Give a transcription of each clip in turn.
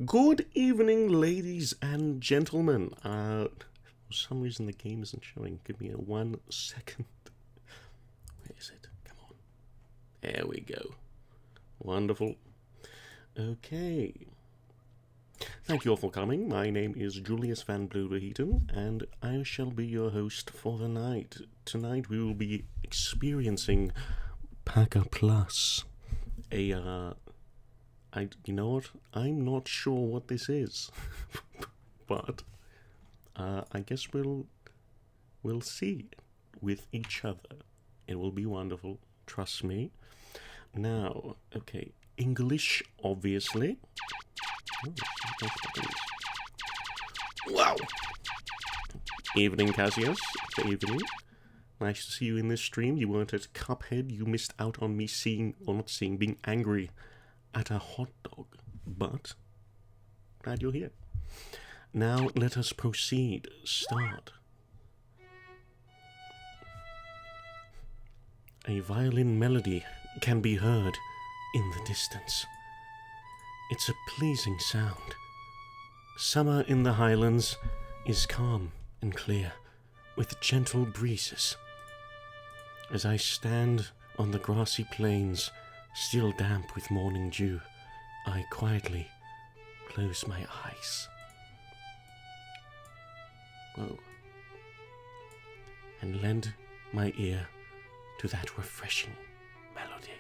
Good evening, ladies and gentlemen. For some reason the game isn't showing. Give me 1 second. Where is it? Come on. There we go. Wonderful. Okay. Thank you all for coming. My name is Julius Van Blooderheaton, and I shall be your host for the night. Tonight we will be experiencing PacaPlus. You know what? I'm not sure what this is, but I guess we'll see with each other. It will be wonderful. Trust me. Now, okay, English, obviously. Wow. Evening, Cassius. Evening. Nice to see you in this stream. You weren't at Cuphead. You missed out on me being angry at a hot dog. But glad you're here. Now let us proceed. Start. A violin melody can be heard in the distance. It's a pleasing sound. Summer in the Highlands is calm and clear, with gentle breezes. As I stand on the grassy plains, still damp with morning dew, I quietly close my eyes. Whoa. And lend my ear to that refreshing melody.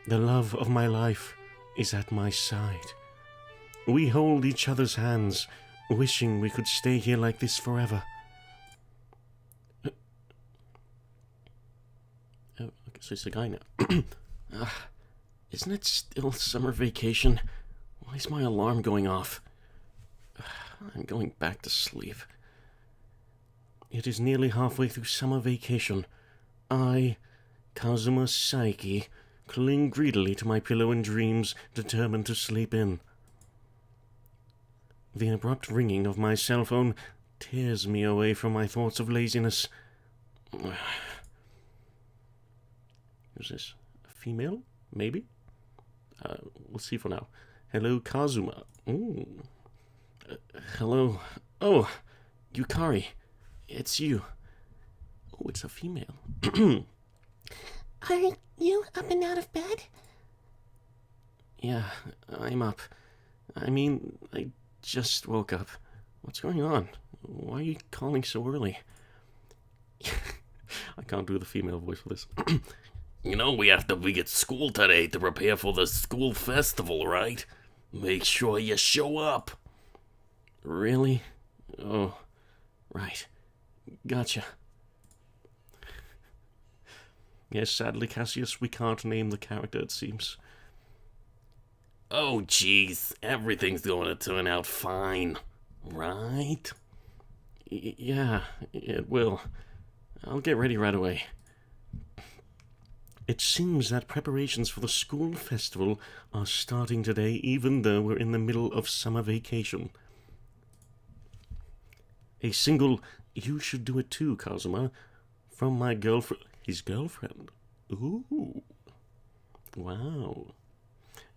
The love of my life is at my side. We hold each other's hands, wishing we could stay here like this forever. Oh, I guess it's a guy now. Isn't it still summer vacation? Why is my alarm going off? I'm going back to sleep. It is nearly halfway through summer vacation. I, Kazuma Saiki, cling greedily to my pillow in dreams, determined to sleep in. The abrupt ringing of my cell phone tears me away from my thoughts of laziness. Who's this? A female? Maybe? We'll see for now. Hello, Kazuma. Hello. Oh, Yukari. It's you. Oh, it's a female. Are you up and out of bed? Yeah, I'm up. I just woke up. What's going on? Why are you calling so early? I can't do the female voice for this. You know we have to be at school today to prepare for the school festival, right? Make sure you show up. Really? Oh, right. Gotcha. Yes, sadly, Cassius, we can't name the character, it seems. Oh, jeez. Everything's going to turn out fine, right? Yeah, it will. I'll get ready right away. It seems that preparations for the school festival are starting today, even though we're in the middle of summer vacation. A single, "You should do it too, Kazuma," from my girlfriend. His girlfriend. Ooh. Wow.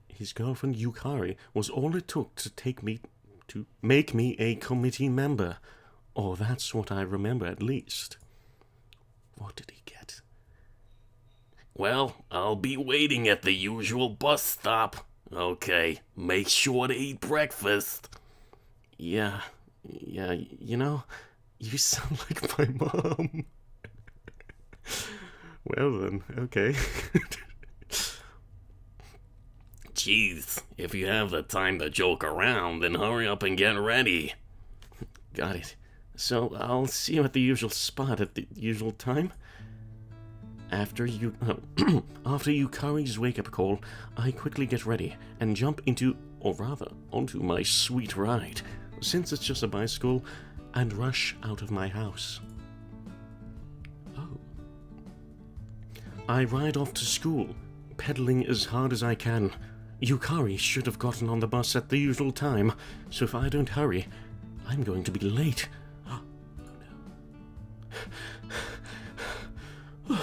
His girlfriend Yukari was all it took to make me a committee member. Or that's what I remember, at least. What did he get? Well, I'll be waiting at the usual bus stop. Okay, make sure to eat breakfast. Yeah, you know, you sound like my mom. Well then, okay. Jeez, if you have the time to joke around, then hurry up and get ready. Got it. So I'll see you at the usual spot at the usual time. After Yukari's wake-up call, I quickly get ready and jump onto my sweet ride, since it's just a bicycle, and rush out of my house. Oh. I ride off to school, pedaling as hard as I can. Yukari should have gotten on the bus at the usual time, so if I don't hurry, I'm going to be late. Oh no.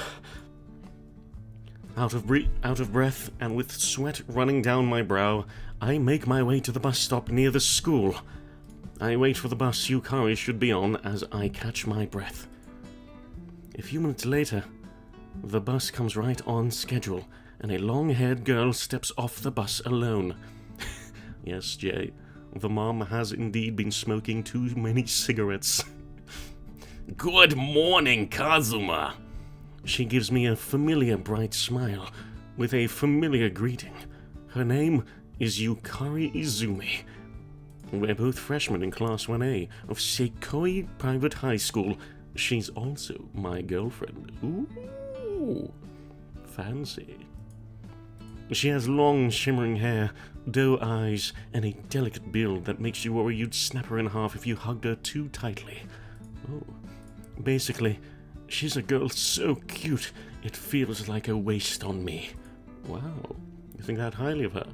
Out of breath and with sweat running down my brow, I make my way to the bus stop near the school. I wait for the bus Yukari should be on as I catch my breath. A few minutes later, the bus comes right on schedule, and a long-haired girl steps off the bus alone. Yes, Jay, the mom has indeed been smoking too many cigarettes. Good morning, Kazuma. She gives me a familiar bright smile, with a familiar greeting. Her name is Yukari Izumi. We're both freshmen in Class 1A of Seikoi Private High School. She's also my girlfriend. Ooh, fancy. She has long, shimmering hair, doe eyes, and a delicate build that makes you worry you'd snap her in half if you hugged her too tightly. Oh, basically, she's a girl so cute, it feels like a waste on me. Wow, you think that highly of her?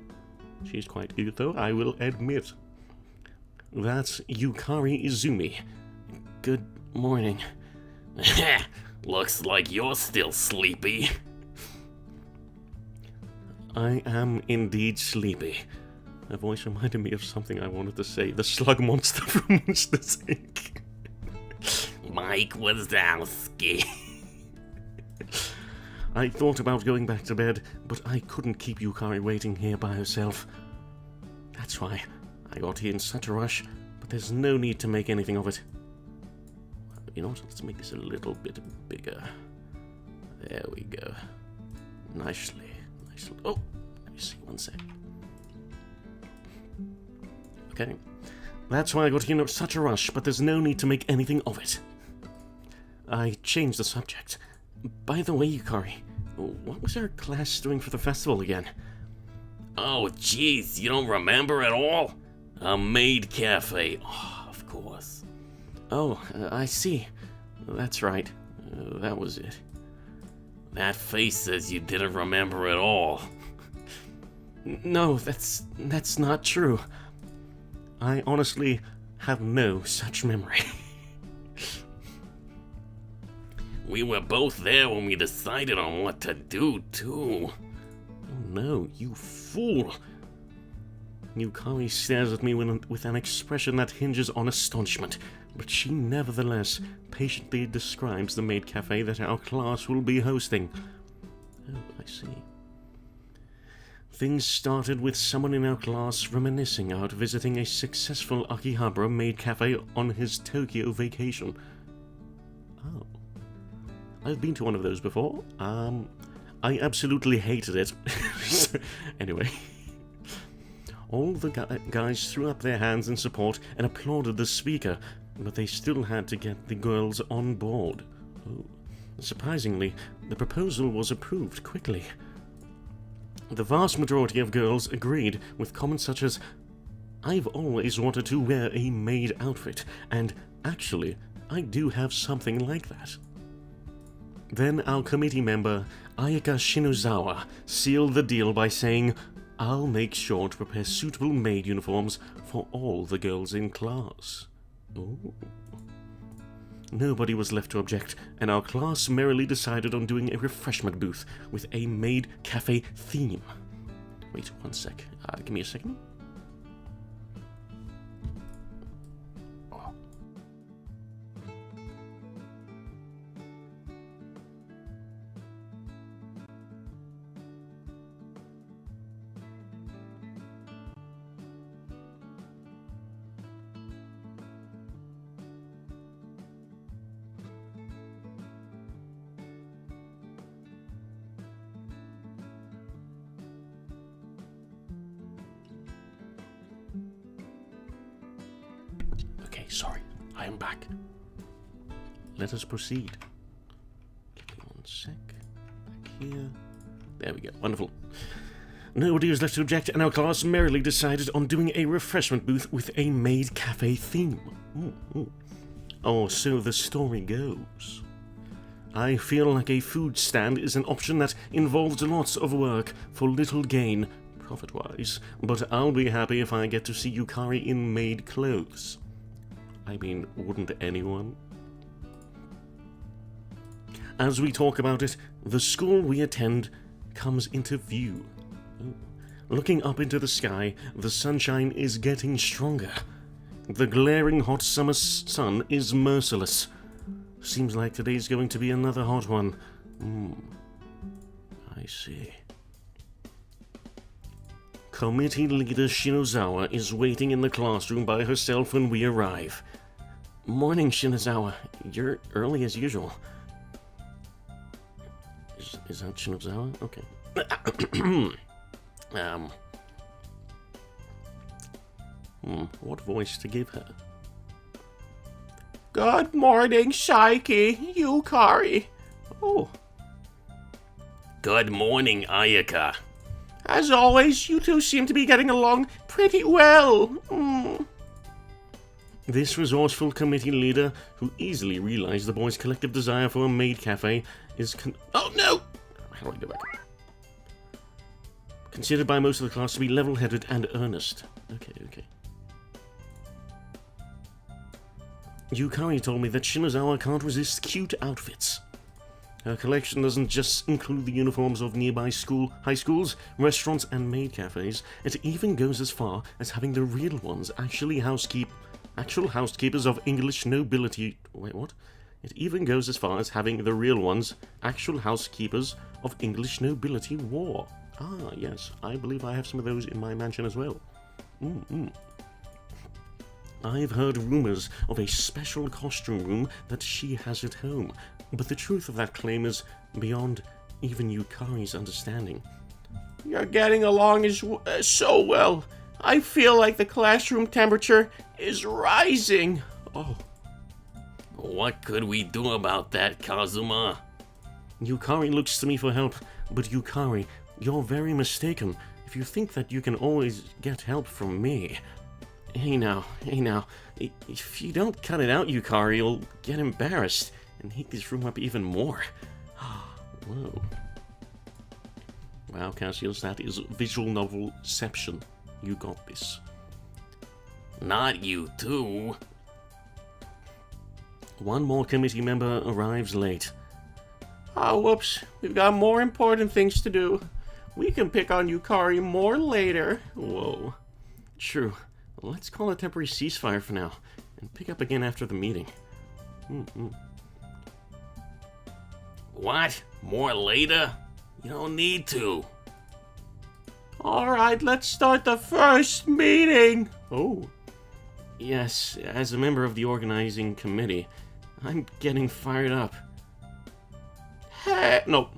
She's quite cute, though, I will admit. That's Yukari Izumi. Good morning. Looks like you're still sleepy. I am indeed sleepy. Her voice reminded me of something I wanted to say. The slug monster from Monsters, Inc. Mike Wazowski. I thought about going back to bed, but I couldn't keep Yukari waiting here by herself. That's why I got here in such a rush, but there's no need to make anything of it. You know what? Let's make this a little bit bigger. There we go. Nicely. Oh, let me see, one sec. Okay. That's why I got here in such a rush, but there's no need to make anything of it. I changed the subject. By the way, Yukari, what was our class doing for the festival again? Oh, jeez, you don't remember at all? A maid cafe. Oh, of course. Oh, I see. That's right. That was it. That face says you didn't remember at all. No, that's not true. I honestly have no such memory. We were both there when we decided on what to do, too. Oh no, you fool! Yukari stares at me with an expression that hinges on astonishment, but she nevertheless patiently describes the maid cafe that our class will be hosting. Oh, I see. Things started with someone in our class reminiscing about visiting a successful Akihabara maid cafe on his Tokyo vacation. Oh. I've been to one of those before. I absolutely hated it. Anyway. All the guys threw up their hands in support and applauded the speaker, but they still had to get the girls on board. Oh. Surprisingly, the proposal was approved quickly. The vast majority of girls agreed, with comments such as, "I've always wanted to wear a maid outfit, and actually, I do have something like that." Then our committee member, Ayaka Shinozawa, sealed the deal by saying, "I'll make sure to prepare suitable maid uniforms for all the girls in class." Ooh. Nobody was left to object, and our class merrily decided on doing a refreshment booth with a maid cafe theme. Wait one sec. Give me a second. Okay, sorry, I am back. Let us proceed. Give me one sec. Back here. There we go. Wonderful. Nobody was left to object, and our class merrily decided on doing a refreshment booth with a maid cafe theme. Ooh. Oh, so the story goes. I feel like a food stand is an option that involves lots of work for little gain, profit-wise, but I'll be happy if I get to see Yukari in maid clothes. I mean, wouldn't anyone? As we talk about it, the school we attend comes into view. Oh. Looking up into the sky, the sunshine is getting stronger. The glaring hot summer sun is merciless. Seems like today's going to be another hot one. I see. Committee leader Shinozawa is waiting in the classroom by herself when we arrive. Morning, Shinozawa. You're early as usual. Is that Shinozawa? Okay. What voice to give her? Good morning, Shaiki, Yukari. Oh. Good morning, Ayaka. As always, you two seem to be getting along pretty well. This resourceful committee leader, who easily realized the boys' collective desire for a maid cafe, is oh no! How do I go back? Considered by most of the class to be level-headed and earnest. Okay. Yukari told me that Shinozawa can't resist cute outfits. Her collection doesn't just include the uniforms of nearby high schools, restaurants, and maid cafes. It even goes as far as having the real ones actual housekeepers of English nobility. Wait, what? It even goes as far as having the real ones actual housekeepers of English nobility wore. Ah, yes, I believe I have some of those in my mansion as well. I've heard rumors of a special costume room that she has at home, but the truth of that claim is beyond even Yukari's understanding. You're getting along so well. I feel like the classroom temperature is rising. Oh. What could we do about that, Kazuma? Yukari looks to me for help, but Yukari, you're very mistaken if you think that you can always get help from me. Hey now, if you don't cut it out, Yukari, you'll get embarrassed and heat this room up even more. Whoa. Wow, Cassius, that is visual novelception. You got this. Not you too. One more committee member arrives late. Oh, whoops. We've got more important things to do. We can pick on Yukari more later. Whoa. True. Let's call a temporary ceasefire for now, and pick up again after the meeting. What? More later? You don't need to. Alright, let's start the first meeting! Oh. Yes, as a member of the organizing committee, I'm getting fired up. No.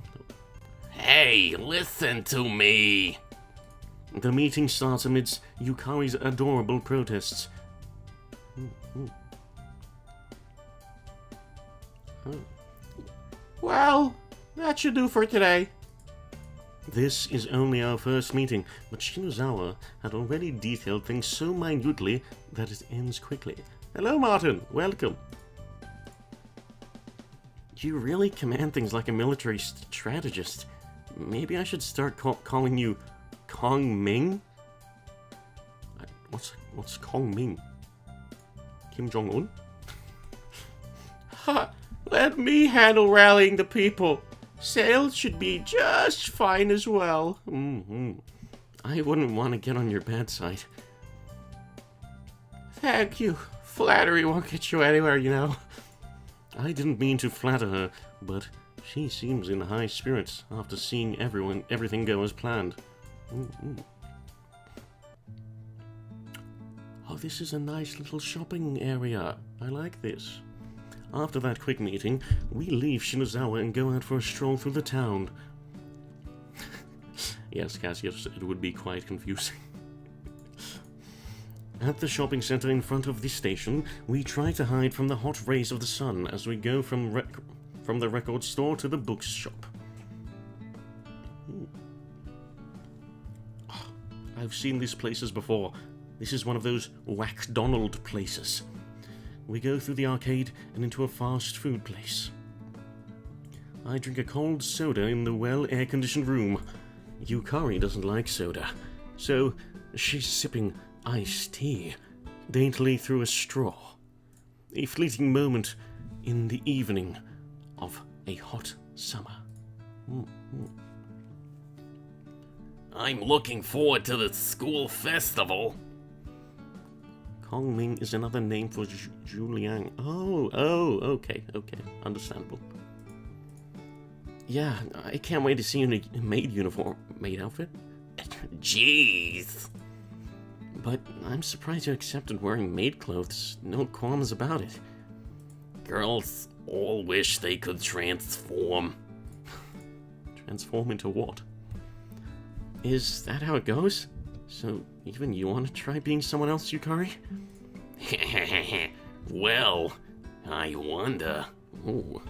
Hey, listen to me! The meeting starts amidst Yukari's adorable protests. Well, that should do for today. This is only our first meeting, but Shinozawa had already detailed things so minutely that it ends quickly. Hello, Martin. Welcome. You really command things like a military strategist. Maybe I should start calling you Kong Ming? What's Kong Ming? Kim Jong-un? Ha! Let me handle rallying the people. Sales should be just fine as well. I wouldn't want to get on your bad side. Thank you. Flattery won't get you anywhere, you know. I didn't mean to flatter her, but she seems in high spirits after seeing everything go as planned. Oh, this is a nice little shopping area. I like this. After that quick meeting, we leave Shinozawa and go out for a stroll through the town. Yes, Cassius, it would be quite confusing. At the shopping center in front of the station, we try to hide from the hot rays of the sun as we go from the record store to the bookshop. I've seen these places before. This is one of those Whack-Donald places. We go through the arcade and into a fast food place. I drink a cold soda in the well-air-conditioned room. Yukari doesn't like soda, so she's sipping iced tea daintily through a straw. A fleeting moment in the evening of a hot summer. I'm looking forward to the school festival. Kongming is another name for Juliang. Oh, okay, understandable. Yeah, I can't wait to see you in a maid outfit. Jeez. But I'm surprised you accepted wearing maid clothes. No qualms about it. Girls all wish they could transform. Transform into what? Is that how it goes? So, even you want to try being someone else, Yukari? Well, I wonder. Oh.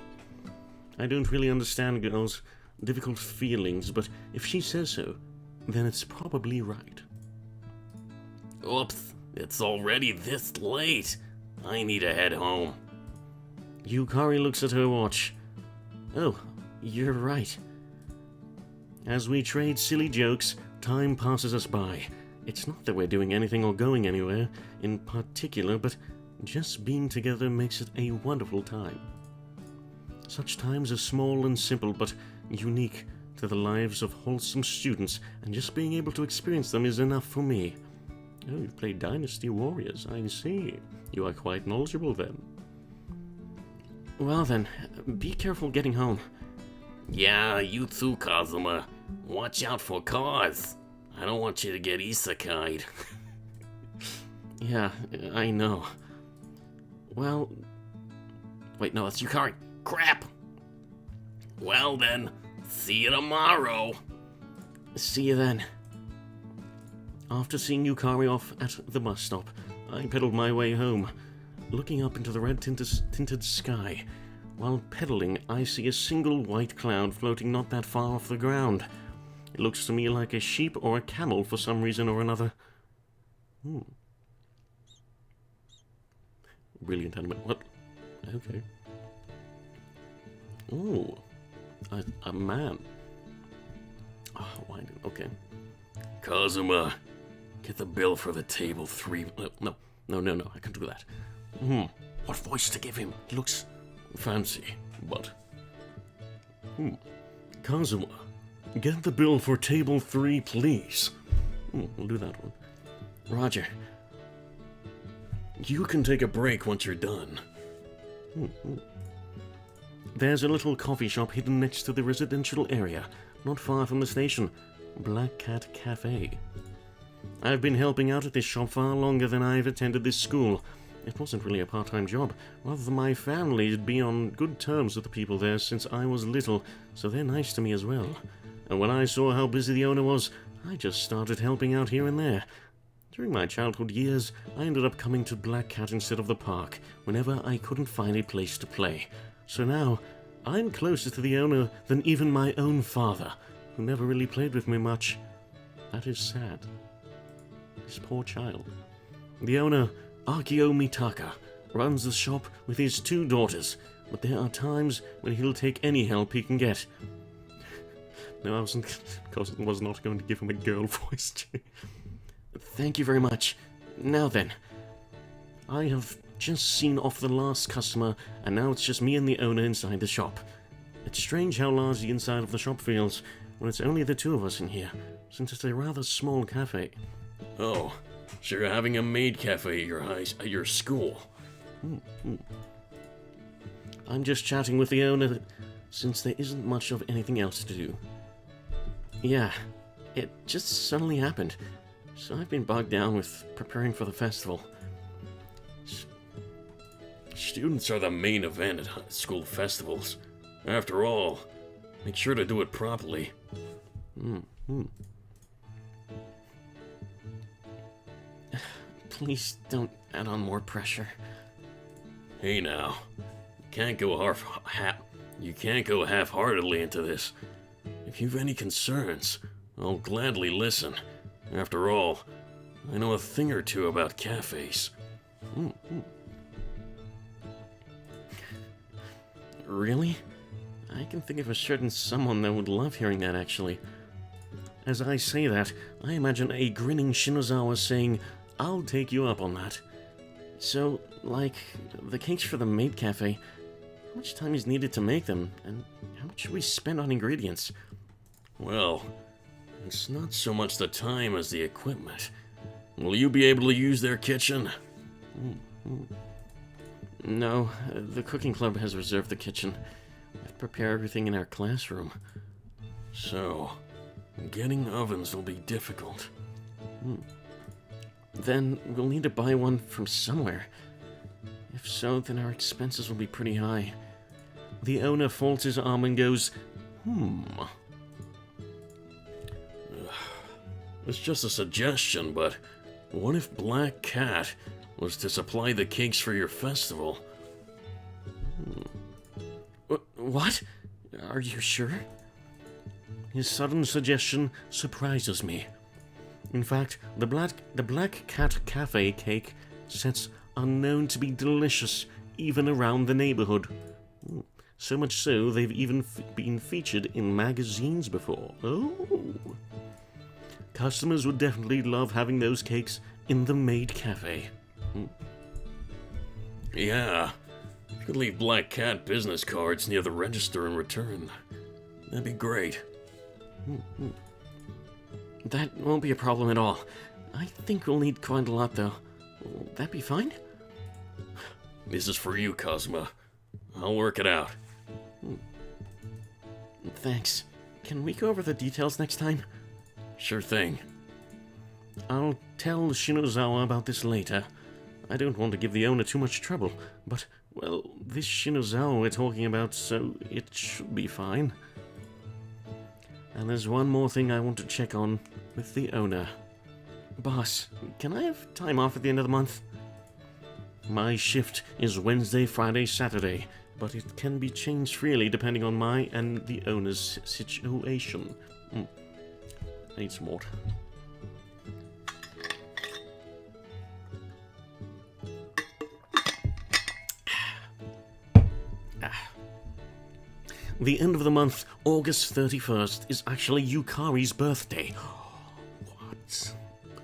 I don't really understand girls' difficult feelings, but if she says so, then it's probably right. Oops, it's already this late. I need to head home. Yukari looks at her watch. Oh, you're right. As we trade silly jokes, time passes us by. It's not that we're doing anything or going anywhere in particular, but just being together makes it a wonderful time. Such times are small and simple, but unique to the lives of wholesome students, and just being able to experience them is enough for me. Oh, you've played Dynasty Warriors, I see. You are quite knowledgeable then. Well then, be careful getting home. Yeah, you too, Kazuma. Watch out for cars. I don't want you to get isekai'd. Yeah, I know. Well... Wait, no, that's Yukari. Crap! Well then, see you tomorrow. See you then. After seeing Yukari off at the bus stop, I pedaled my way home, looking up into the red-tinted sky. While pedaling, I see a single white cloud floating not that far off the ground. It looks to me like a sheep or a camel for some reason or another. Brilliant anime. What? Okay. Ooh. A man. Oh, why did... Okay. Kazuma, get the bill for the table 3... No, I can do that. What voice to give him? He looks fancy, but... Kazuma, get the bill for table 3, please. We'll do that one. Roger. You can take a break once you're done. There's a little coffee shop hidden next to the residential area, not far from the station. Black Cat Cafe. I've been helping out at this shop far longer than I've attended this school. It wasn't really a part-time job. Rather than my family had been on good terms with the people there since I was little, so they're nice to me as well. And when I saw how busy the owner was, I just started helping out here and there. During my childhood years, I ended up coming to Black Cat instead of the park, whenever I couldn't find a place to play. So now, I'm closer to the owner than even my own father, who never really played with me much. That is sad. This poor child. The owner, Akio Mitaka, runs the shop with his 2 daughters, but there are times when he'll take any help he can get. No, I was not going to give him a girl voice. Thank you very much. Now then, I have just seen off the last customer, and now it's just me and the owner inside the shop. It's strange how large the inside of the shop feels when it's only the 2 of us in here, since it's a rather small cafe. Oh, so you're having a maid cafe at your school? I'm just chatting with the owner, since there isn't much of anything else to do. Yeah, it just suddenly happened, so I've been bogged down with preparing for the festival. Students are the main event at school festivals. After all, make sure to do it properly. Please don't add on more pressure. Hey now, you can't go half-heartedly into this. If you've any concerns, I'll gladly listen. After all, I know a thing or two about cafes. Really? I can think of a certain someone that would love hearing that, actually. As I say that, I imagine a grinning Shinozawa saying, "I'll take you up on that." So, like, the cakes for the maid cafe, how much time is needed to make them, and how much should we spend on ingredients? Well, It's not so much the time as the equipment. Will you be able to use their kitchen? No, the cooking club has reserved the kitchen. I prepare everything in our classroom. So, getting ovens will be difficult. Then we'll need to buy one from somewhere. If so, then our expenses will be pretty high. The owner folds his arm and goes, It's just a suggestion, but what if Black Cat was to supply the cakes for your festival? What? Are you sure? His sudden suggestion surprises me. In fact, the Black Cat Cafe cake sets are known to be delicious even around the neighborhood. So much so, they've even been featured in magazines before. Oh! Customers would definitely love having those cakes in the maid cafe. Yeah. You could leave Black Cat business cards near the register in return. That'd be great. That won't be a problem at all. I think we'll need quite a lot, though. Will that be fine? This is for you, Cosma. I'll work it out. Thanks. Can we go over the details next time? Sure thing. I'll tell Shinozawa about this later. I don't want to give the owner too much trouble, but, well, this Shinozawa we're talking about, so it should be fine. And there's one more thing I want to check on with the owner. Boss, can I have time off at the end of the month? My shift is Wednesday, Friday, Saturday, but it can be changed freely depending on my and the owner's situation. I need some water. The end of the month, August 31st, is actually Yukari's birthday. What?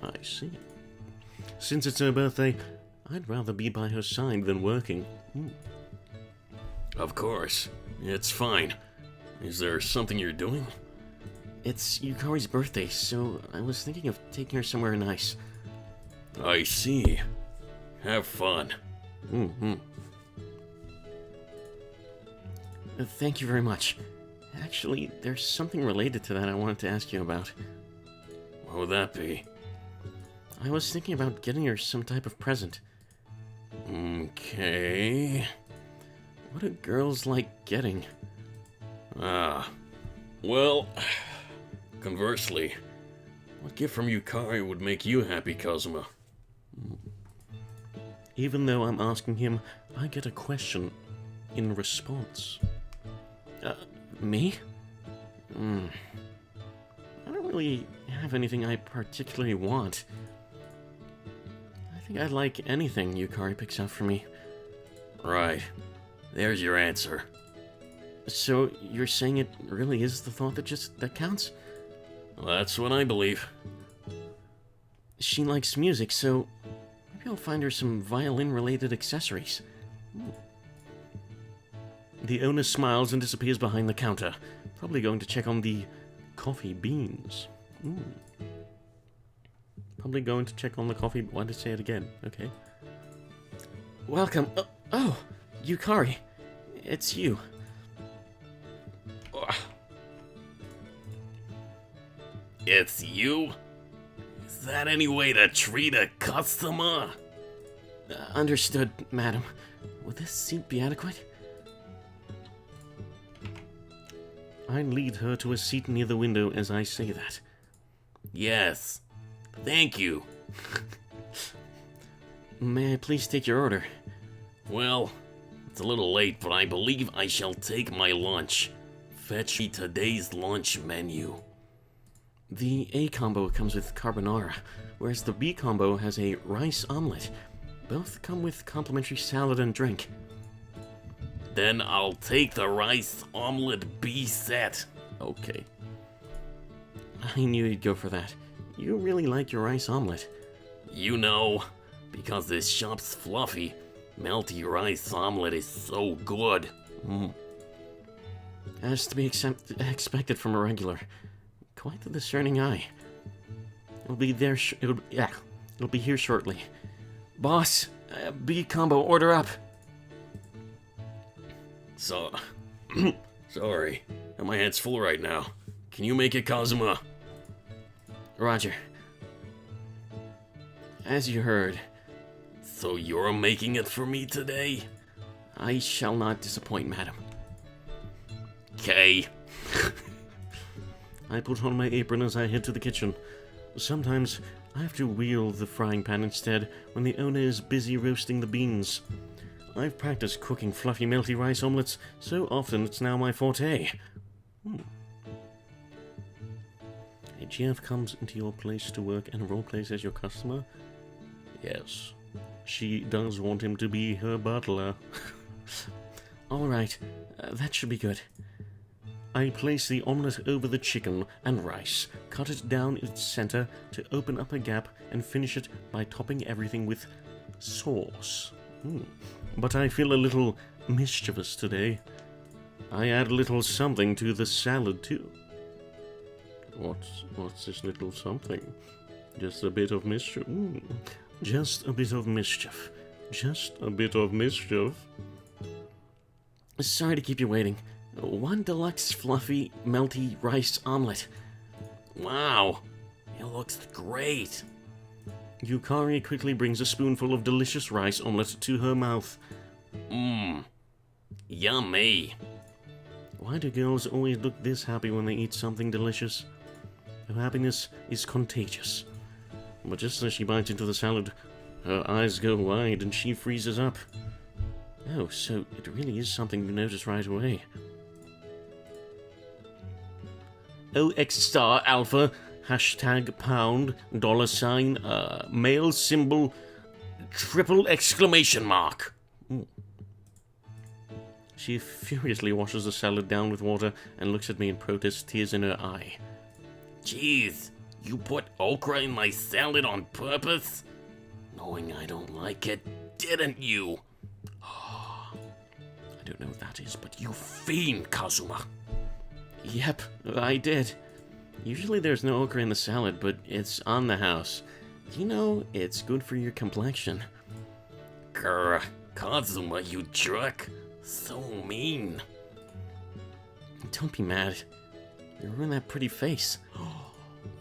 I see. Since it's her birthday, I'd rather be by her side than working. Of course. It's fine. Is there something you're doing? It's Yukari's birthday, so I was thinking of taking her somewhere nice. I see. Have fun. Thank you very much. Actually, there's something related to that I wanted to ask you about. What would that be? I was thinking about getting her some type of present. Okay. What do girls like getting? Well, conversely, what gift from Yukari would make you happy, Kazuma? Even though I'm asking him, I get a question in response. Me? I don't really have anything I particularly want. I think I'd like anything Yukari picks out for me. Right. There's your answer. So you're saying it really is the thought that counts? That's what I believe. She likes music, so maybe I'll find her some violin-related accessories. The owner smiles and disappears behind the counter, probably going to check on the coffee beans. Probably going to check on the coffee... Why did I say it again? Okay. Welcome. Oh, Yukari. It's you. It's you? Is that any way to treat a customer? Understood, madam. Would this seat be adequate? I lead her to a seat near the window as I say that. Yes. Thank you. May I please take your order? Well, it's a little late, but I believe I shall take my lunch. Fetch me today's lunch menu. The A combo comes with carbonara, whereas the B combo has a rice omelet. Both come with complimentary salad and drink. Then I'll take the rice omelet B set. Okay. I knew you'd go for that. You really like your rice omelet. You know, because this shop's fluffy, melty rice omelet is so good. As to be expected from a regular. quite the discerning eye. It'll be there. It'll be here shortly. Boss, B combo, order up. So, sorry, my head's full right now. Can you make it, Kazuma? Roger. As you heard, So you're making it for me today? I shall not disappoint, madam. Okay. I put on my apron as I head to the kitchen. Sometimes I have to wield the frying pan instead when the owner is busy roasting the beans. I've practiced cooking fluffy, melty rice omelets so often it's now my forte. A GF comes into your place to work and roleplays as your customer? Yes. She does want him to be her butler. Alright, that should be good. I place the omelette over the chicken and rice, cut it down its center to open up a gap, and finish it by topping everything with sauce. But I feel a little mischievous today. I add a little something to the salad too. What's this little something? Just a bit of mischief. Just a bit of mischief. Just a bit of mischief. Sorry to keep you waiting. One deluxe fluffy, melty rice omelette. Wow, it looks great. Yukari quickly brings a spoonful of delicious rice omelette to her mouth. Yummy. Why do girls always look this happy when they eat something delicious? Her happiness is contagious. But just as she bites into the salad, her eyes go wide and she freezes up. Oh, so it really is something you notice right away. OX star alpha, hashtag pound, $, male symbol, triple exclamation mark. She furiously washes the salad down with water and looks at me in protest, tears in her eye. Jeez, you put okra in my salad on purpose? Knowing I don't like it, didn't you? I don't know what that is, but You fiend, Kazuma. Yep, I did. Usually there's no okra in the salad, but it's on the house. You know, it's good for your complexion. Grr, Kazuma, you jerk. So mean. Don't be mad. You ruined that pretty face.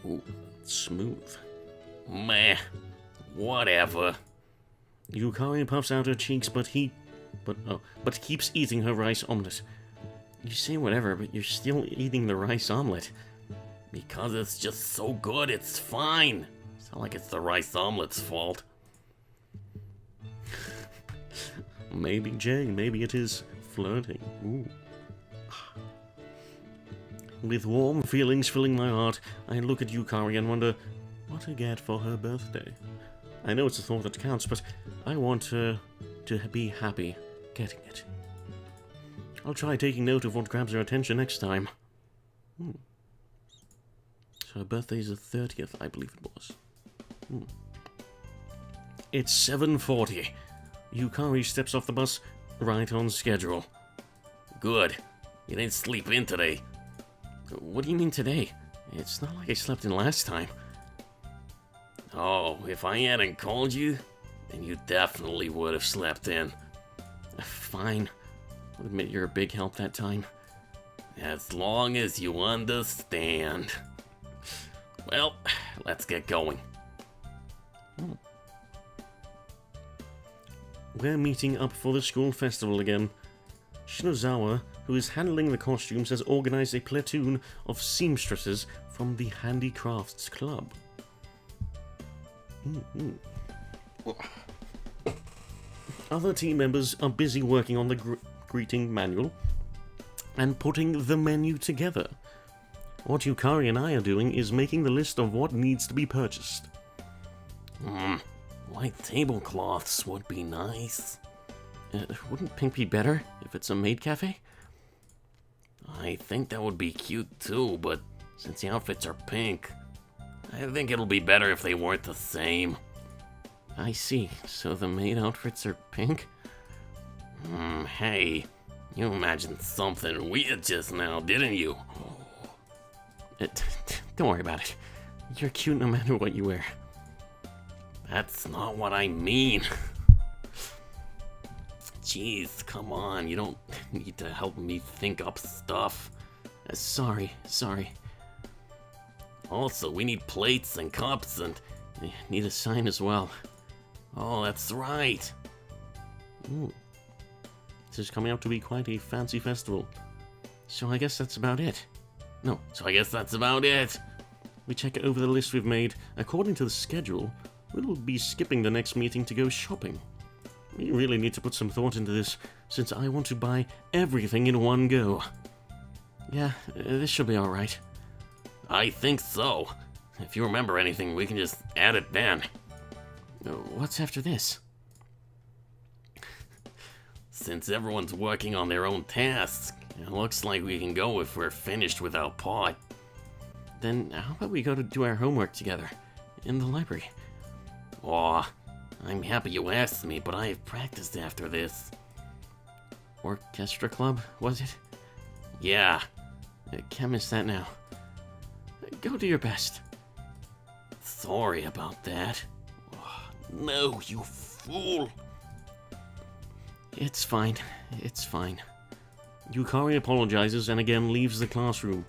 Ooh, smooth. Meh. Whatever. Yukari puffs out her cheeks, but keeps eating her rice omelette. You say whatever, but you're still eating the rice omelette. Because it's just so good, it's fine. It's not like it's the rice omelet's fault. Maybe, Jay, maybe it is flirting. Ooh. With warm feelings filling my heart, I look at Yukari and wonder what to get for her birthday. I know it's a thought that counts, but I want her to be happy getting it. I'll try taking note of what grabs her attention next time. So her birthday's the 30th, I believe it was. It's 7:40. Yukari steps off the bus, right on schedule. Good. You didn't sleep in today. What do you mean today? It's not like I slept in last time. Oh, if I hadn't called you, then you definitely would have slept in. Fine. I'll admit you're a big help that time. As long as you understand. Well, let's get going. We're meeting up for the school festival again. Shinozawa, who is handling the costumes, has organized a platoon of seamstresses from the Handicrafts Club. Other team members are busy working on the greeting manual and putting the menu together. What Yukari and I are doing is making the list of what needs to be purchased. White tablecloths would be nice. Wouldn't pink be better if it's a maid cafe? I think that would be cute too, but since the outfits are pink, I think it'll be better if they weren't the same. I see. So the maid outfits are pink? Hey, you imagined something weird just now, didn't you? Don't worry about it. You're cute no matter what you wear. That's not what I mean. Jeez, come on. You don't need to help me think up stuff. Sorry. Also, we need plates and cups and... Need a sign as well. Oh, that's right. This is coming out to be quite a fancy festival. So I guess that's about it. We check over the list we've made. According to the schedule, we'll be skipping the next meeting to go shopping. We really need to put some thought into this, since I want to buy everything in one go. Yeah, this should be alright. I think so. If you remember anything, we can just add it then. What's after this? Since everyone's working on their own tasks, it looks like we can go if we're finished with our part. Then how about we go to do our homework together? In the library. Aw, I'm happy you asked me, but I have practiced after this. Orchestra club, was it? Yeah. Can't miss that now. Go do your best. Sorry about that. Oh, no, you fool. It's fine. Yukari apologizes and again leaves the classroom.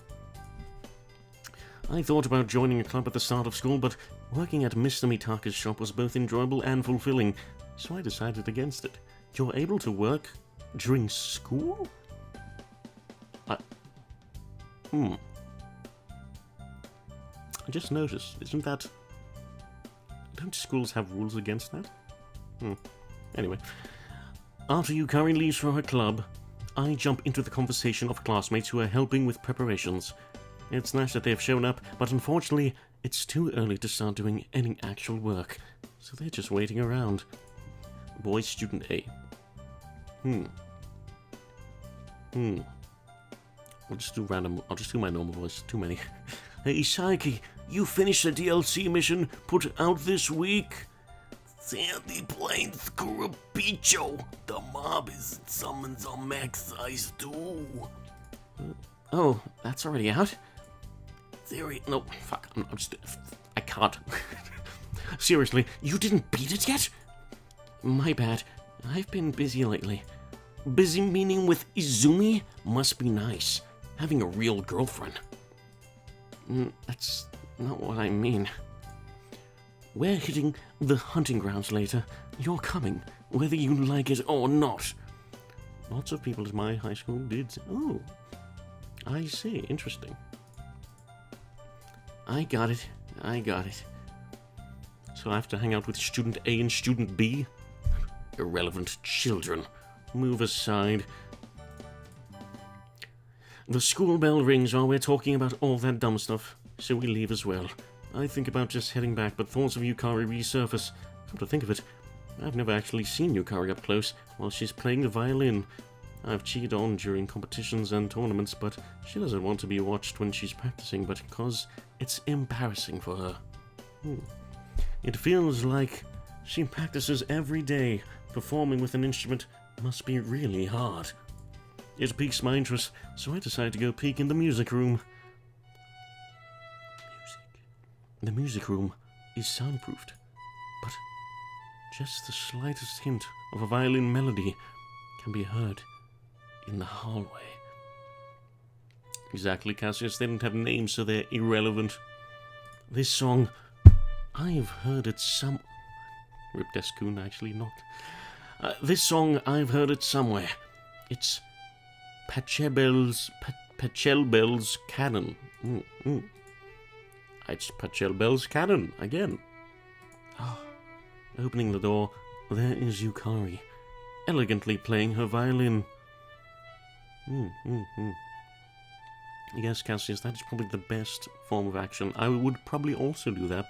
I thought about joining a club at the start of school, but working at Mr. Mitaka's shop was both enjoyable and fulfilling, so I decided against it. You're able to work during school? I just noticed, isn't that... Don't schools have rules against that? Anyway. After Yukari leaves for her club, I jump into the conversation of classmates who are helping with preparations. It's nice that they've shown up, but unfortunately, it's too early to start doing any actual work, so they're just waiting around. Boy student A. I'll just do my normal voice. Too many. Hey, Saiki, you finished the DLC mission put out this week? Sandy Plains Curapicho. The mob is summons on max size too. Oh, that's already out? No, fuck. I can't. Seriously, you didn't beat it yet? My bad. I've been busy lately. Busy meaning with Izumi? Must be nice. Having a real girlfriend. That's not what I mean. We're hitting the hunting grounds later. You're coming, whether you like it or not. Lots of people at my high school did. Oh, I see. Interesting. I got it. So I have to hang out with student A and student B? Irrelevant children. Move aside. The school bell rings while we're talking about all that dumb stuff, so we leave as well. I think about just heading back, but thoughts of Yukari resurface. Come to think of it, I've never actually seen Yukari up close while she's playing the violin. I've cheated on during competitions and tournaments, but she doesn't want to be watched when she's practicing, but because it's embarrassing for her. It feels like she practices every day. Performing with an instrument must be really hard. It piques my interest, so I decide to go peek in the music room. The music room is soundproofed, but just the slightest hint of a violin melody can be heard in the hallway. Exactly, Cassius. They don't have names, so they're irrelevant. This song, I've heard it some... Rip Deskun, actually not. This song, I've heard it somewhere. It's Pachelbel's Canon. It's Pachelbel's Canon again. Opening the door, there is Yukari, elegantly playing her violin. Yes, Cassius, that is probably the best form of action. I would probably also do that,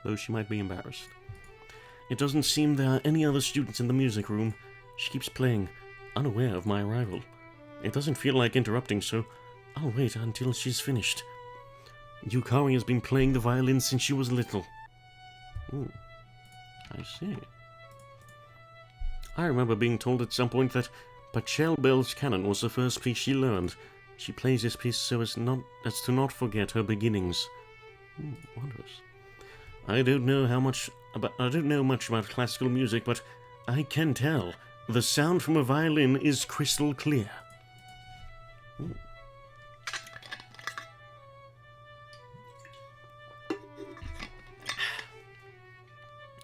though she might be embarrassed. It doesn't seem there are any other students in the music room. She keeps playing, unaware of my arrival. It doesn't feel like interrupting, so I'll wait until she's finished. Yukari has been playing the violin since she was little. I see. I remember being told at some point that Pachelbel's Canon was the first piece she learned. She plays this piece so as to not forget her beginnings. Wondrous. I don't know much about classical music, but I can tell the sound from a violin is crystal clear.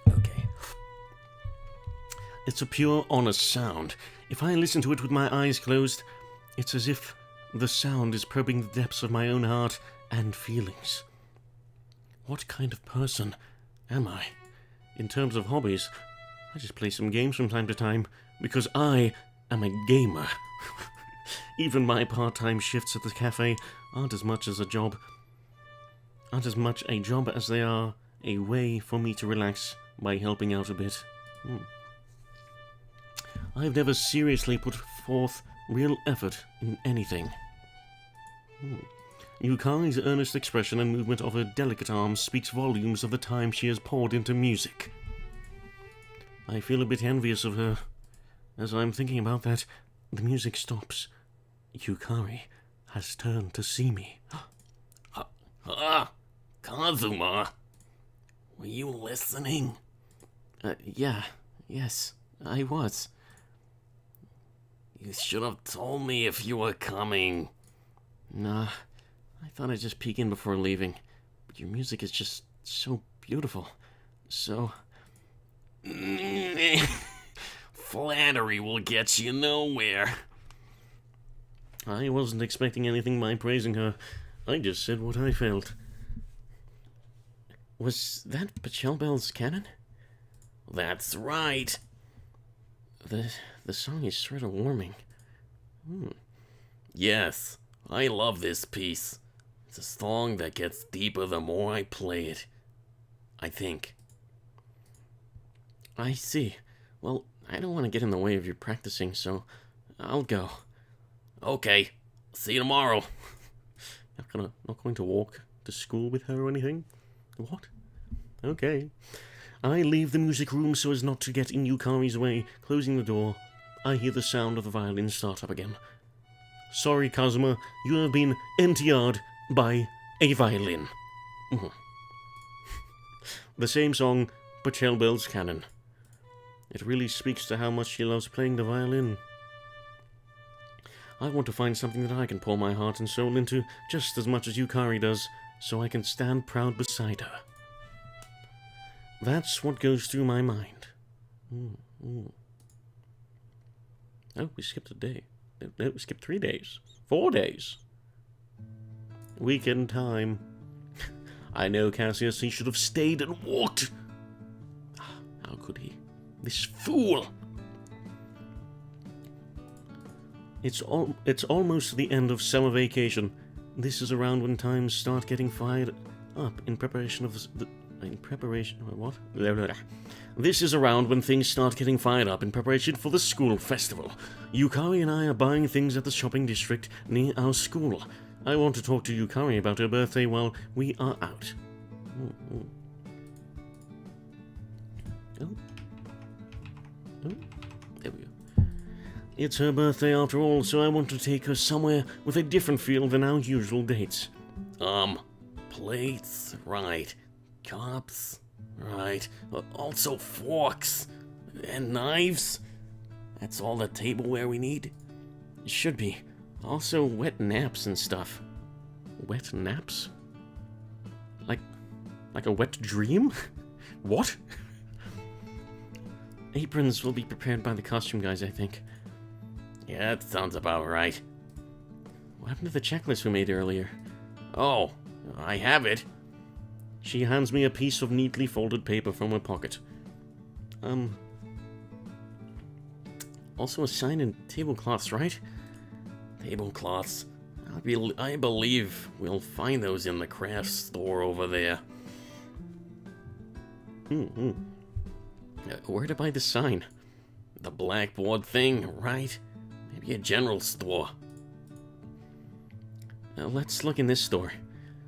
Okay. It's a pure, honest sound. If I listen to it with my eyes closed, it's as if the sound is probing the depths of my own heart and feelings. What kind of person am I? In terms of hobbies, I just play some games from time to time, because I am a gamer. Even my part-time shifts at the cafe aren't as much a job as they are a way for me to relax by helping out a bit. I've never seriously put forth real effort in anything. Yukari's earnest expression and movement of her delicate arms speaks volumes of the time she has poured into music. I feel a bit envious of her. As I'm thinking about that, the music stops. Yukari has turned to see me. Kazuma, were you listening? Yes, I was. You should have told me if you were coming. Nah, I thought I'd just peek in before leaving. But your music is just so beautiful. So... Flattery will get you nowhere. I wasn't expecting anything by praising her. I just said what I felt. Was that Pachelbel's cannon? That's right. The song is sort of warming. Yes, I love this piece. It's a song that gets deeper the more I play it. I think. I see. Well, I don't want to get in the way of your practicing, so I'll go. Okay, see you tomorrow. Not going to walk to school with her or anything? What? Okay. I leave the music room so as not to get in Yukari's way. Closing the door, I hear the sound of the violin start up again. Sorry, Kazuma, you have been NTR'd by a violin. The same song, Pachelbel's Cannon. It really speaks to how much she loves playing the violin. I want to find something that I can pour my heart and soul into just as much as Yukari does, so I can stand proud beside her. That's what goes through my mind. Oh, we skipped a day. No, we skipped 3 days. 4 days. Weekend time. I know, Cassius, he should have stayed and walked. How could he? This fool! It's almost the end of summer vacation. This is around when times start getting fired up in preparation of what? This is around when things start getting fired up in preparation for the school festival. Yukari and I are buying things at the shopping district near our school. I want to talk to Yukari about her birthday while we are out. Oh, there we go. It's her birthday after all, so I want to take her somewhere with a different feel than our usual dates. Plates, right. Cups, right. Also forks and knives. That's all the tableware we need? It should be. Also wet naps and stuff. Wet naps? Like a wet dream? What? Aprons will be prepared by the costume guys, I think. Yeah, that sounds about right. What happened to the checklist we made earlier? Oh, I have it. She hands me a piece of neatly folded paper from her pocket. Also a sign in tablecloths, right? Tablecloths. I believe we'll find those in the craft store over there. Where to buy the sign? The blackboard thing, right? Maybe a general store. Let's look in this store.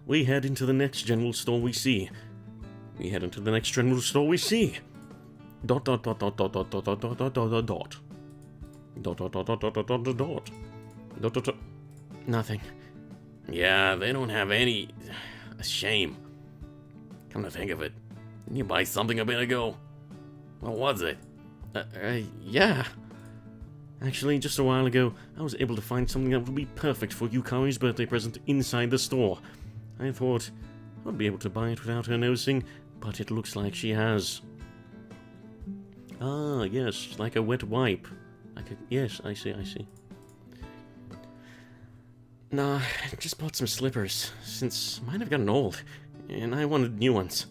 We head into the next general store we see. We head into the next general store we see. Dot dot dot dot dot dot dot dot dot dot dot dot. Dot dot dot dot dot dot dot dot dot. Dot dot. Nothing. Yeah, they don't have any. A shame. Come to think of it, didn't you buy something a bit ago? What was it? Yeah. Actually, just a while ago, I was able to find something that would be perfect for Yukari's birthday present inside the store. I thought I would be able to buy it without her noticing, but it looks like she has. Ah, yes, like a wet wipe. Yes, I see. Nah, I just bought some slippers, since mine have gotten old, and I wanted new ones.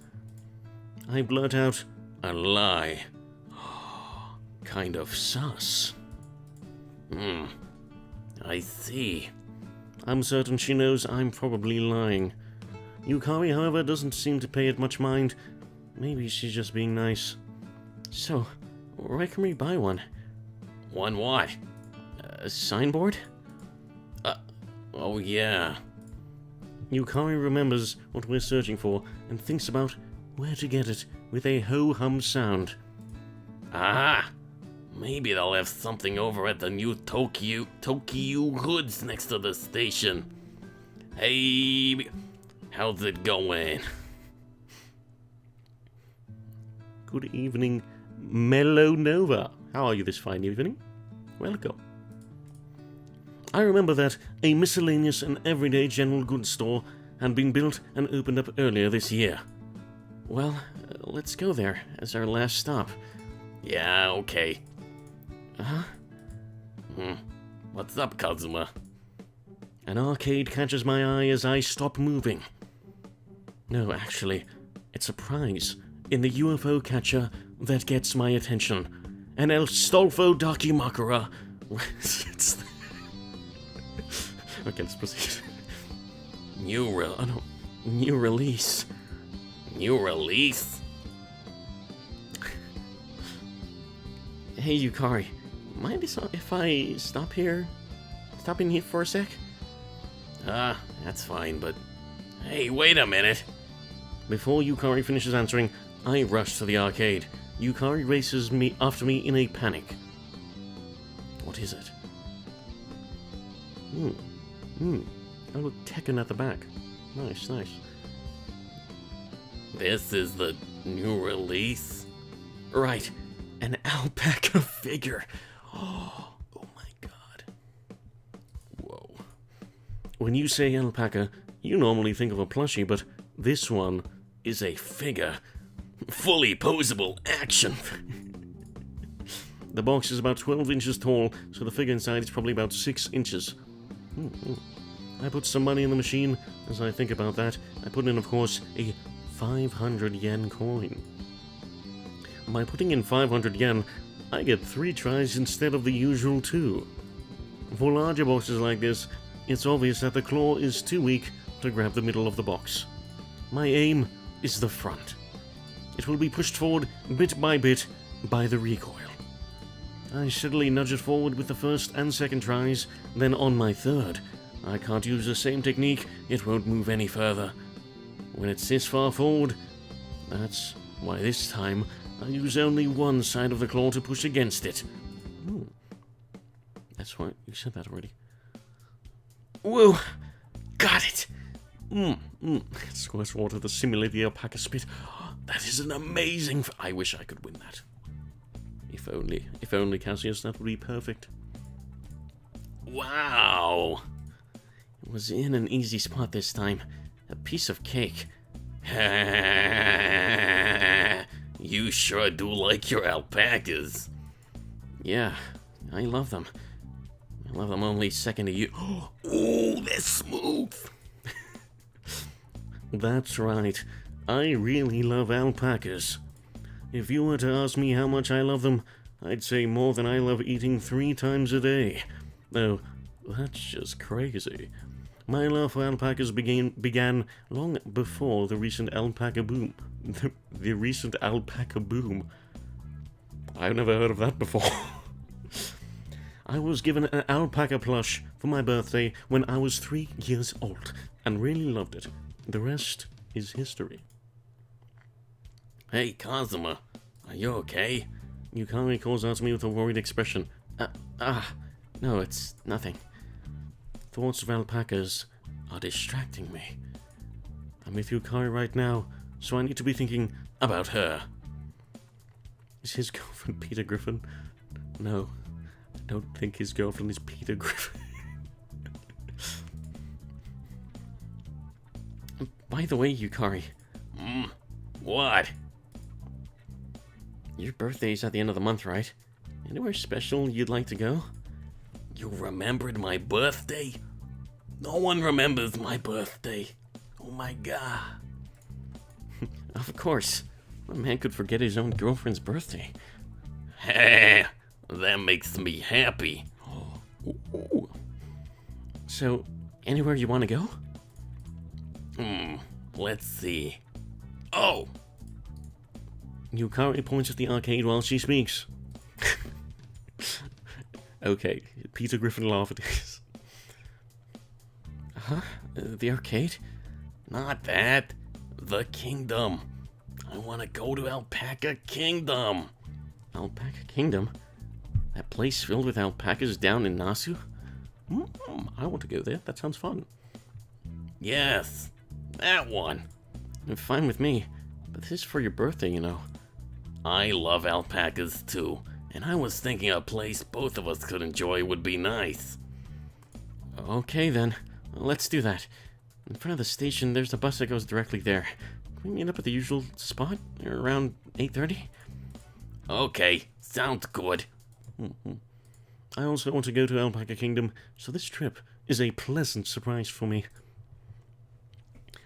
I blurt out, A lie. kind of sus. I see. I'm certain she knows I'm probably lying. Yukari, however, doesn't seem to pay it much mind. Maybe she's just being nice. So, where can we buy one? One what? A signboard? Oh yeah. Yukari remembers what we're searching for and thinks about where to get it with a ho-hum sound. Aha! Maybe they'll have something over at the new Tokyo Goods next to the station. Hey, how's it going? Good evening, Mellow Nova. How are you this fine evening? Welcome. I remember that a miscellaneous and everyday general goods store had been built and opened up earlier this year. Well, let's go there as our last stop. Yeah, okay. Huh? What's up, Kazuma? An arcade catches my eye as I stop moving. No, actually, it's a prize in the UFO catcher that gets my attention. An El Stolfo Dakimakura. Okay, let's proceed. New release. New release? Hey, Yukari, mind if I stop in here for a sec? That's fine, but... Hey, wait a minute! Before Yukari finishes answering, I rush to the arcade. Yukari races after me in a panic. What is it? Oh, look, Tekken at the back. Nice. This is the new release? Right, an alpaca figure. Oh my god. Whoa. When you say alpaca, you normally think of a plushie, but this one is a figure. Fully posable action! The box is about 12 inches tall, so the figure inside is probably about 6 inches. I put some money in the machine. As I think about that, I put in, of course, a 500 yen coin. By putting in 500 yen, I get 3 tries instead of the usual 2. For larger boxes like this, it's obvious that the claw is too weak to grab the middle of the box. My aim is the front. It will be pushed forward bit by bit by the recoil. I steadily nudge it forward with the first and second tries, then on my third, I can't use the same technique, it won't move any further. When it's this far forward, that's why this time I use only one side of the claw to push against it. That's why you said that already. Whoa! Got it! Squirts water to simulate the alpaca spit. That is an amazing... I wish I could win that. If only, Cassius, that would be perfect. Wow! It was in an easy spot this time. A piece of cake. You sure do like your alpacas. Yeah, I love them. I love them only second to you. Oh, they're smooth! That's right. I really love alpacas. If you were to ask me how much I love them, I'd say more than I love eating 3 times a day. Though, that's just crazy. My love for alpacas began long before the recent alpaca boom. The recent alpaca boom. I've never heard of that before. I was given an alpaca plush for my birthday when I was 3 years old, and really loved it. The rest is history. Hey, Kazuma, are you okay? Yukari calls out to me with a worried expression. No, it's nothing. Thoughts of alpacas are distracting me. I'm with Yukari right now, so I need to be thinking about her. Is his girlfriend Peter Griffin? No, I don't think his girlfriend is Peter Griffin. By the way, Yukari. What? Your birthday's at the end of the month, right? Anywhere special you'd like to go? You remembered my birthday? No one remembers my birthday. Oh my god. Of course. A man could forget his own girlfriend's birthday. Hey, that makes me happy. Ooh. So, anywhere you want to go? Let's see. Oh! Yukari points at the arcade while she speaks. Okay, Peter Griffin laugh at this. Huh? The arcade? Not that. The kingdom. I want to go to Alpaca Kingdom. Alpaca Kingdom? That place filled with alpacas down in Nasu? I want to go there. That sounds fun. Yes, that one. Fine with me, but this is for your birthday, you know. I love alpacas too, and I was thinking a place both of us could enjoy would be nice. Okay then, let's do that. In front of the station, there's a bus that goes directly there. Can we meet up at the usual spot, around 8:30? Okay, sounds good. I also want to go to Alpaca Kingdom, so this trip is a pleasant surprise for me.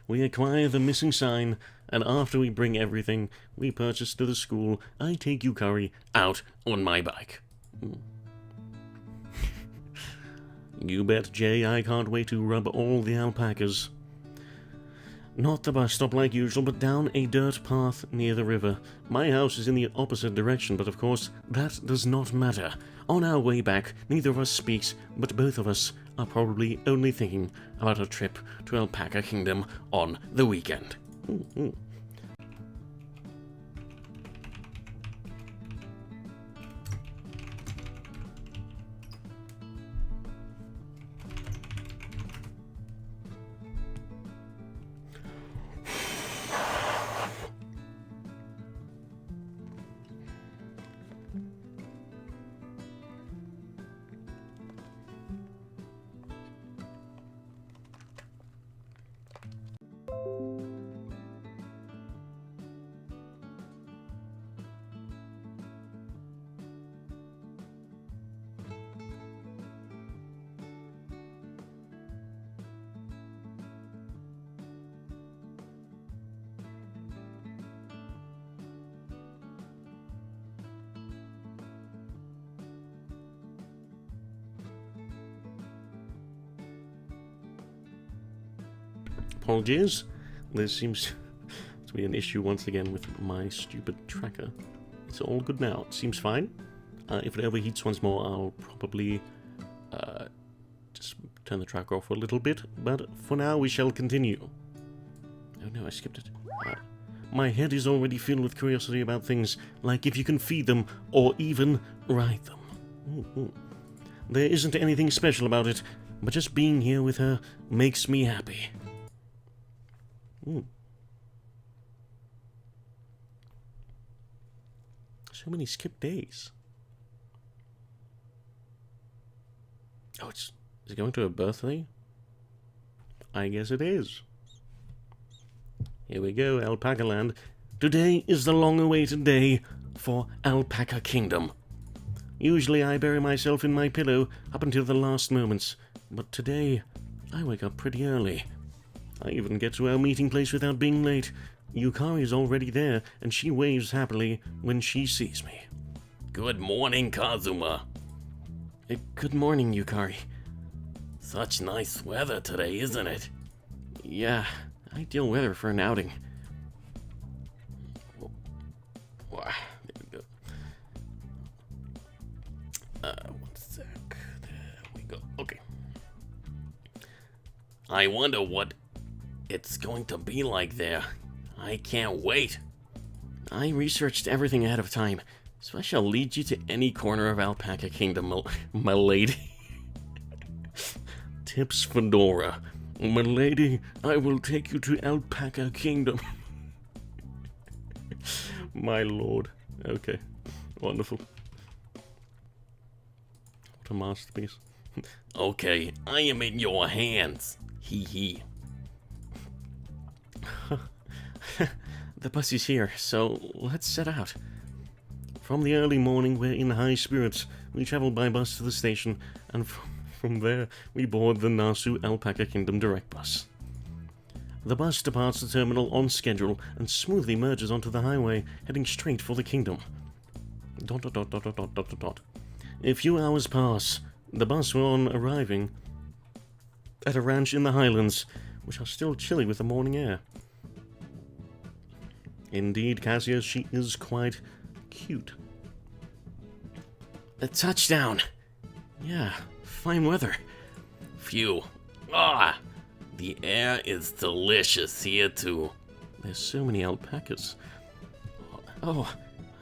We acquire the missing sign, and after we bring everything we purchase to the school, I take Yukari out on my bike. You bet, Jay, I can't wait to rub all the alpacas. Not the bus stop like usual, but down a dirt path near the river. My house is in the opposite direction, but of course, that does not matter. On our way back, neither of us speaks, but both of us are probably only thinking about a trip to Alpaca Kingdom on the weekend. Apologies. There seems to be an issue once again with my stupid tracker. It's all good now. It seems fine. If it overheats once more, I'll probably just turn the tracker off for a little bit. But for now, we shall continue. Oh no, I skipped it. My head is already filled with curiosity about things like if you can feed them or even ride them. There isn't anything special about it, but just being here with her makes me happy. So many skipped days. Oh, is it going to a birthday? I guess it is. Here we go, Alpaca Land. Today is the long-awaited day for Alpaca Kingdom. Usually I bury myself in my pillow up until the last moments, but today I wake up pretty early. I even get to our meeting place without being late. Yukari is already there, and she waves happily when she sees me. Good morning, Kazuma. Good morning, Yukari. Such nice weather today, isn't it? Yeah, ideal weather for an outing. There we go. One sec. There we go. Okay. I wonder what it's going to be like there. I can't wait. I researched everything ahead of time, so I shall lead you to any corner of Alpaca Kingdom, my lady. Tips Fedora. My lady, I will take you to Alpaca Kingdom. My lord. Okay. Wonderful. What a masterpiece. Okay, I am in your hands. Hee hee. The bus is here, so let's set out. From the early morning, we're in high spirits. We travel by bus to the station, and from there, we board the Nasu Alpaca Kingdom direct bus. The bus departs the terminal on schedule and smoothly merges onto the highway, heading straight for the kingdom. ... A few hours pass. The bus were on arriving at a ranch in the highlands, which are still chilly with the morning air. Indeed, Cassia, she is quite cute. A touchdown! Yeah, fine weather. Phew. Ah! The air is delicious here too. There's so many alpacas. Oh,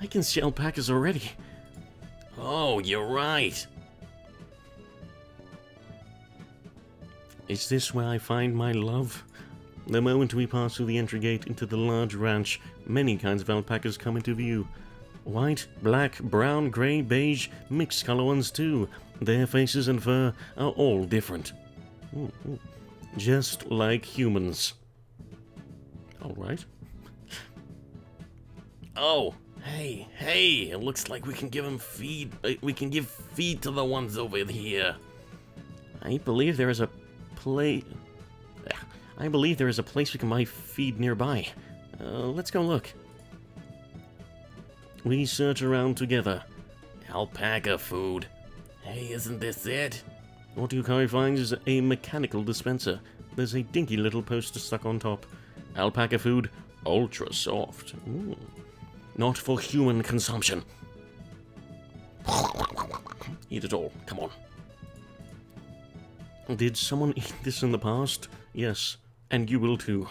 I can see alpacas already. Oh, you're right. Is this where I find my love? The moment we pass through the entry gate into the large ranch, many kinds of alpacas come into view. White, black, brown, grey, beige, mixed colour ones too. Their faces and fur are all different. Just like humans. Alright. Oh, hey, it looks like we can give them feed. We can give feed to the ones over here. I believe there is a place we can buy feed nearby. Let's go look. We search around together. Alpaca food. Hey, isn't this it? What Yukari finds is a mechanical dispenser. There's a dinky little poster stuck on top. Alpaca food, ultra soft. Not for human consumption. Eat it all, come on. Did someone eat this in the past? Yes, and you will too.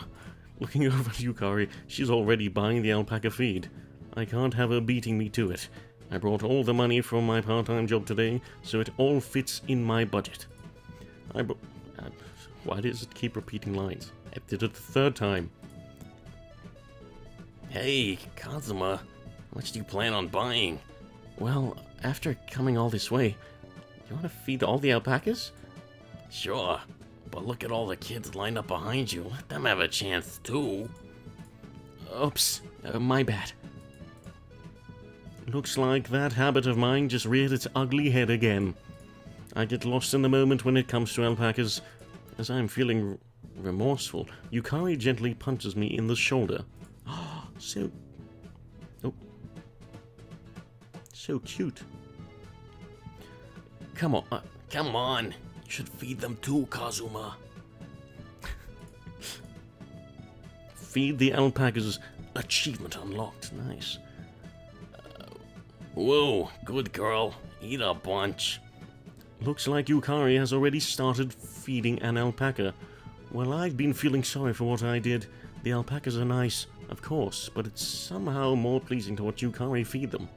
Looking over at Yukari, she's already buying the alpaca feed. I can't have her beating me to it. I brought all the money from my part-time job today, so it all fits in my budget. Why does it keep repeating lines? I did it the third time. Hey, Kazuma, how much do you plan on buying? Well, after coming all this way, you want to feed all the alpacas? Sure, but look at all the kids lined up behind you. Let them have a chance too. Oops, my bad. Looks like that habit of mine just reared its ugly head again. I get lost in the moment when it comes to alpacas. As I am feeling remorseful, Yukari gently punches me in the shoulder. So cute. Come on. You should feed them too, Kazuma. Feed the alpacas. Achievement unlocked. Nice. Whoa, good girl. Eat a bunch. Looks like Yukari has already started feeding an alpaca. Well, I've been feeling sorry for what I did. The alpacas are nice, of course, but it's somehow more pleasing to watch Yukari feed them.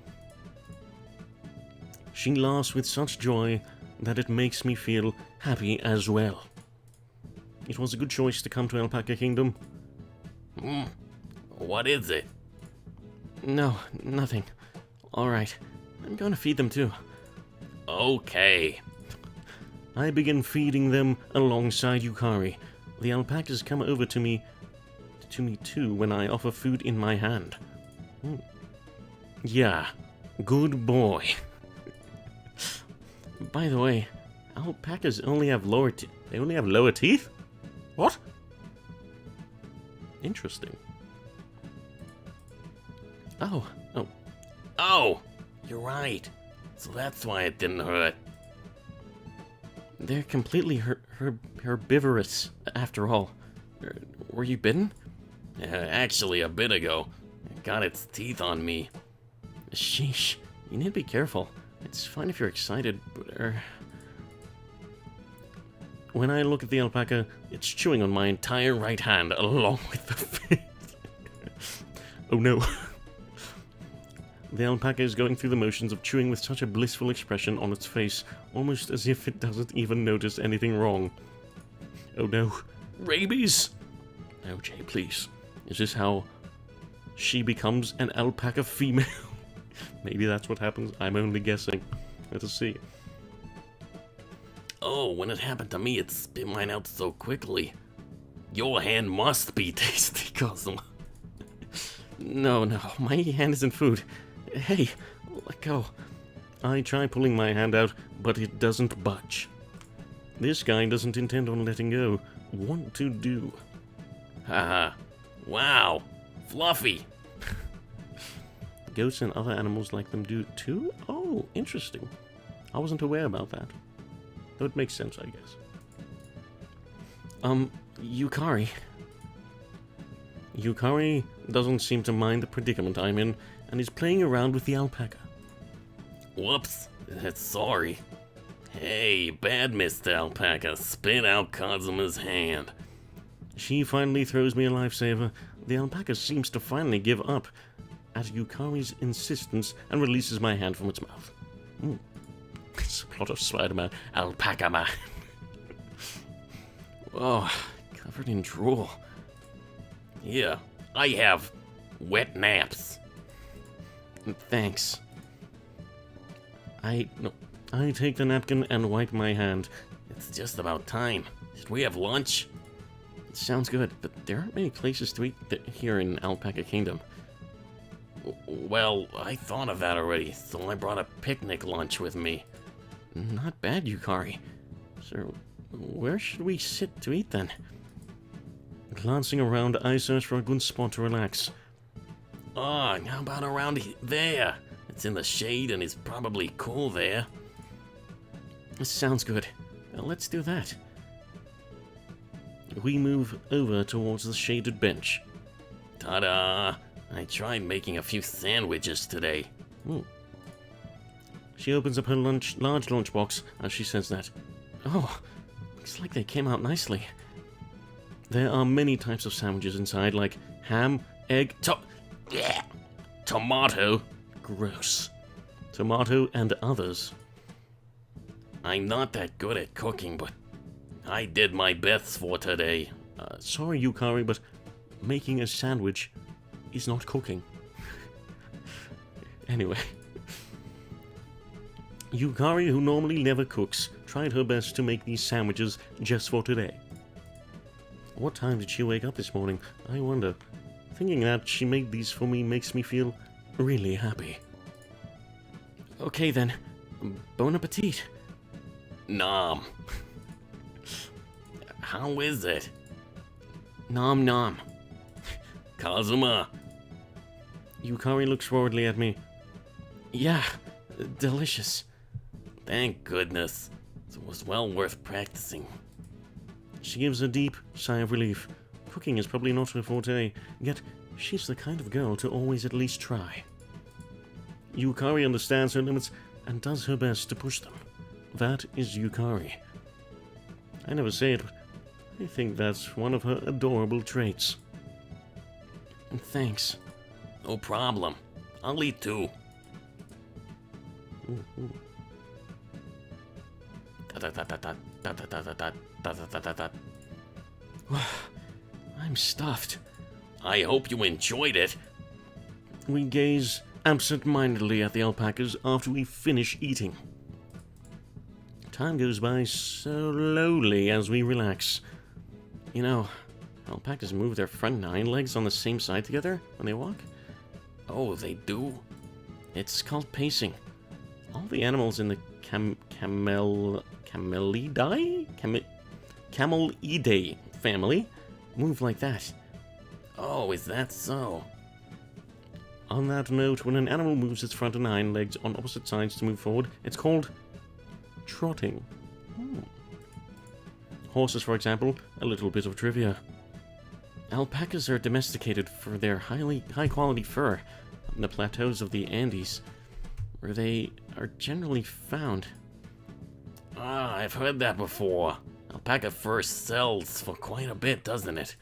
She laughs with such joy that it makes me feel happy as well. It was a good choice to come to Alpaca Kingdom. What is it? No, nothing. Alright, I'm gonna feed them too. Okay. I begin feeding them alongside Yukari. The alpacas come over to me too when I offer food in my hand. Yeah, good boy. By the way, alpacas only have lower teeth? What? Interesting. Oh, you're right. So that's why it didn't hurt. They're completely herbivorous, after all. Were you bitten? Actually, a bit ago. It got its teeth on me. Sheesh. You need to be careful. It's fine if you're excited, but... When I look at the alpaca, it's chewing on my entire right hand, along with the feet. Oh no. The alpaca is going through the motions of chewing with such a blissful expression on its face, almost as if it doesn't even notice anything wrong. Oh no. Rabies? No, Jay, please. Is this how she becomes an alpaca female. Maybe that's what happens. I'm only guessing. Let us see. Oh, when it happened to me, it spit mine out so quickly. Your hand must be tasty, Cosmo. No, my hand isn't food. Hey, let go. I try pulling my hand out, but it doesn't budge. This guy doesn't intend on letting go. What to do? Haha. Wow. Fluffy. Goats and other animals like them do too? Oh, interesting. I wasn't aware about that. Though it makes sense, I guess. Yukari. Yukari doesn't seem to mind the predicament I'm in, and is playing around with the alpaca. Whoops. Sorry. Hey, bad Mr. Alpaca, spit out Kazuma's hand. She finally throws me a lifesaver. The alpaca seems to finally give up at Yukari's insistence and releases my hand from its mouth. It's a plot of Spider-Man. Alpaca man. Oh, covered in drool. Here, I have wet naps. Thanks. I take the napkin and wipe my hand. It's just about time. Should we have lunch? It sounds good, but there aren't many places to eat here in Alpaca Kingdom. Well, I thought of that already, so I brought a picnic lunch with me. Not bad, Yukari. So, where should we sit to eat then? Glancing around, I search for a good spot to relax. Oh, how about around there? It's in the shade and it's probably cool there. This sounds good. Let's do that. We move over towards the shaded bench. Ta-da! I tried making a few sandwiches today. Ooh. She opens up her large lunchbox as she says that. Oh, looks like they came out nicely. There are many types of sandwiches inside, like ham, egg, tomato. Gross. Tomato and others. I'm not that good at cooking, but I did my best for today. Sorry, Yukari, but making a sandwich is not cooking. Anyway. Yukari, who normally never cooks, tried her best to make these sandwiches just for today. What time did she wake up this morning? I wonder. Thinking that she made these for me makes me feel really happy. Okay then. Bon appetit. Nom. How is it? Nom nom. Kazuma. Yukari looks forwardly at me. Yeah, delicious. Thank goodness. It was well worth practicing. She gives a deep sigh of relief. Cooking is probably not her forte, yet she's the kind of girl to always at least try. Yukari understands her limits and does her best to push them. That is Yukari. I never say it, but I think that's one of her adorable traits. Thanks. No problem. I'll eat too. Ooh. I'm stuffed. I hope you enjoyed it. We gaze absent-mindedly at the alpacas after we finish eating. Time goes by slowly as we relax. You know, alpacas move their front 9 legs on the same side together when they walk. Oh, they do? It's called pacing. All the animals in the Camelidae family move like that. Oh, is that so? On that note, when an animal moves its front 9 legs on opposite sides to move forward, it's called trotting. Horses, for example, a little bit of trivia. Alpacas are domesticated for their high-quality fur on the plateaus of the Andes, where they are generally found. Ah, I've heard that before. Alpaca fur sells for quite a bit, doesn't it?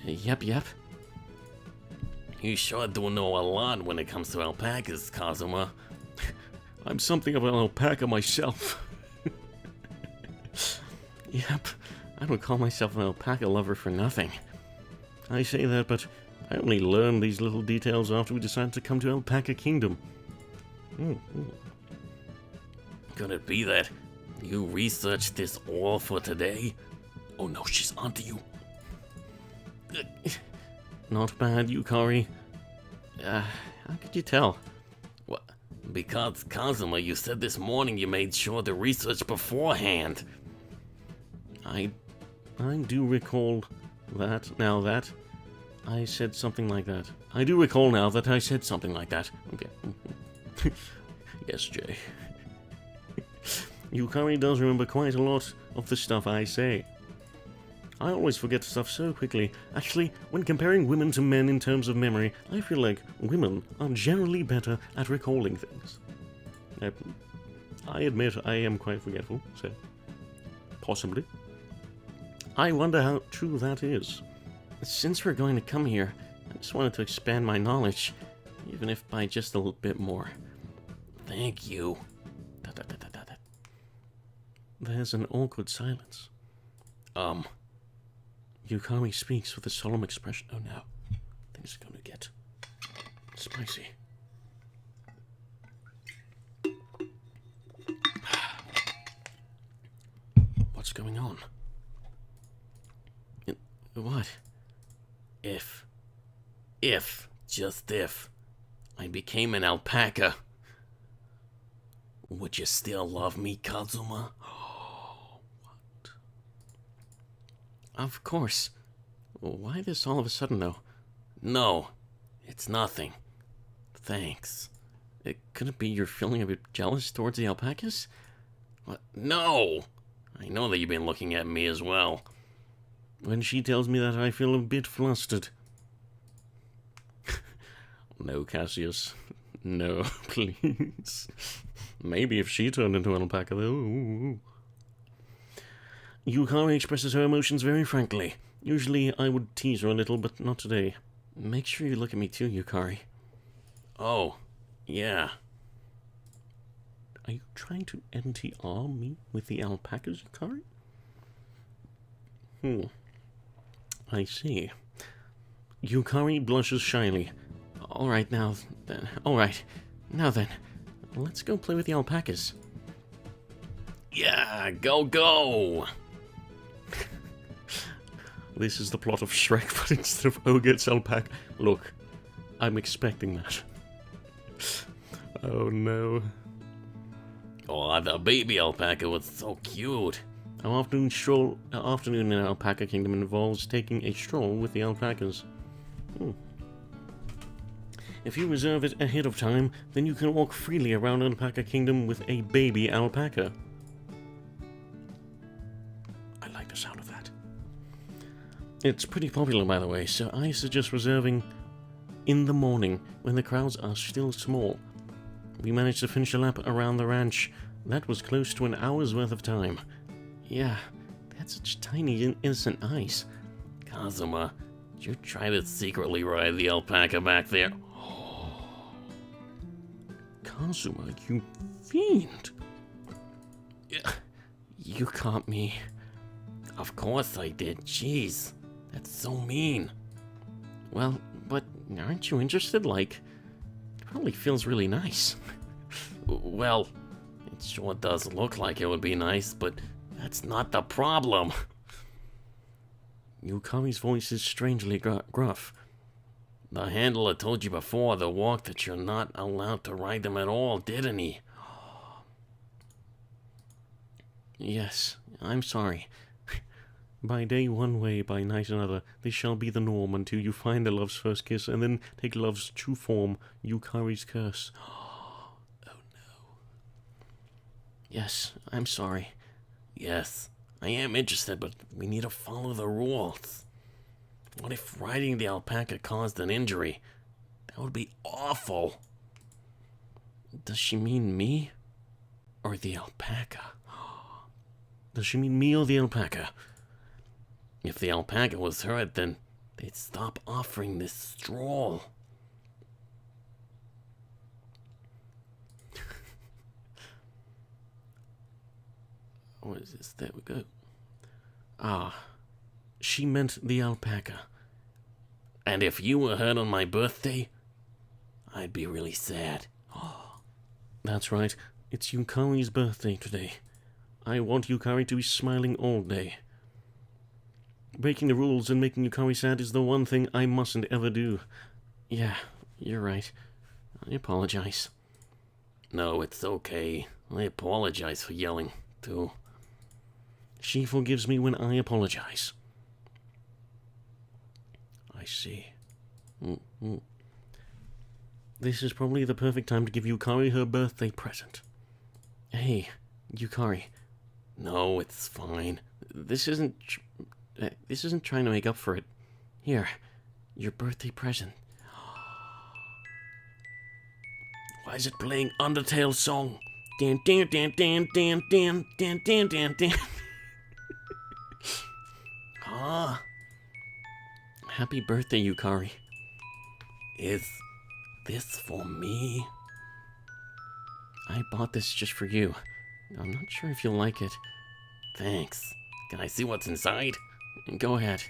Yep. You sure do know a lot when it comes to alpacas, Kazuma. I'm something of an alpaca myself. Yep, I don't call myself an alpaca lover for nothing. I say that, but I only learned these little details after we decided to come to Alpaca Kingdom. Could it be that you researched this all for today? Oh no, she's onto you. Not bad, Yukari. How could you tell? What? Because, Kazuma, you said this morning you made sure to research beforehand. I do recall that, now that I said something like that. I do recall now that I said something like that. Okay. Yes, Jay. Yukari does remember quite a lot of the stuff I say. I always forget stuff so quickly. Actually, when comparing women to men in terms of memory, I feel like women are generally better at recalling things. I admit I am quite forgetful, so possibly. I wonder how true that is. Since we're going to come here, I just wanted to expand my knowledge, even if by just a little bit more. Thank you. There's an awkward silence. Yukari speaks with a solemn expression. Oh no, things are gonna get spicy. What's going on? What? If, just if, I became an alpaca, would you still love me, Kazuma? What? Of course. Why this all of a sudden, though? No, it's nothing. Thanks. Could it be you're feeling a bit jealous towards the alpacas? What? No! I know that you've been looking at me as well. When she tells me that, I feel a bit flustered. No, Cassius. No, please. Maybe if she turned into an alpaca, though. Ooh. Yukari expresses her emotions very frankly. Usually I would tease her a little, but not today. Make sure you look at me too, Yukari. Oh, yeah. Are you trying to NTR me with the alpacas, Yukari? I see. Yukari blushes shyly. Alright, now then. Alright. Now then. Let's go play with the alpacas. Yeah, go! This is the plot of Shrek, but instead of ogre, it's alpaca. Look, I'm expecting that. Oh no. Oh, the baby alpaca was so cute. Our afternoon in Alpaca Kingdom involves taking a stroll with the alpacas. If you reserve it ahead of time, then you can walk freely around Alpaca Kingdom with a baby alpaca. I like the sound of that. It's pretty popular, by the way, so I suggest reserving in the morning when the crowds are still small. We managed to finish a lap around the ranch. That was close to an hour's worth of time. Yeah, they had such tiny, innocent eyes. Kazuma, did you try to secretly ride the alpaca back there? Kazuma, you fiend! Yeah. You caught me. Of course I did. Jeez, that's so mean. Well, but aren't you interested? Like, it probably feels really nice. Well, it sure does look like it would be nice, but that's not the problem. Yukari's voice is strangely gruff. The handler told you before the walk that you're not allowed to ride them at all, didn't he? Yes, I'm sorry. By day one way, by night another, this shall be the norm until you find the love's first kiss, and then take love's true form, Yukari's curse. Oh no. Yes, I'm sorry. Yes, I am interested, but we need to follow the rules. What if riding the alpaca caused an injury? That would be awful. Does she mean me? Or the alpaca? Does she mean me or the alpaca? If the alpaca was hurt, then they'd stop offering this stroll. What is this? There we go. Ah, she meant the alpaca. And if you were hurt on my birthday, I'd be really sad. That's right. It's Yukari's birthday today. I want Yukari to be smiling all day. Breaking the rules and making Yukari sad is the one thing I mustn't ever do. Yeah, you're right. I apologize. No, it's okay. I apologize for yelling, too. She forgives me when I apologize. I see. This is probably the perfect time to give Yukari her birthday present. Hey, Yukari. No, it's fine. This isn't trying to make up for it. Here, your birthday present. Why is it playing Undertale song? Dan dan dan dan dan dan dan dan dan dan. Ah. Happy birthday, Yukari. Is this for me? I bought this just for you. I'm not sure if you'll like it. Thanks. Can I see what's inside? Go ahead.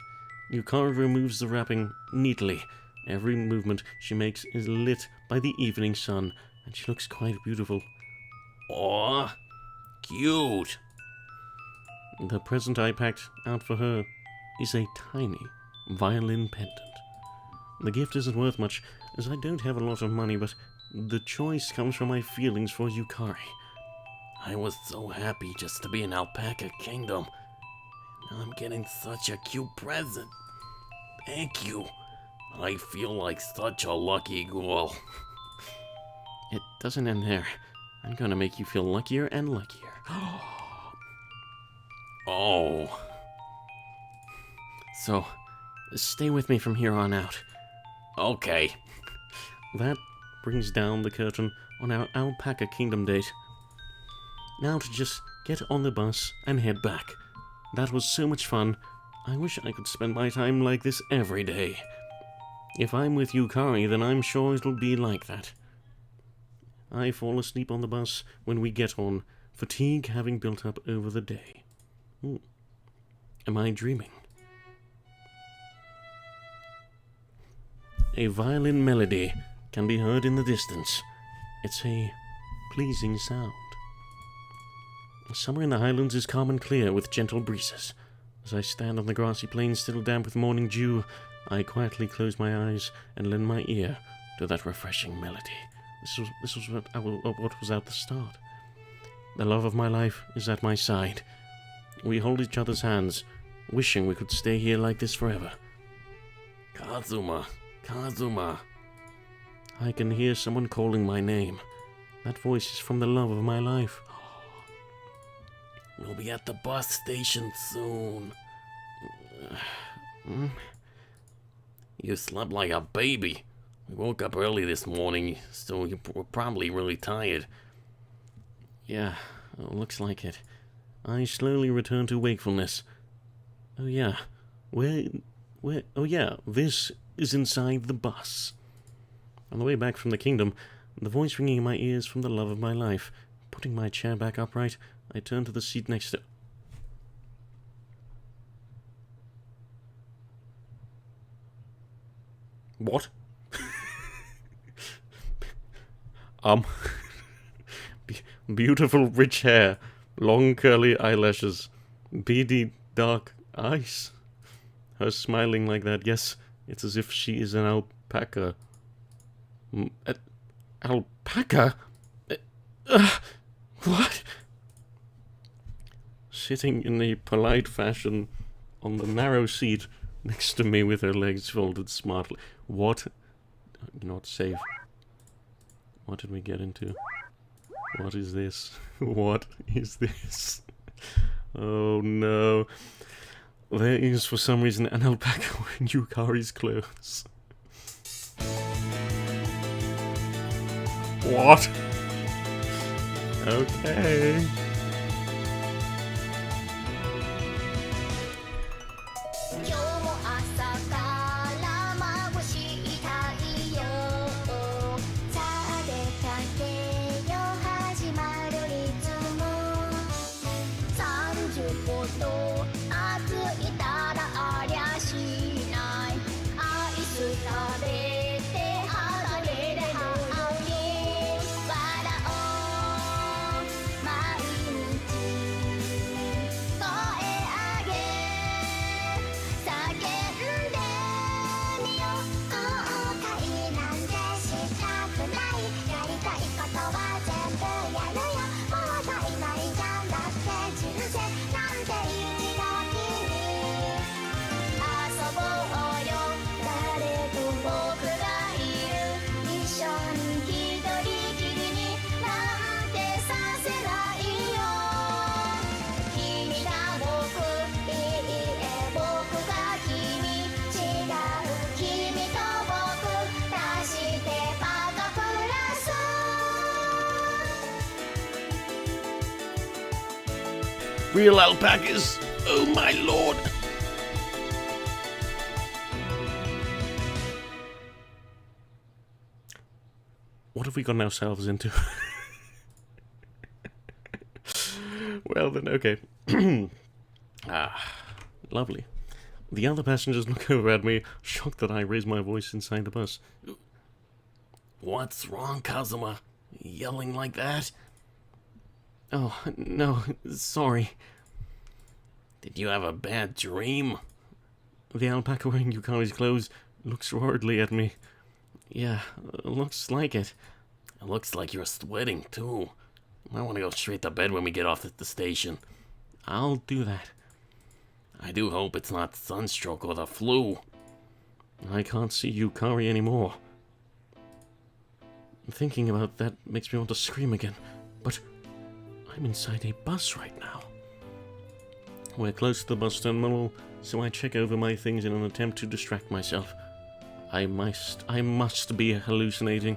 Yukari removes the wrapping neatly. Every movement she makes is lit by the evening sun, and she looks quite beautiful. Aw, cute. The present I packed out for her is a tiny violin pendant. The gift isn't worth much, as I don't have a lot of money, but the choice comes from my feelings for Yukari. I was so happy just to be in Alpaca Kingdom. Now I'm getting such a cute present. Thank you. I feel like such a lucky girl. It doesn't end there. I'm gonna make you feel luckier and luckier. Oh. So, stay with me from here on out. Okay. That brings down the curtain on our Alpaca Kingdom date. Now to just get on the bus and head back. That was so much fun. I wish I could spend my time like this every day. If I'm with Yukari, then I'm sure it'll be like that. I fall asleep on the bus when we get on, fatigue having built up over the day. Am I dreaming? A violin melody can be heard in the distance. It's a pleasing sound. Summer in the Highlands is calm and clear with gentle breezes. As I stand on the grassy plain still damp with morning dew, I quietly close my eyes and lend my ear to that refreshing melody. This was what was at the start. The love of my life is at my side. We hold each other's hands, wishing we could stay here like this forever. Kazuma. Kazuma. I can hear someone calling my name. That voice is from the love of my life. We'll be at the bus station soon. You slept like a baby. We woke up early this morning, so you were probably really tired. Yeah, looks like it. I slowly return to wakefulness. Oh yeah, oh yeah, this is inside the bus. On the way back from the kingdom, the voice ringing in my ears from the love of my life. Putting my chair back upright, I turn to the seat next to... What? Beautiful rich hair, long curly eyelashes, beady dark eyes. Her smiling like that, yes, it's as if she is an alpaca. Alpaca? What? Sitting in a polite fashion on the narrow seat next to me with her legs folded smartly. What? Not safe. What did we get into? What is this? What is this? Oh no. There is, for some reason, an alpaca wearing Yukari's clothes. What? Okay. Real alpacas! Oh my lord! What have we gotten ourselves into? Well then, okay. Lovely. The other passengers look over at me, shocked that I raised my voice inside the bus. What's wrong, Kazuma? Yelling like that? Oh, no, sorry. Did you have a bad dream? The alpaca wearing Yukari's clothes looks worriedly at me. Yeah, looks like it. It looks like you're sweating, too. I want to go straight to bed when we get off at the station. I'll do that. I do hope it's not sunstroke or the flu. I can't see Yukari anymore. Thinking about that makes me want to scream again, but I'm inside a bus right now. We're close to the bus terminal, so I check over my things in an attempt to distract myself. I must be hallucinating.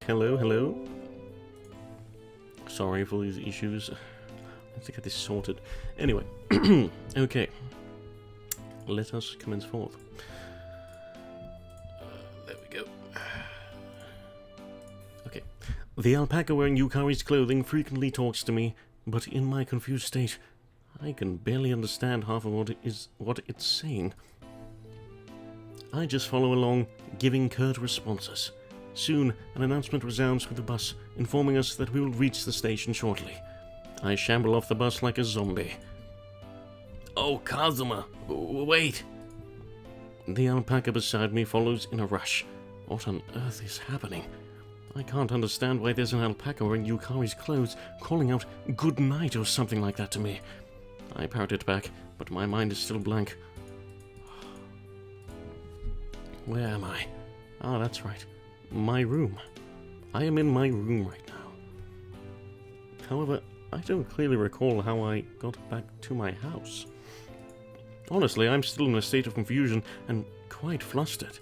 Hello? Sorry for these issues. I have to get this sorted. Anyway, okay. Let us commence forth. There we go. Okay. The alpaca wearing Yukari's clothing frequently talks to me, but in my confused state, I can barely understand half of what it's saying. I just follow along, giving curt responses. Soon, an announcement resounds through the bus, informing us that we will reach the station shortly. I shamble off the bus like a zombie. Oh, Kazuma, wait! The alpaca beside me follows in a rush. What on earth is happening? I can't understand why there's an alpaca wearing Yukari's clothes calling out good night or something like that to me. I parrot it back, but my mind is still blank. Where am I? Ah, that's right. My room. I am in my room right now. However, I don't clearly recall how I got back to my house. Honestly, I'm still in a state of confusion and quite flustered.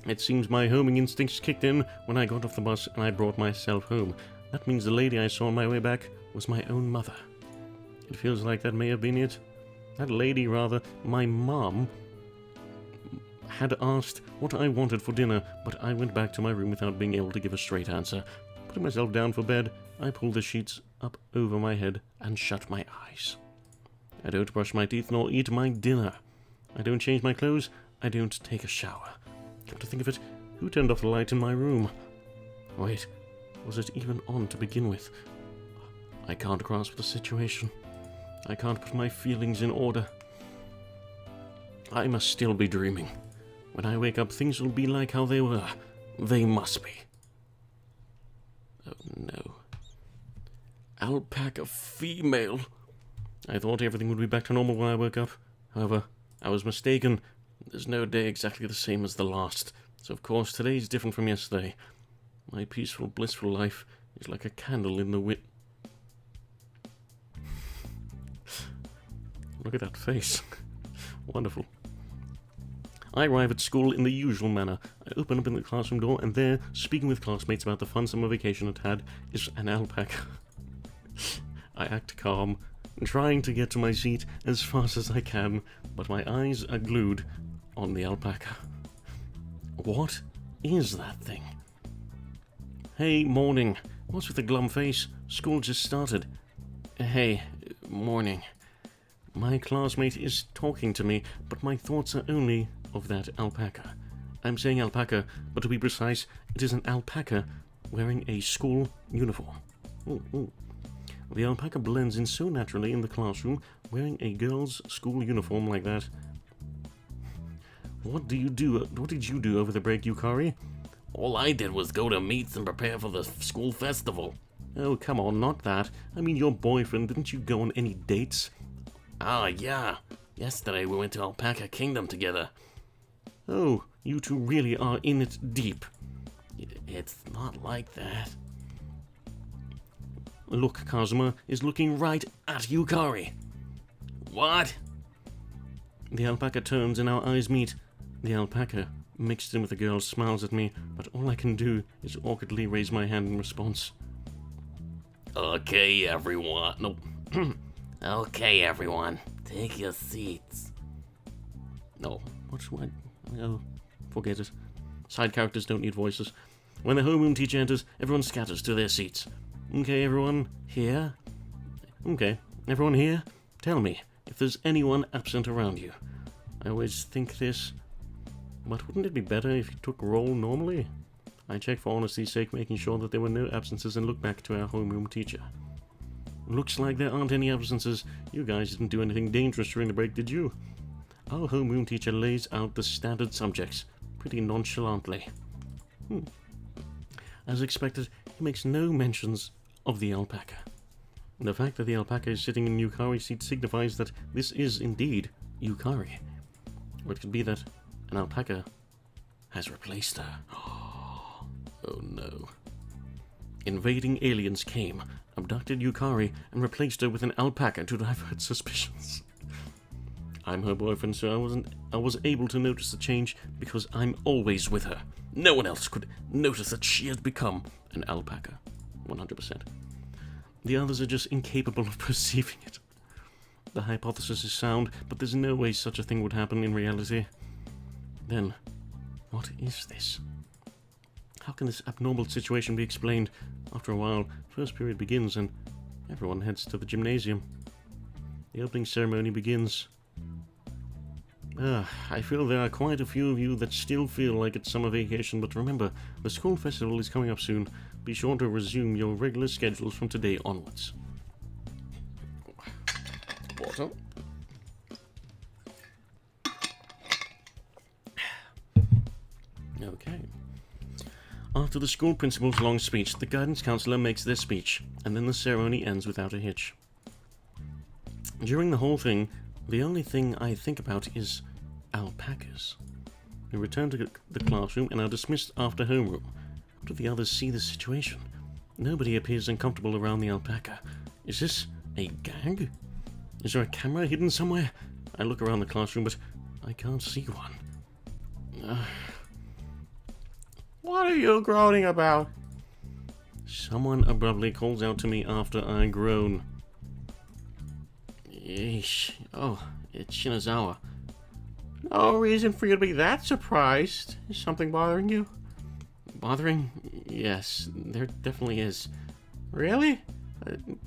It seems my homing instincts kicked in when I got off the bus and I brought myself home. That means the lady I saw on my way back was my own mother. It feels like that may have been it. That lady, rather, my mom, had asked what I wanted for dinner, but I went back to my room without being able to give a straight answer. Putting myself down for bed, I pulled the sheets up over my head and shut my eyes. I don't brush my teeth nor eat my dinner. I don't change my clothes. I don't take a shower. Come to think of it, who turned off the light in my room? Wait, was it even on to begin with? I can't grasp the situation. I can't put my feelings in order. I must still be dreaming. When I wake up, things will be like how they were. They must be. Oh no. Alpaca female. I thought everything would be back to normal when I woke up. However, I was mistaken. There's no day exactly the same as the last. So of course, today's different from yesterday. My peaceful, blissful life is like a candle in the wind. Look at that face. Wonderful. I arrive at school in the usual manner. I open up in the classroom door, and there, speaking with classmates about the fun summer vacation I'd had, is an alpaca. I act calm, trying to get to my seat as fast as I can, but my eyes are glued on the alpaca. What is that thing? Hey, morning. What's with the glum face? School just started. Hey, morning. My classmate is talking to me, but my thoughts are only of that alpaca. I'm saying alpaca, but to be precise, it is an alpaca wearing a school uniform. Ooh. The alpaca blends in so naturally in the classroom, wearing a girl's school uniform like that. What did you do over the break, Yukari? All I did was go to meets and prepare for the school festival. Oh, come on, not that. I mean your boyfriend. Didn't you go on any dates? Ah, yeah. Yesterday we went to Alpaca Kingdom together. Oh, you two really are in it deep. It's not like that. Look, Kazuma is looking right at Yukari. What? The alpaca turns and our eyes meet. The alpaca, mixed in with the girl, smiles at me, but all I can do is awkwardly raise my hand in response. Okay, everyone. No. Okay, everyone. Take your seats. No, what's what? Oh, forget it. Side characters don't need voices. When the homeroom teacher enters, everyone scatters to their seats. Okay, everyone here? Okay, everyone here? Tell me if there's anyone absent around you. I always think this, but wouldn't it be better if you took roll normally? I checked for honesty's sake, making sure that there were no absences, and looked back to our homeroom teacher. Looks like there aren't any absences. You guys didn't do anything dangerous during the break, did you? Our homeroom teacher lays out the standard subjects, pretty nonchalantly. As expected, he makes no mentions of the alpaca. The fact that the alpaca is sitting in Yukari's seat signifies that this is indeed Yukari. Or it could be that an alpaca has replaced her. Oh no. Invading aliens came, abducted Yukari, and replaced her with an alpaca to divert suspicions. I'm her boyfriend, so I was able to notice the change because I'm always with her. No one else could notice that she has become an alpaca. 100%. The others are just incapable of perceiving it. The hypothesis is sound, but there's no way such a thing would happen in reality. Then, what is this? How can this abnormal situation be explained? After a while, first period begins and everyone heads to the gymnasium. The opening ceremony begins. I feel there are quite a few of you that still feel like it's summer vacation, but remember, the school festival is coming up soon. Be sure to resume your regular schedules from today onwards. Water. Okay. After the school principal's long speech, the guidance counselor makes their speech, and then the ceremony ends without a hitch. During the whole thing, the only thing I think about is alpacas. We return to the classroom and are dismissed after homeroom. How do the others see the situation? Nobody appears uncomfortable around the alpaca. Is this a gag? Is there a camera hidden somewhere? I look around the classroom, but I can't see one. What are you groaning about? Someone abruptly calls out to me after I groan. Yeesh. Oh, it's Shinazawa. No reason for you to be that surprised. Is something bothering you? Bothering? Yes, there definitely is. Really?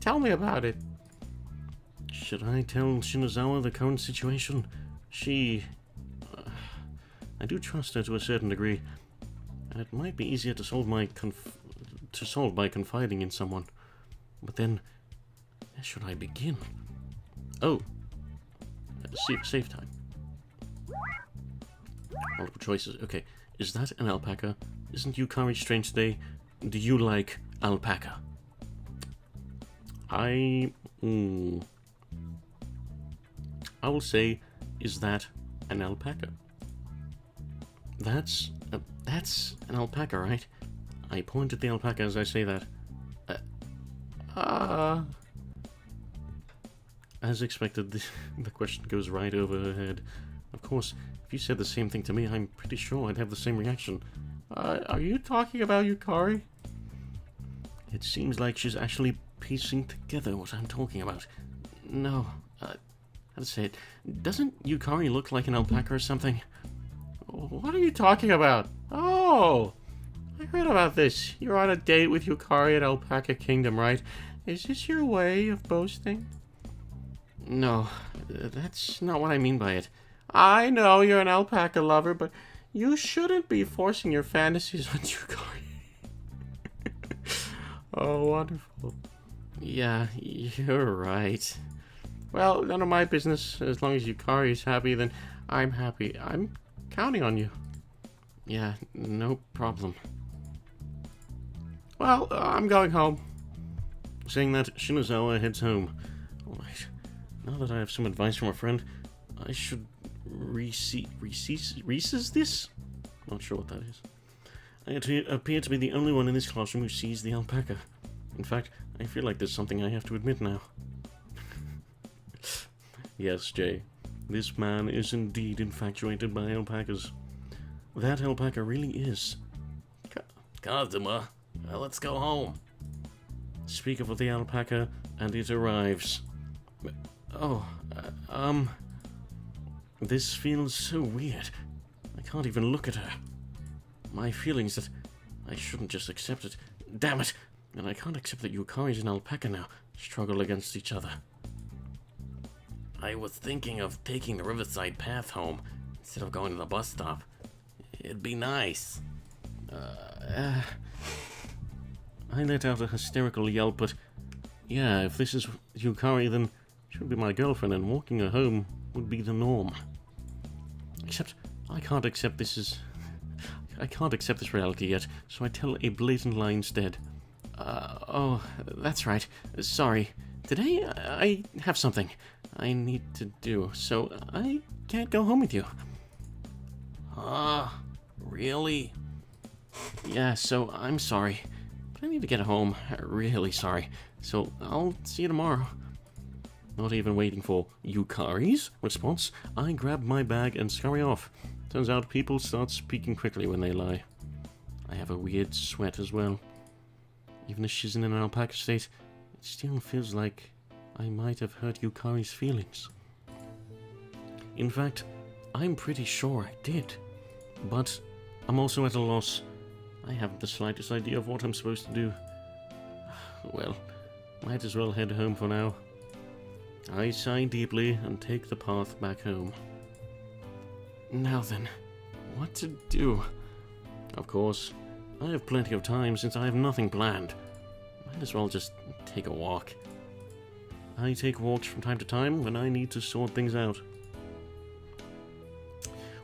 Tell me about it. Should I tell Shinazawa the current situation? I do trust her to a certain degree, and it might be easier to solve by confiding in someone. But then, where should I begin? Oh, save time. Multiple choices. Okay, is that an alpaca? Isn't Yukari strange today? Do you like alpaca? I will say, is that an alpaca? That's an alpaca, right? I point at the alpaca as I say that. As expected, the question goes right over her head. Of course, if you said the same thing to me, I'm pretty sure I'd have the same reaction. Are you talking about Yukari? It seems like she's actually piecing together what I'm talking about. No, how to say it? Doesn't Yukari look like an alpaca or something? What are you talking about? Oh, I heard about this. You're on a date with Yukari at Alpaca Kingdom, right? Is this your way of boasting? No, that's not what I mean by it. I know you're an alpaca lover, but you shouldn't be forcing your fantasies on Yukari. Oh, wonderful. Yeah, you're right. Well, none of my business. As long as Yukari's happy, then I'm happy. I'm counting on you. Yeah, no problem. Well, I'm going home. Saying that, Shinazawa heads home. Alright, now that I have some advice from a friend, I should recess this? Not sure what that is. I appear to be the only one in this classroom who sees the alpaca. In fact, I feel like there's something I have to admit now. Yes, Jay. This man is indeed infatuated by alpacas. That alpaca really is. Kazuma, let's go home. Speak of the alpaca, and it arrives. Oh, this feels so weird. I can't even look at her. My feelings that I shouldn't just accept it. Damn it! And I can't accept that Yukari's an alpaca now. Struggle against each other. I was thinking of taking the Riverside path home instead of going to the bus stop. It'd be nice. I let out a hysterical yell, but yeah, if this is Yukari, then she would be my girlfriend, and walking her home would be the norm. Except, I can't accept this reality yet, so I tell a blatant lie instead. Oh, that's right. Sorry. Today, I have something I need to do, so I can't go home with you. Really? Yeah, so I'm sorry. But I need to get home. Really sorry. So I'll see you tomorrow. Not even waiting for Yukari's response, I grab my bag and scurry off. Turns out people start speaking quickly when they lie. I have a weird sweat as well. Even if she's in an alpaca state, it still feels like I might have hurt Yukari's feelings. In fact, I'm pretty sure I did. But I'm also at a loss. I haven't the slightest idea of what I'm supposed to do. Well, might as well head home for now. I sigh deeply and take the path back home. Now then, what to do? Of course, I have plenty of time since I have nothing planned. Might as well just take a walk. I take walks from time to time when I need to sort things out.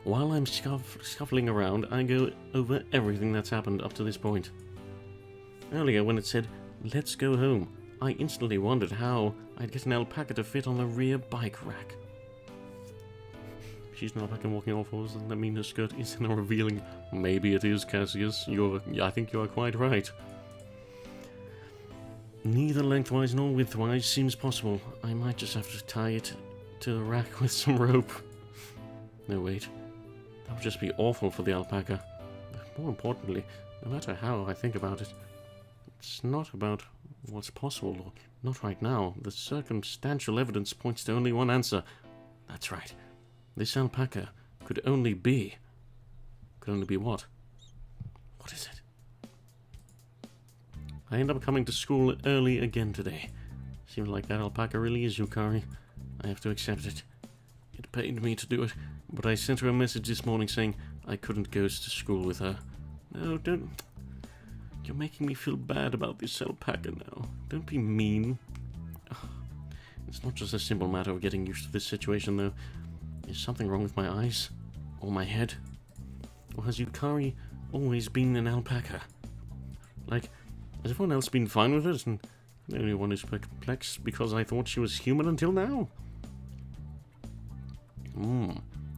While I'm scuffling around, I go over everything that's happened up to this point. Earlier, when it said, "Let's go home," I instantly wondered how I'd get an alpaca to fit on the rear bike rack. She's an alpaca walking all fours, doesn't that mean her skirt isn't revealing? Maybe it is, Cassius. I think you are quite right. Neither lengthwise nor widthwise seems possible. I might just have to tie it to the rack with some rope. No, wait. That would just be awful for the alpaca. But more importantly, no matter how I think about it, it's not about what's possible, or not right now. The circumstantial evidence points to only one answer. That's right. This alpaca could only be... Could only be what? What is it? I end up coming to school early again today. Seems like that alpaca really is Yukari. I have to accept it. It pained me to do it, but I sent her a message this morning saying I couldn't go to school with her. No, don't... You're making me feel bad about this alpaca now. Don't be mean. It's not just a simple matter of getting used to this situation, though. Is something wrong with my eyes? Or my head? Or has Yukari always been an alpaca? Like, has everyone else been fine with it, and I'm the only one who's perplexed because I thought she was human until now?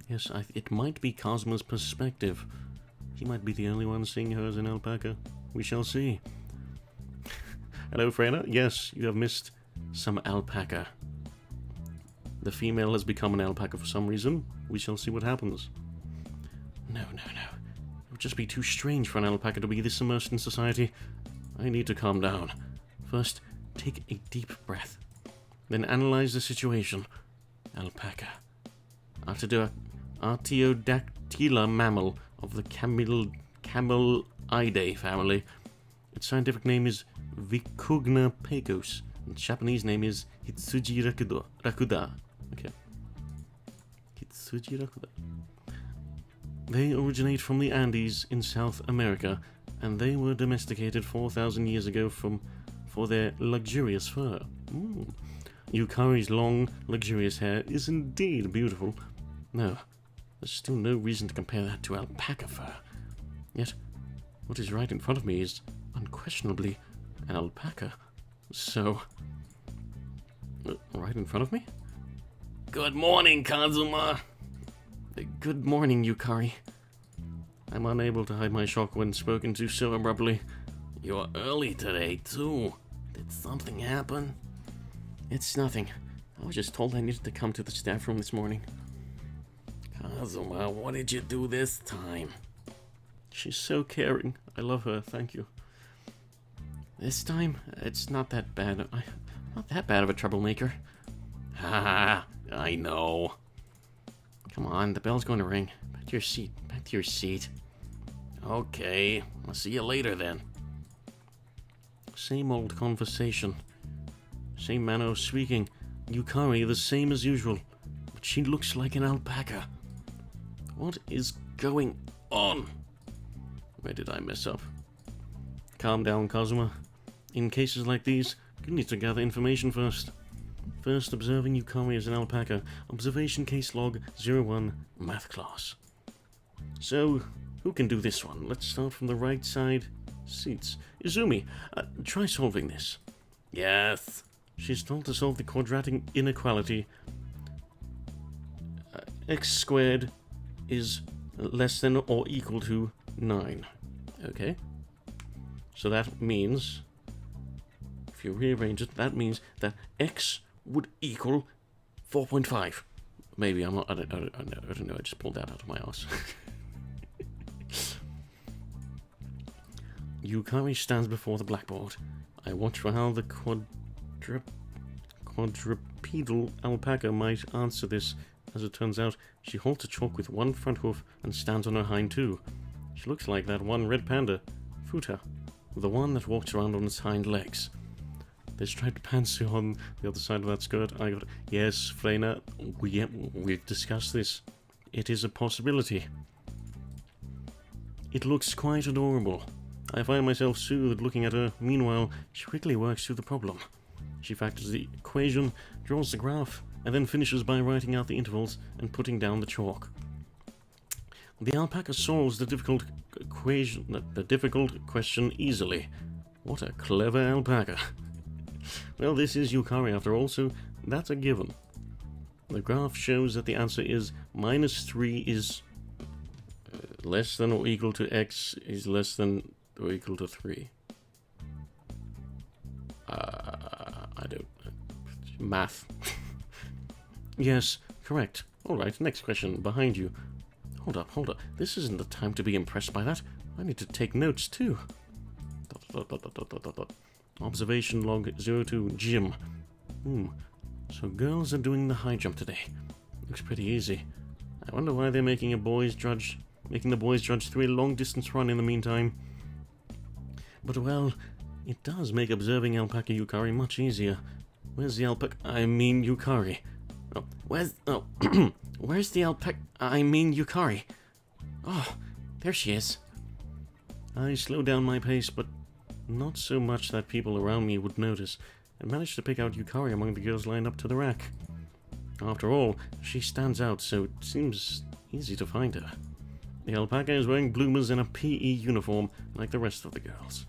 Yes, it might be Kazuma's perspective. He might be the only one seeing her as an alpaca. We shall see. Hello, Freyna. Yes, you have missed some alpaca. The female has become an alpaca for some reason. We shall see what happens. No. It would just be too strange for an alpaca to be this immersed in society. I need to calm down. First, take a deep breath. Then analyze the situation. Alpaca. Artiodactyla mammal of the Camelidae family. Its scientific name is Vicugna pecos. Its Japanese name is Hitsuji rakuda. Okay. Hitsuji rakuda. They originate from the Andes in South America, and they were domesticated 4,000 years ago for their luxurious fur. Yukari's long, luxurious hair is indeed beautiful. No, there's still no reason to compare that to alpaca fur. Yet, what is right in front of me is unquestionably an alpaca. So, right in front of me? Good morning, Kazuma. Good morning, Yukari. I'm unable to hide my shock when spoken to so abruptly. You're early today, too. Did something happen? It's nothing. I was just told I needed to come to the staff room this morning. Kazuma, what did you do this time? She's so caring. I love her, thank you. This time, it's not that bad. I'm not that bad of a troublemaker. Ha! I know. Come on, the bell's going to ring. Back to your seat. Back to your seat. Okay, I'll see you later then. Same old conversation. Same manner of speaking. Yukari the same as usual. But she looks like an alpaca. What is going on? Where did I mess up? Calm down, Kazuma. In cases like these, you need to gather information first. First, observing Yukari as an alpaca. Observation case log 01, math class. So, who can do this one? Let's start from the right side. Seats. Izumi, try solving this. Yes. She's told to solve the quadratic inequality. X squared is less than or equal to 9. Okay. So that means, if you rearrange it, that means that x would equal 4.5. Maybe I'm not. I don't know. I just pulled that out of my ass. Yukari stands before the blackboard. I watch for how the quadrupedal alpaca might answer this. As it turns out, she holds a chalk with one front hoof and stands on her hind too. She looks like that one red panda, Futa, the one that walks around on its hind legs. There's striped pantsuit on the other side of that skirt. I got, yes, Freyna, we've discussed this. It is a possibility. It looks quite adorable. I find myself soothed looking at her. Meanwhile, she quickly works through the problem. She factors the equation, draws the graph, and then finishes by writing out the intervals and putting down the chalk. The alpaca solves the difficult question easily. What a clever alpaca. Well, this is Yukari after all, so that's a given. The graph shows that the answer is -3 is less than or equal to x is less than or equal to 3. I don't... math. Yes, correct. Alright, next question, behind you. Hold up. This isn't the time to be impressed by that. I need to take notes, too. Observation log 02, gym. So girls are doing the high jump today. Looks pretty easy. I wonder why they're making the boys drudge 3 long-distance run in the meantime. But, well, it does make observing Alpaca Yukari much easier. Where's the alpaca? I mean Yukari. Oh, where's the alpaca? I mean Yukari. Oh, there she is. I slow down my pace, but not so much that people around me would notice, and managed to pick out Yukari among the girls lined up to the rack. After all, she stands out, so it seems easy to find her. The alpaca is wearing bloomers and a PE uniform, like the rest of the girls.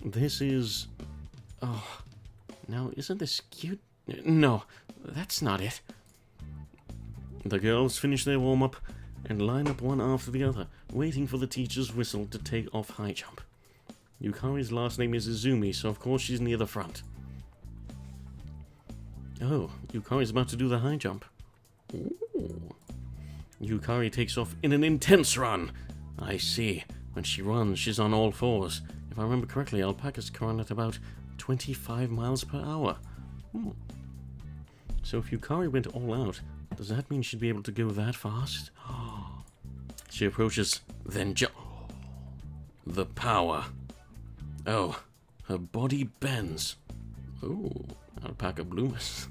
This is... oh, now isn't this cute? No, that's not it. The girls finish their warm-up and line up one after the other, waiting for the teacher's whistle to take off high jump. Yukari's last name is Izumi, so of course she's near the front. Oh, Yukari's about to do the high jump. Ooh. Yukari takes off in an intense run. I see. When she runs, she's on all fours. If I remember correctly, alpacas can run at about 25 miles per hour. So if Yukari went all out, does that mean she'd be able to go that fast? She approaches, then jump. The power. Oh, her body bends. Ooh, alpaca bloomers.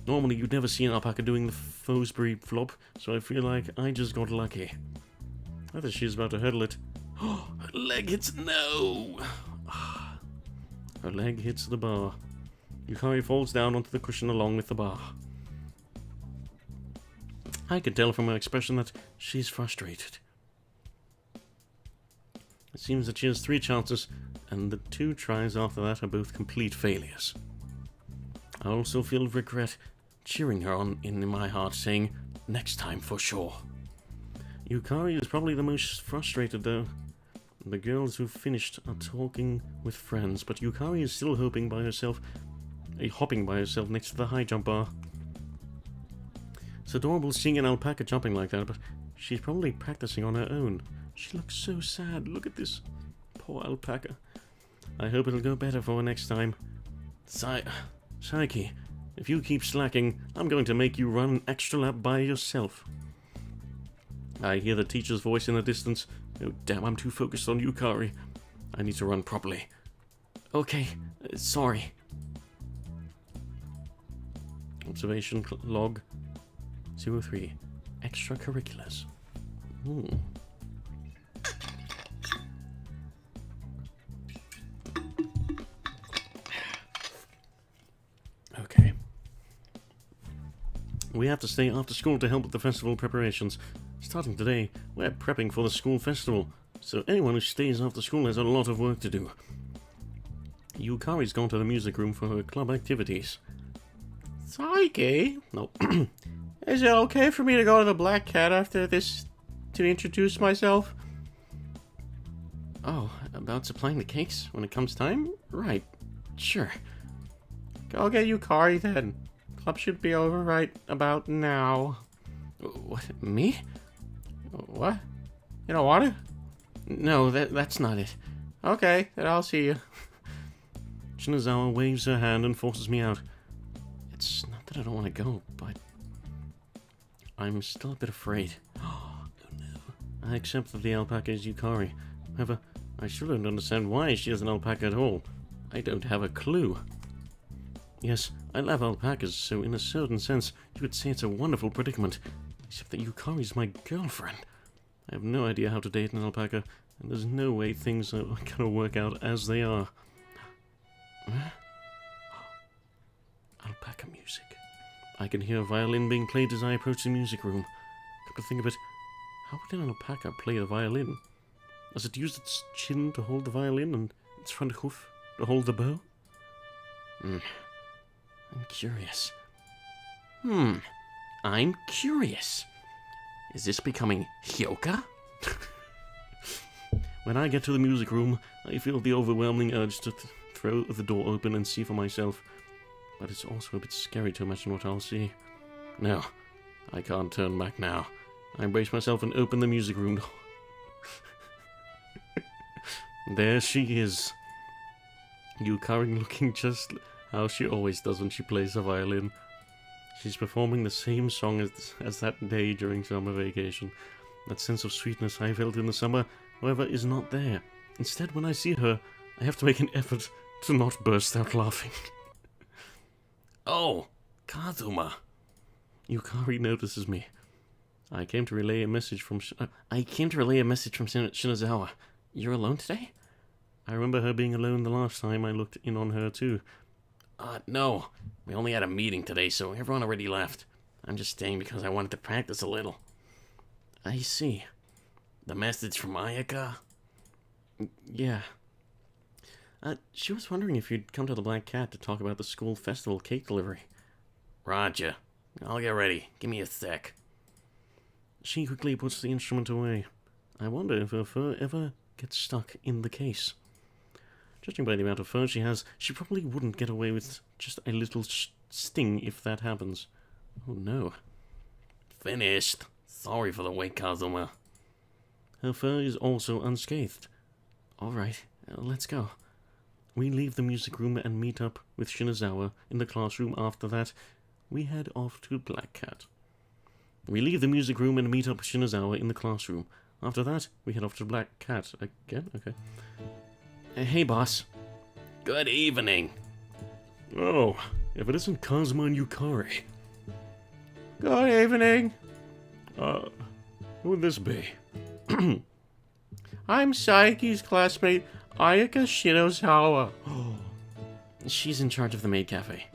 Normally, you'd never see an alpaca doing the Fosbury flop, so I feel like I just got lucky. I thought she was about to hurdle it. Oh, her leg hits... no! Her leg hits the bar. Yukari falls down onto the cushion along with the bar. I can tell from her expression that she's frustrated. It seems that she has 3 chances, and the 2 tries after that are both complete failures. I also feel regret cheering her on in my heart, saying, next time for sure. Yukari is probably the most frustrated, though. The girls who finished are talking with friends, but Yukari is still hopping by herself next to the high jump bar. It's adorable seeing an alpaca jumping like that, but she's probably practicing on her own. She looks so sad. Look at this poor alpaca. I hope it'll go better for her next time. Saiki, if you keep slacking, I'm going to make you run an extra lap by yourself. I hear the teacher's voice in the distance. Oh damn, I'm too focused on Yukari. I need to run properly. Okay, sorry. Observation log 03. Extracurriculars. Okay. We have to stay after school to help with the festival preparations. Starting today, we're prepping for the school festival, so anyone who stays after school has a lot of work to do. Yukari's gone to the music room for her club activities. Saiki? No. Is it okay for me to go to the Black Cat after this to introduce myself? Oh, about supplying the cakes when it comes time? Right. Sure. Go get Yukari then. Club should be over right about now. What? Me? What? You don't want to? No, that's not it. Okay, then I'll see you. Shinazawa waves her hand and forces me out. It's not that I don't want to go, but I'm still a bit afraid. Oh no. I accept that the alpaca is Yukari. However, I still don't understand why she is an alpaca at all. I don't have a clue. Yes, I love alpacas, so in a certain sense, you would say it's a wonderful predicament. Except that Yukari's my girlfriend. I have no idea how to date an alpaca, and there's no way things are gonna work out as they are. Huh? Alpaca music. I can hear a violin being played as I approach the music room. Come to think of it, how would an alpaca play the violin? Does it use its chin to hold the violin and its front hoof to hold the bow? I'm curious. I'm curious. Is this becoming Hyoka? When I get to the music room, I feel the overwhelming urge to throw the door open and see for myself. But it's also a bit scary to imagine what I'll see. No, I can't turn back now. I brace myself and open the music room door. There she is. Yukari looking just how she always does when she plays the violin. She's performing the same song as that day during summer vacation. That sense of sweetness I felt in the summer, however, is not there. Instead, when I see her, I have to make an effort to not burst out laughing. Oh, Kazuma. Yukari notices me. I came to relay a message from Shinazawa. You're alone today? I remember her being alone the last time I looked in on her too. No. We only had a meeting today, so everyone already left. I'm just staying because I wanted to practice a little. I see. The message from Ayaka? Yeah. She was wondering if you'd come to the Black Cat to talk about the school festival cake delivery. Roger. I'll get ready. Give me a sec. She quickly puts the instrument away. I wonder if her fur ever gets stuck in the case. Judging by the amount of fur she has, she probably wouldn't get away with just a little sting if that happens. Oh no. Finished. Sorry for the wait, Kazuma. Her fur is also unscathed. Alright, let's go. We leave the music room and meet up with Shinazawa in the classroom. After that, we head off to Black Cat. We leave the music room and meet up with Shinazawa in the classroom. After that, we head off to Black Cat. Again? Okay. Hey, boss. Good evening. Oh, if it isn't Kazuma and Yukari. Good evening. Who would this be? I'm Saiki's classmate, Ayaka Shinozawa. Oh, she's in charge of the maid cafe.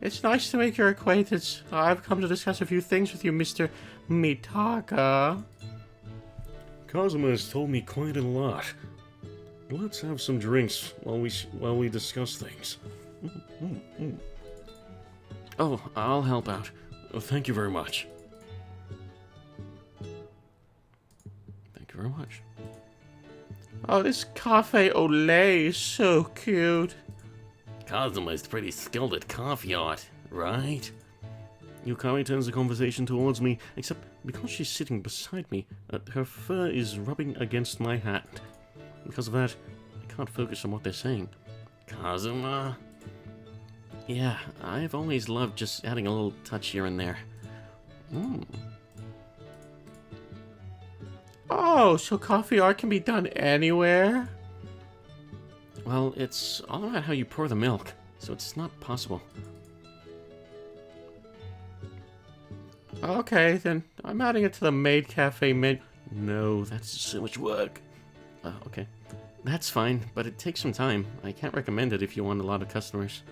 It's nice to make your acquaintance. I've come to discuss a few things with you, Mr. Mitaka. Kazuma has told me quite a lot. Let's have some drinks while we discuss things. Oh, I'll help out. Thank you very much. Thank you very much. Oh, this cafe au lait is so cute. Kazuma is pretty skilled at coffee art, right? Yukari turns the conversation towards me, except because she's sitting beside me, her fur is rubbing against my hand. Because of that, I can't focus on what they're saying. Kazuma? Yeah, I've always loved just adding a little touch here and there. Oh, so coffee art can be done anywhere? Well, it's all about how you pour the milk, so it's not possible. Okay, then I'm adding it to the maid cafe menu. No, that's so much work. Okay. That's fine, but it takes some time. I can't recommend it if you want a lot of customers.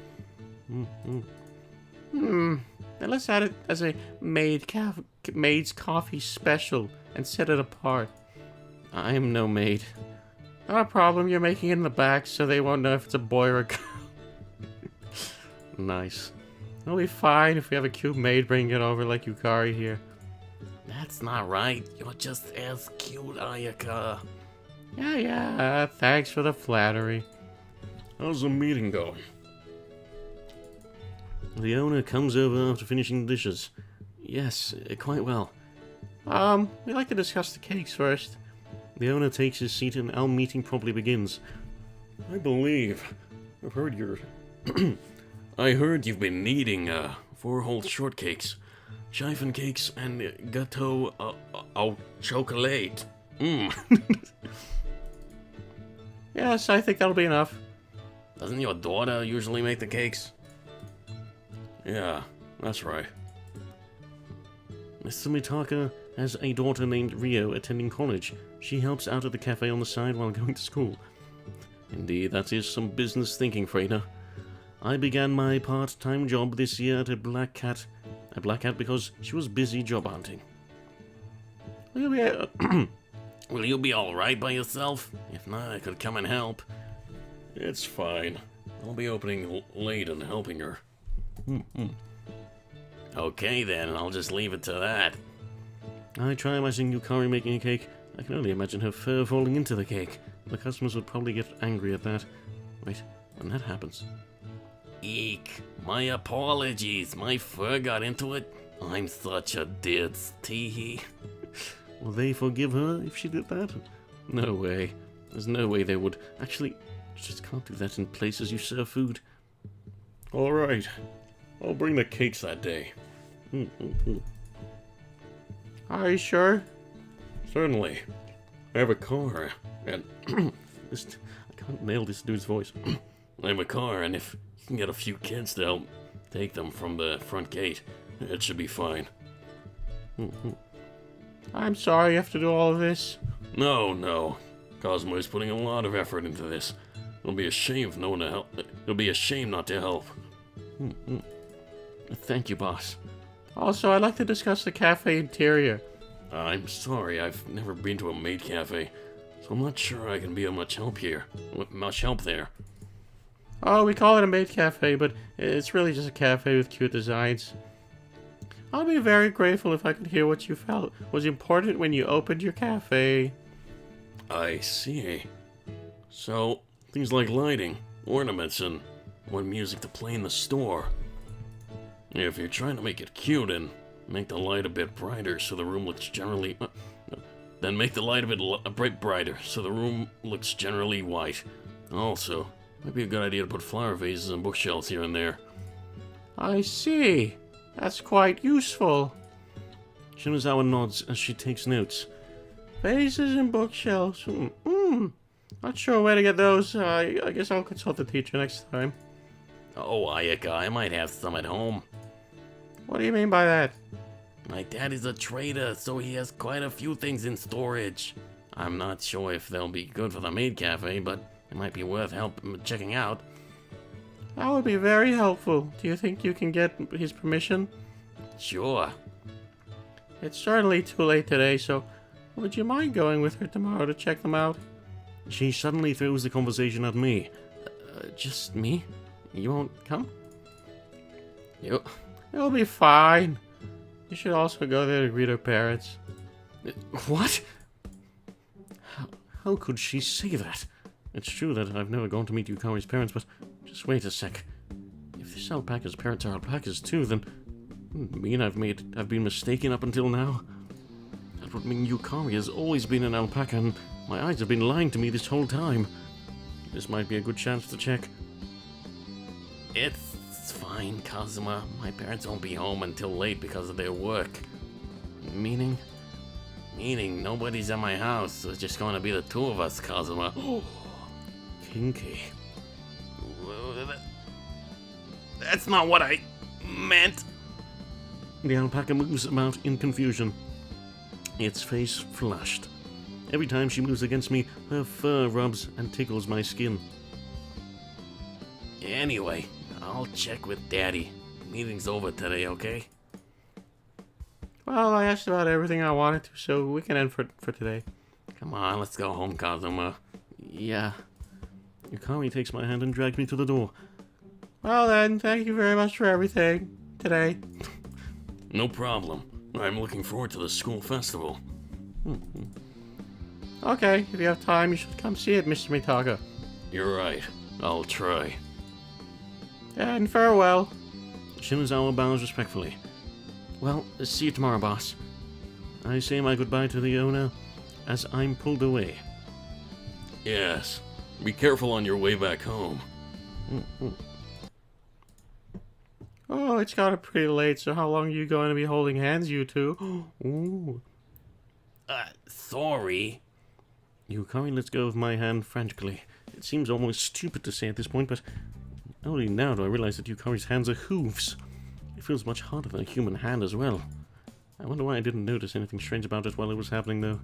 Then let's add it as a maid's coffee special and set it apart. I'm no maid. Not a problem, you're making it in the back so they won't know if it's a boy or a girl. Nice. It'll be fine if we have a cute maid bringing it over like Yukari here. That's not right. You're just as cute, Ayaka. Yeah, thanks for the flattery. How's the meeting going? The owner comes over after finishing the dishes. Yes, quite well. We'd like to discuss the cakes first. The owner takes his seat and our meeting promptly begins. I believe I've heard you're... I heard you've been needing 4 whole shortcakes, chiffon cakes, and gâteau au chocolat. Yes, I think that'll be enough. Doesn't your daughter usually make the cakes? Yeah, that's right. Mr. Mitaka has a daughter named Rio attending college. She helps out at the cafe on the side while going to school. Indeed, that is some business thinking, Freda. I began my part-time job this year at Black Cat because she was busy job hunting. Will you be alright by yourself? If not, I could come and help. It's fine. I'll be opening late and helping her. Okay then, I'll just leave it to that. I try imagining Yukari making a cake. I can only imagine her fur falling into the cake. The customers would probably get angry at that. Wait, when that happens... Eek, my apologies, my fur got into it. I'm such a ditz, teehee. Will they forgive her if she did that? No way. There's no way they would. Actually, you just can't do that in places you serve food. Alright. I'll bring the cakes that day. Are you sure? Certainly. I have a car, and... I can't nail this dude's voice. I have a car, and if you can get a few kids to help take them from the front gate, it should be fine. I'm sorry you have to do all of this. No. Cosmo is putting a lot of effort into this. It'll be a shame if no one to help. It'll be a shame not to help. Thank you, boss. Also, I'd like to discuss the cafe interior. I'm sorry, I've never been to a maid cafe, so I'm not sure I can be of much help here. Much help there. Oh, we call it a maid cafe, but it's really just a cafe with cute designs. I'll be very grateful if I could hear what you felt was important when you opened your cafe. I see. So, things like lighting, ornaments, and what music to play in the store. If you're trying to make it cute and make the light a bit brighter so the room looks generally... then make the light a bit brighter so the room looks generally white. Also, might be a good idea to put flower vases and bookshelves here and there. I see. That's quite useful. Shinozawa nods as she takes notes. Vases and bookshelves. Not sure where to get those. I guess I'll consult the teacher next time. Oh, Ayaka, I might have some at home. What do you mean by that? My dad is a trader, so he has quite a few things in storage. I'm not sure if they'll be good for the maid cafe, but it might be worth checking out. That would be very helpful. Do you think you can get his permission? Sure. It's certainly too late today, so would you mind going with her tomorrow to check them out? She suddenly throws the conversation at me. Just me? You won't come? It'll be fine. You should also go there to greet her parents. What? How could she say that? It's true that I've never gone to meet Yukari's parents, but just wait a sec. If this alpaca's parents are alpacas too, then mean I've been mistaken up until now. That would mean Yukari has always been an alpaca, and my eyes have been lying to me this whole time. This might be a good chance to check. It's fine, Kazuma. My parents won't be home until late because of their work. Meaning? Meaning nobody's at my house, so it's just going to be the two of us, Kazuma. Kinky. That's not what I meant. The alpaca moves about in confusion, its face flushed. Every time she moves against me, her fur rubs and tickles my skin. Anyway, I'll check with Daddy. Meeting's over today, okay? Well, I asked about everything I wanted to, so we can end for today. Come on, let's go home, Kazuma. Yeah. Yukari takes my hand and drags me to the door. Well then, thank you very much for everything today. No problem. I'm looking forward to the school festival. Okay, if you have time, you should come see it, Mr. Mitaka. You're right. I'll try. And farewell. Shinozawa bows respectfully. Well, see you tomorrow, boss. I say my goodbye to the owner as I'm pulled away. Yes. Be careful on your way back home. Oh, it's gotten pretty late, so how long are you going to be holding hands, you two? Ooh. Sorry. Yukari lets go of my hand frantically. It seems almost stupid to say at this point, but only now do I realize that Yukari's hands are hooves. It feels much harder than a human hand as well. I wonder why I didn't notice anything strange about it while it was happening, though.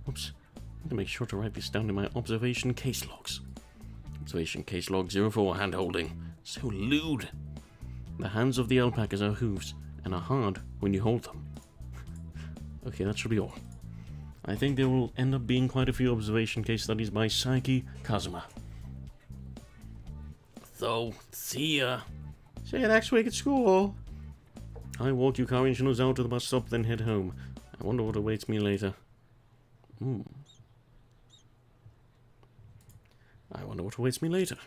Oops. I need to make sure to write this down in my observation case logs. Observation case log 04, hand holding. So lewd. The hands of the alpacas are hooves, and are hard when you hold them. Okay, that should be all. I think there will end up being quite a few observation case studies by Saiki Kazuma. So, see ya. See you next week at school. I walk Yukari and Shinozawa to the bus stop, then head home. I wonder what awaits me later. I wonder what awaits me later.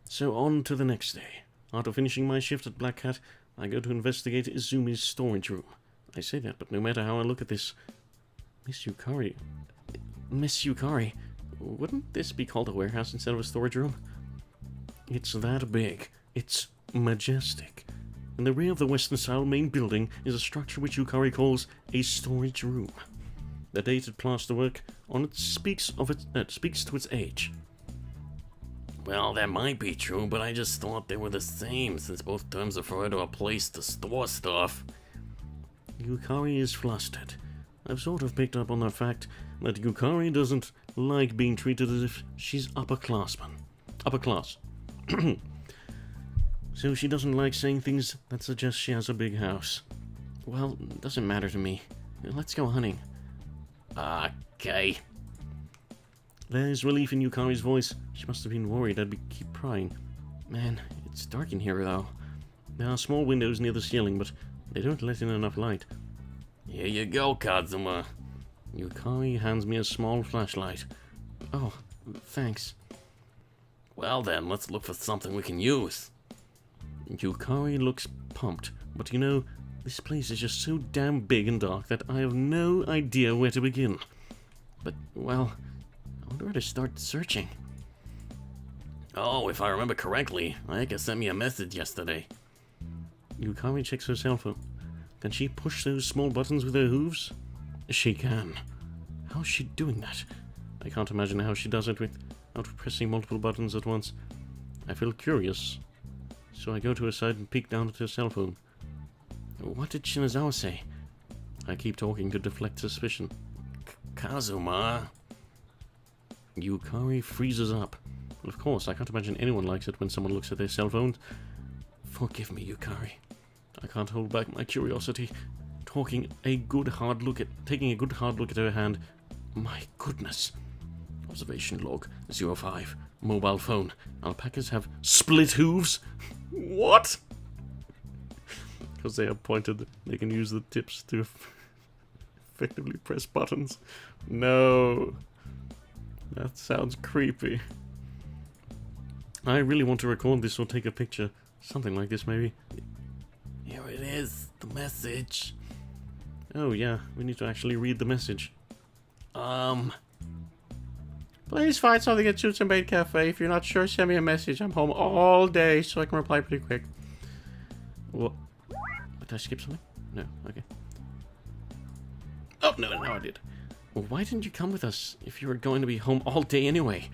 So on to the next day. After finishing my shift at Black Cat, I go to investigate Izumi's storage room. I say that, but no matter how I look at this... Miss Yukari, wouldn't this be called a warehouse instead of a storage room? It's that big. It's majestic. In the rear of the western-style main building is a structure which Yukari calls a storage room. The dated plasterwork on it speaks to its age. Well, that might be true, but I just thought they were the same, since both terms refer to a place to store stuff. Yukari is flustered. I've sort of picked up on the fact that Yukari doesn't like being treated as if she's upper class. So she doesn't like saying things that suggest she has a big house. Well, it doesn't matter to me. Let's go hunting. Okay. There's relief in Yukari's voice. She must have been worried I'd keep prying. Man, it's dark in here though. There are small windows near the ceiling, but they don't let in enough light. Here you go, Kazuma. Yukari hands me a small flashlight. Oh, thanks. Well then, let's look for something we can use. Yukari looks pumped, but you know, this place is just so damn big and dark that I have no idea where to begin. But, well, I wonder where to start searching. Oh, if I remember correctly, Ayaka sent me a message yesterday. Yukari checks her cell phone. Can she push those small buttons with her hooves? She can. How's she doing that? I can't imagine how she does it without pressing multiple buttons at once. I feel curious, so I go to her side and peek down at her cell phone. What did Shinozawa say? I keep talking to deflect suspicion. Kazuma. Yukari freezes up. Well, of course, I can't imagine anyone likes it when someone looks at their cell phone. Forgive me, Yukari. I can't hold back my curiosity. Taking a good hard look at her hand. My goodness. Observation log 05. Mobile phone. Alpacas have split hooves. What? Because they are pointed, they can use the tips to effectively press buttons. No. That sounds creepy. I really want to record this or take a picture. Something like this, maybe. Here it is, the message. Oh, yeah, we need to actually read the message. Please find something at Suits and Bait Cafe. If you're not sure, send me a message. I'm home all day, so I can reply pretty quick. What? Did I skip something? No, okay. Oh, no, I did. Well, why didn't you come with us if you were going to be home all day anyway?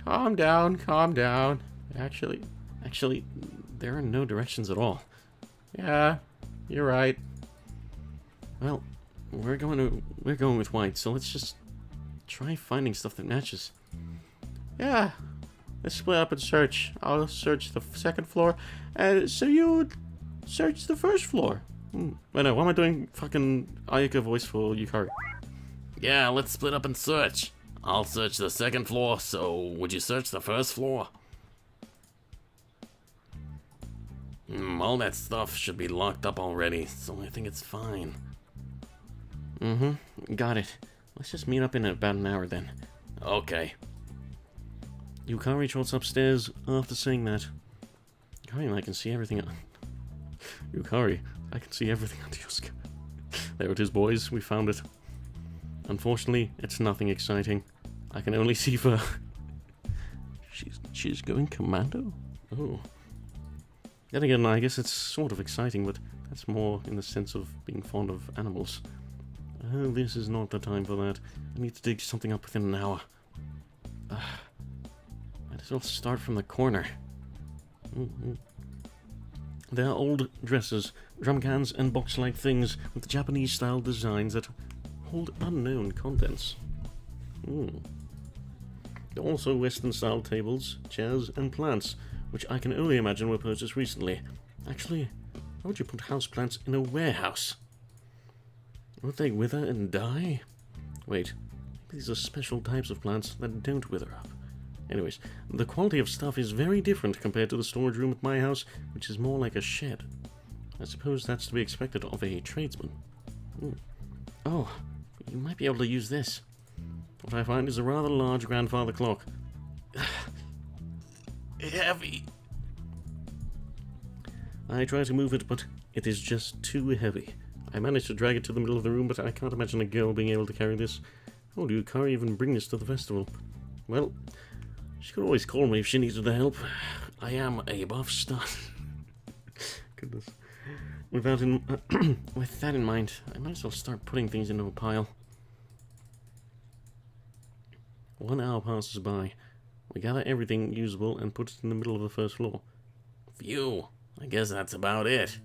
Calm down, calm down. Actually, there are no directions at all. Yeah, you're right. Well, we're going with white, so let's just try finding stuff that matches. Yeah, let's split up and search. I'll search the second floor, and so you search the first floor. Wait, no, why am I doing fucking Ayaka voice for Yukari? Yeah, let's split up and search. I'll search the second floor, so would you search the first floor? All that stuff should be locked up already, so I think it's fine. Got it. Let's just meet up in about an hour then. Okay. Yukari trots upstairs after saying that. Yukari and I can see everything. Yukari, I can see everything under your skin. There it is, boys. We found it. Unfortunately, it's nothing exciting. I can only see fur. She's going commando? Oh. Then again, I guess it's sort of exciting, but that's more in the sense of being fond of animals. Oh, this is not the time for that. I need to dig something up within an hour. Might as well start from the corner. There are old dressers, drum cans, and box-like things with Japanese-style designs that hold unknown contents. There are also Western-style tables, chairs, and plants, which I can only imagine were purchased recently. Actually, how would you put houseplants in a warehouse? Would they wither and die? Wait, maybe these are special types of plants that don't wither up. Anyways, the quality of stuff is very different compared to the storage room at my house, which is more like a shed. I suppose that's to be expected of a tradesman. Oh, you might be able to use this. What I find is a rather large grandfather clock. Heavy. I try to move it, but it is just too heavy. I managed to drag it to the middle of the room, but I can't imagine a girl being able to carry this. How do Yukari even bring this to the festival? Well, she could always call me if she needed the help. I am a buff stud. Goodness. With that in mind, I might as well start putting things into a pile. 1 hour passes by. We gather everything usable and put it in the middle of the first floor. Phew. I guess that's about it.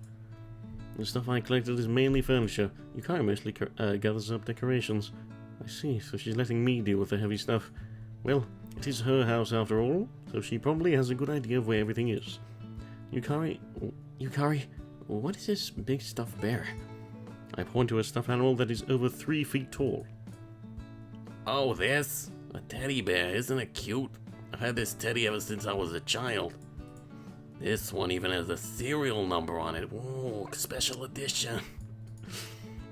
The stuff I collected is mainly furniture. Yukari mostly gathers up decorations. I see, so she's letting me deal with the heavy stuff. Well, it is her house after all, so she probably has a good idea of where everything is. Yukari, what is this big stuffed bear? I point to a stuffed animal that is over 3 feet tall. Oh, this? A teddy bear, isn't it cute? I've had this teddy ever since I was a child. This one even has a serial number on it. Whoa, special edition.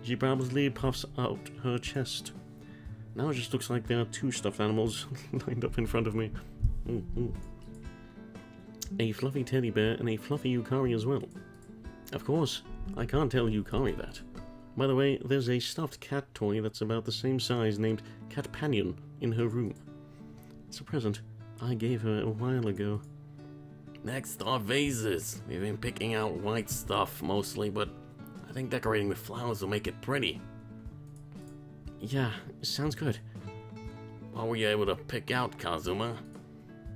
She proudly puffs out her chest. Now it just looks like there are 2 stuffed animals lined up in front of me. A fluffy teddy bear and a fluffy Yukari as well. Of course, I can't tell Yukari that. By the way, there's a stuffed cat toy that's about the same size named Catpanion in her room. It's a present I gave her a while ago. Next are vases. We've been picking out white stuff mostly, but I think decorating with flowers will make it pretty. Yeah, sounds good. What were you able to pick out, Kazuma?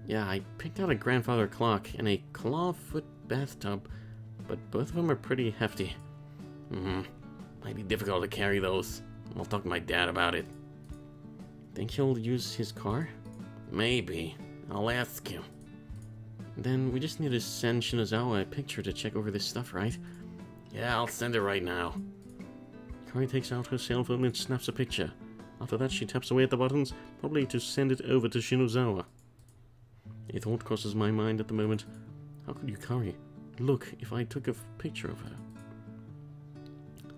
Yeah, I picked out a grandfather clock and a clawfoot bathtub, but both of them are pretty hefty. Might be difficult to carry those. I'll talk to my dad about it. Think he'll use his car? Maybe. I'll ask him. Then we just need to send Shinazawa a picture to check over this stuff, right? Yeah, I'll send it right now. Kari takes out her cell phone and snaps a picture. After that, she taps away at the buttons, probably to send it over to Shinozawa. A thought crosses my mind at the moment. How could Yukari look if I took a picture of her?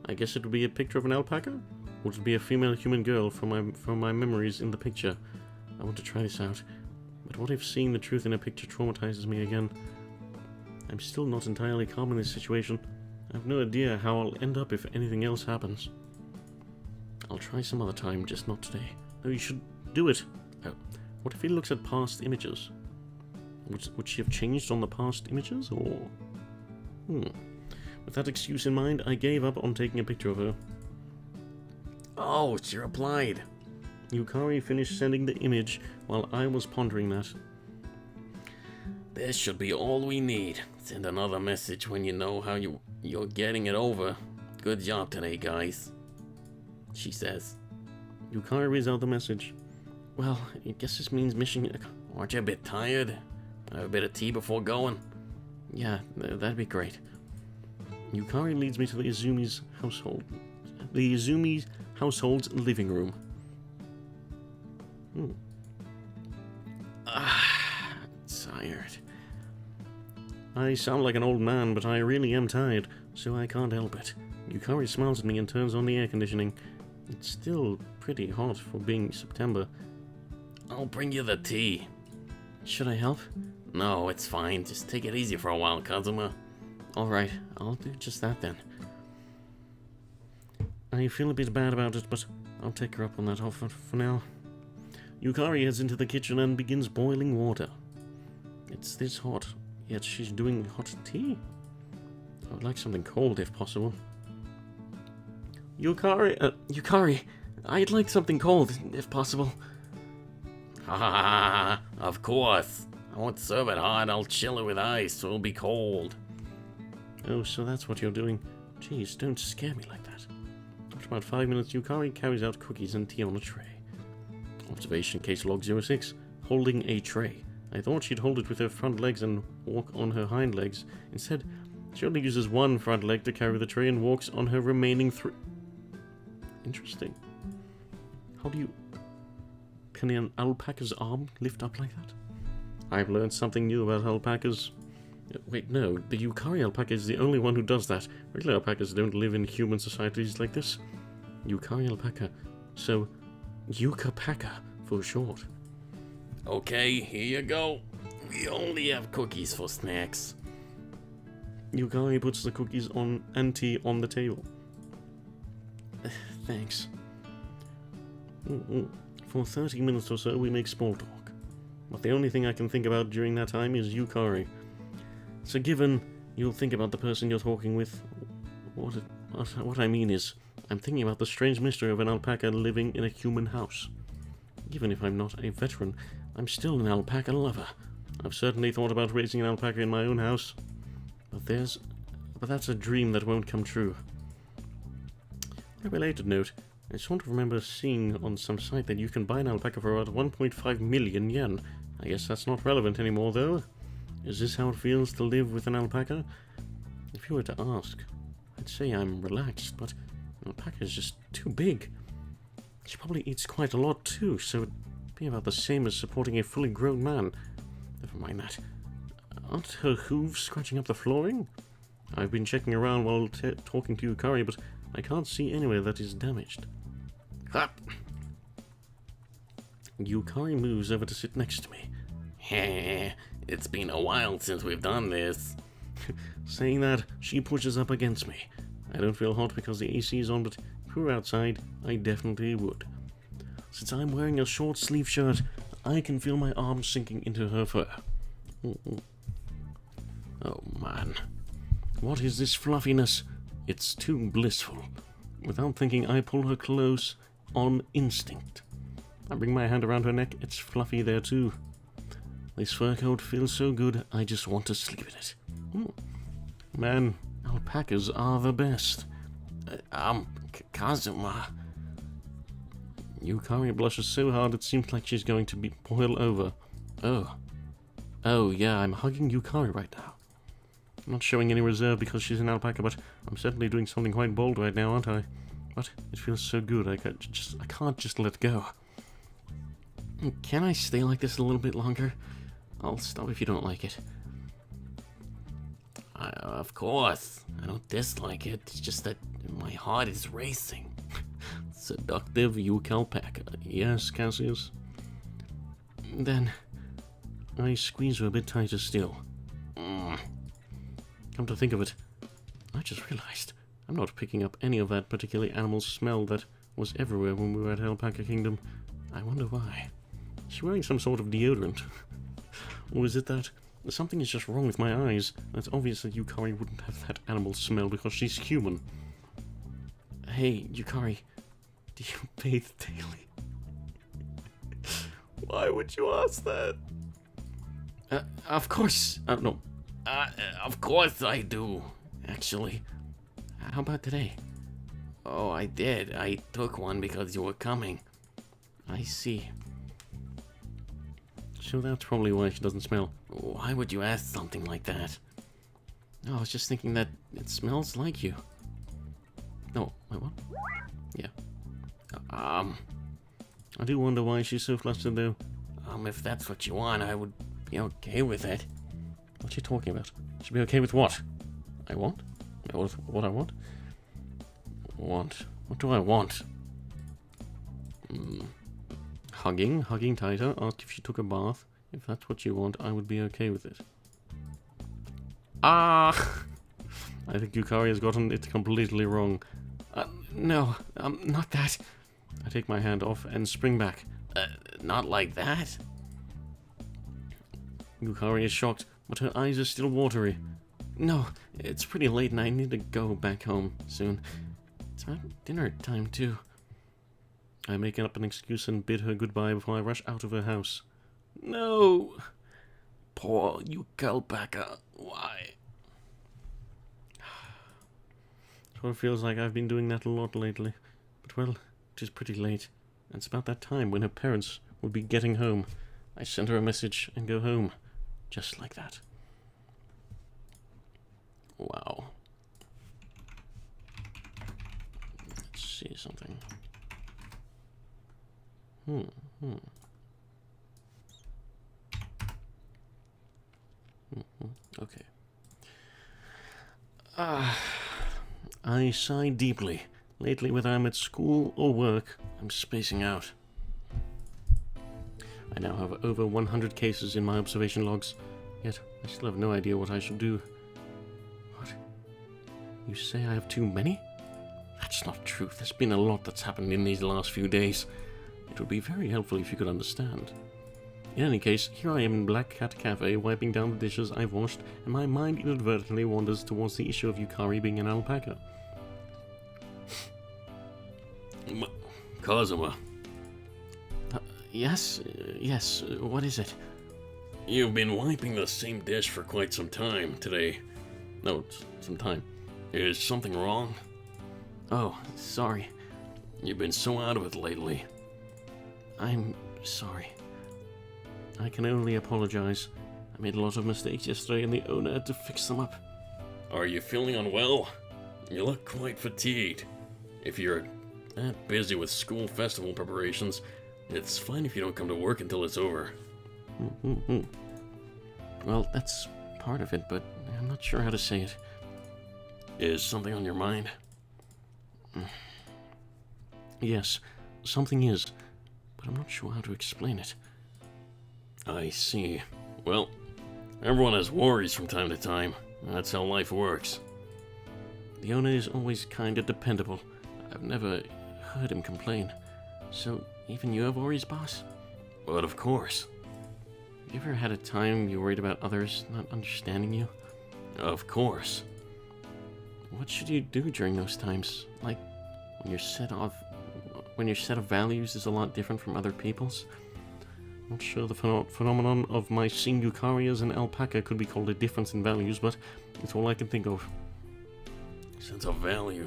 I guess it would be a picture of an alpaca? Or would it be a female human girl from my memories in the picture? I want to try this out. But what if seeing the truth in a picture traumatizes me again? I'm still not entirely calm in this situation. I have no idea how I'll end up if anything else happens. I'll try some other time, just not today. No, you should do it. What if he looks at past images? Would she have changed on the past images, or... With that excuse in mind, I gave up on taking a picture of her. Oh, she replied. Yukari finished sending the image while I was pondering that. This should be all we need. Send another message when you know how you're getting it over. Good job today, guys. She says. Yukari reads out the message. Well, I guess this means mission... Aren't you a bit tired? Have a bit of tea before going? Yeah, that'd be great. Yukari leads me to the Izumi's household. The Izumi's household's living room. Tired. I sound like an old man, but I really am tired, so I can't help it. Yukari smiles at me and turns on the air conditioning. It's still pretty hot for being September. I'll bring you the tea. Should I help? No, it's fine. Just take it easy for a while, Kazuma. Alright, I'll do just that then. I feel a bit bad about it, but I'll take her up on that offer for now. Yukari heads into the kitchen and begins boiling water. It's this hot, yet she's doing hot tea. I would like something cold if possible. Yukari, I'd like something cold if possible. Ha ha ha! Of course. I won't serve it hot. I'll chill it with ice, so it'll be cold. Oh, so that's what you're doing. Jeez, don't scare me like that. After about 5 minutes, Yukari carries out cookies and tea on a tray. Observation case log 06, holding a tray. I thought she'd hold it with her front legs and walk on her hind legs. Instead, she only uses one front leg to carry the tray and walks on her remaining three. Interesting. How do you... Can an alpaca's arm lift up like that? I've learned something new about alpacas. Wait, no, the Yukari alpaca is the only one who does that. Regular alpacas don't live in human societies like this. Yukari alpaca. So, Yucapaca for short. Okay, here you go. We only have cookies for snacks. Yukari puts the cookies on and tea on the table. Thanks. For 30 minutes or so, we make small talk. But the only thing I can think about during that time is Yukari. So given you'll think about the person you're talking with, what I mean is, I'm thinking about the strange mystery of an alpaca living in a human house. Even if I'm not a veteran, I'm still an alpaca lover. I've certainly thought about raising an alpaca in my own house. But that's a dream that won't come true. On a related note, I sort of remember seeing on some site that you can buy an alpaca for about 1.5 million yen. I guess that's not relevant anymore, though. Is this how it feels to live with an alpaca? If you were to ask, I'd say I'm relaxed, but an alpaca is just too big. She probably eats quite a lot too, so it'd be about the same as supporting a fully grown man. Never mind that. Aren't her hooves scratching up the flooring? I've been checking around while talking to Yukari, but I can't see anywhere that is damaged. Hop. Yukari moves over to sit next to me. It's been a while since we've done this. Saying that, she pushes up against me. I don't feel hot because the AC is on, but if we were outside, I definitely would. Since I'm wearing a short sleeve shirt, I can feel my arms sinking into her fur. Oh man. What is this fluffiness? It's too blissful. Without thinking, I pull her close on instinct. I bring my hand around her neck, it's fluffy there too. This fur coat feels so good, I just want to sleep in it. Man, alpacas are the best. Kazuma. Yukari blushes so hard it seems like she's going to boil over. Oh yeah, I'm hugging Yukari right now. I'm not showing any reserve because she's an alpaca, but I'm certainly doing something quite bold right now, aren't I? But it feels so good, I can't just let go. Can I stay like this a little bit longer? I'll stop if you don't like it. Of course. I don't dislike it. It's just that my heart is racing. Seductive Yuke alpaca. Yes, Cassius? Then I squeeze her a bit tighter still. Come to think of it, I just realized I'm not picking up any of that particular animal smell that was everywhere when we were at Alpaca Kingdom. I wonder why. Is she wearing some sort of deodorant? Or is it that something is just wrong with my eyes? It's obvious that Yukari wouldn't have that animal smell because she's human. Hey, Yukari, do you bathe daily? Why would you ask that? Of course. No, Of course I do. actually. How about today? Oh, I did. I took one because you were coming. I see. So that's probably why she doesn't smell. Why would you ask something like that? No, I was just thinking that it smells like you. No, wait, what? Yeah. I do wonder why she's so flustered, though. If that's what you want, I would be okay with it. What's she talking about? She'd be okay with what? I want? What I want? What do I want? Hugging tighter, ask if she took a bath. If that's what you want, I would be okay with it. I think Yukari has gotten it completely wrong. No, not that. I take my hand off and spring back. Not like that. Yukari is shocked, but her eyes are still watery. No, it's pretty late and I need to go back home soon. It's about dinner time, too. I make up an excuse and bid her goodbye before I rush out of her house. No! Poor Alpaca. Why? So it feels like I've been doing that a lot lately. But well, it is pretty late. And it's about that time when her parents would be getting home. I send her a message and go home. Just like that. Wow. Let's see something. Okay. I sigh deeply. Lately, whether I'm at school or work, I'm spacing out. I now have over 100 cases in my observation logs, yet I still have no idea what I should do. What? You say I have too many? That's not true. There's been a lot that's happened in these last few days. It would be very helpful if you could understand. In any case, here I am in Black Cat Cafe, wiping down the dishes I've washed, and my mind inadvertently wanders towards the issue of Yukari being an alpaca. Kazuma. Yes, what is it? You've been wiping the same dish for quite some time today. No, some time. Is something wrong? Oh, sorry. You've been so out of it lately. I'm sorry. I can only apologize. I made a lot of mistakes yesterday and the owner had to fix them up. Are you feeling unwell? You look quite fatigued. If you're that busy with school festival preparations, it's fine if you don't come to work until it's over. Well, that's part of it, but I'm not sure how to say it. Is something on your mind? Yes, something is, but I'm not sure how to explain it. I see. Well, everyone has worries from time to time. That's how life works. The owner is always kind of dependable. I've never heard him complain. So, even you have worries, boss? But of course. You ever had a time you worried about others not understanding you? Of course. What should you do during those times? Like, when your set of values is a lot different from other people's? I'm not sure the phenomenon of my seeing Yukari as an alpaca could be called a difference in values, but it's all I can think of. Sense of value.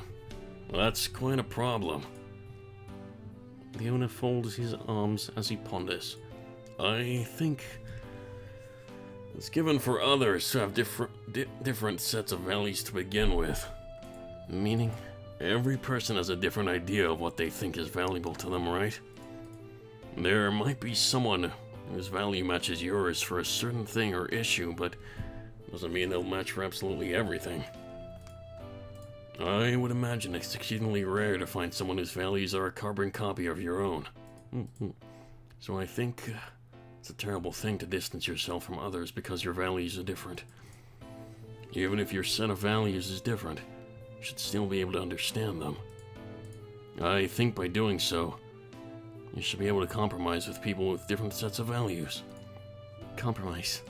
Well, that's quite a problem. The owner folds his arms as he ponders. I think it's given for others to have different sets of values to begin with. Meaning? Every person has a different idea of what they think is valuable to them, right? There might be someone whose value matches yours for a certain thing or issue, but doesn't mean they'll match for absolutely everything. I would imagine it's exceedingly rare to find someone whose values are a carbon copy of your own. So I think It's a terrible thing to distance yourself from others because your values are different. Even if your set of values is different, you should still be able to understand them. I think by doing so, you should be able to compromise with people with different sets of values. Compromise.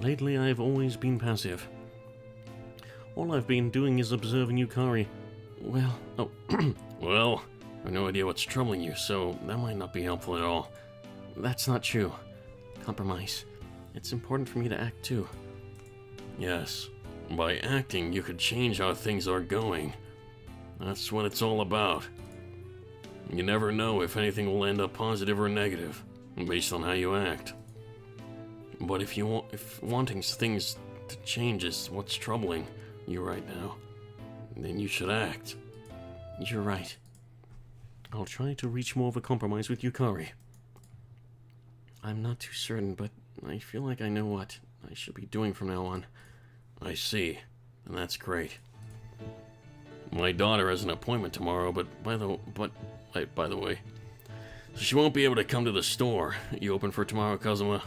Lately, I've always been passive. All I've been doing is observing Yukari. Well, well, I have no idea what's troubling you, so that might not be helpful at all. That's not true. Compromise. It's important for me to act too. Yes, by acting, you could change how things are going. That's what it's all about. You never know if anything will end up positive or negative, based on how you act. But if wanting things to change is what's troubling you right now, then you should act. You're right. I'll try to reach more of a compromise with Yukari. I'm not too certain, but I feel like I know what I should be doing from now on. I see, and that's great. My daughter has an appointment tomorrow, but by the way, so she won't be able to come to the store. You open for tomorrow, Kazuma?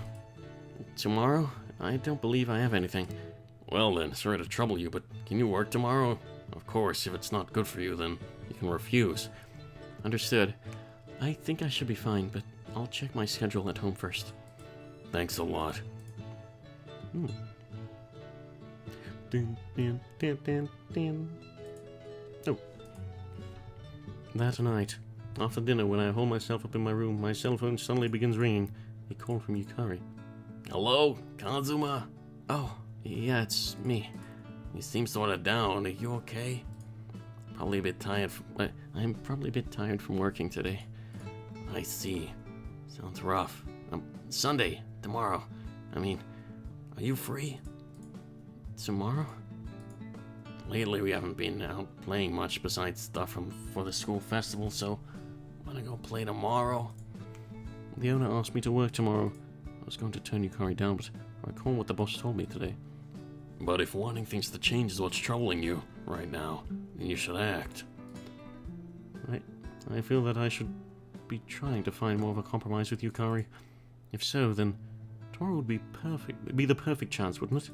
Tomorrow? I don't believe I have anything. Well then, sorry to trouble you, but can you work tomorrow? Of course, if it's not good for you, then you can refuse. Understood. I think I should be fine, but I'll check my schedule at home first. Thanks a lot. Dun, dun, dun, dun, dun. Oh. That night, after dinner, when I hold myself up in my room, my cell phone suddenly begins ringing. A call from Yukari. Hello, Kazuma? Oh, yeah, it's me. You seem sort of down. Are you okay? Probably a bit tired. I'm probably a bit tired from working today. I see. Sounds rough. Sunday, tomorrow. I mean, are you free? Tomorrow? Lately, we haven't been out playing much besides stuff for the school festival, so wanna go play tomorrow? The owner asked me to work tomorrow. I was going to turn Yukari down, but I recall what the boss told me today. But if wanting things to change is what's troubling you right now, then you should act. I feel that I should be trying to find more of a compromise with Yukari. If so, then tomorrow would be the perfect chance, wouldn't it?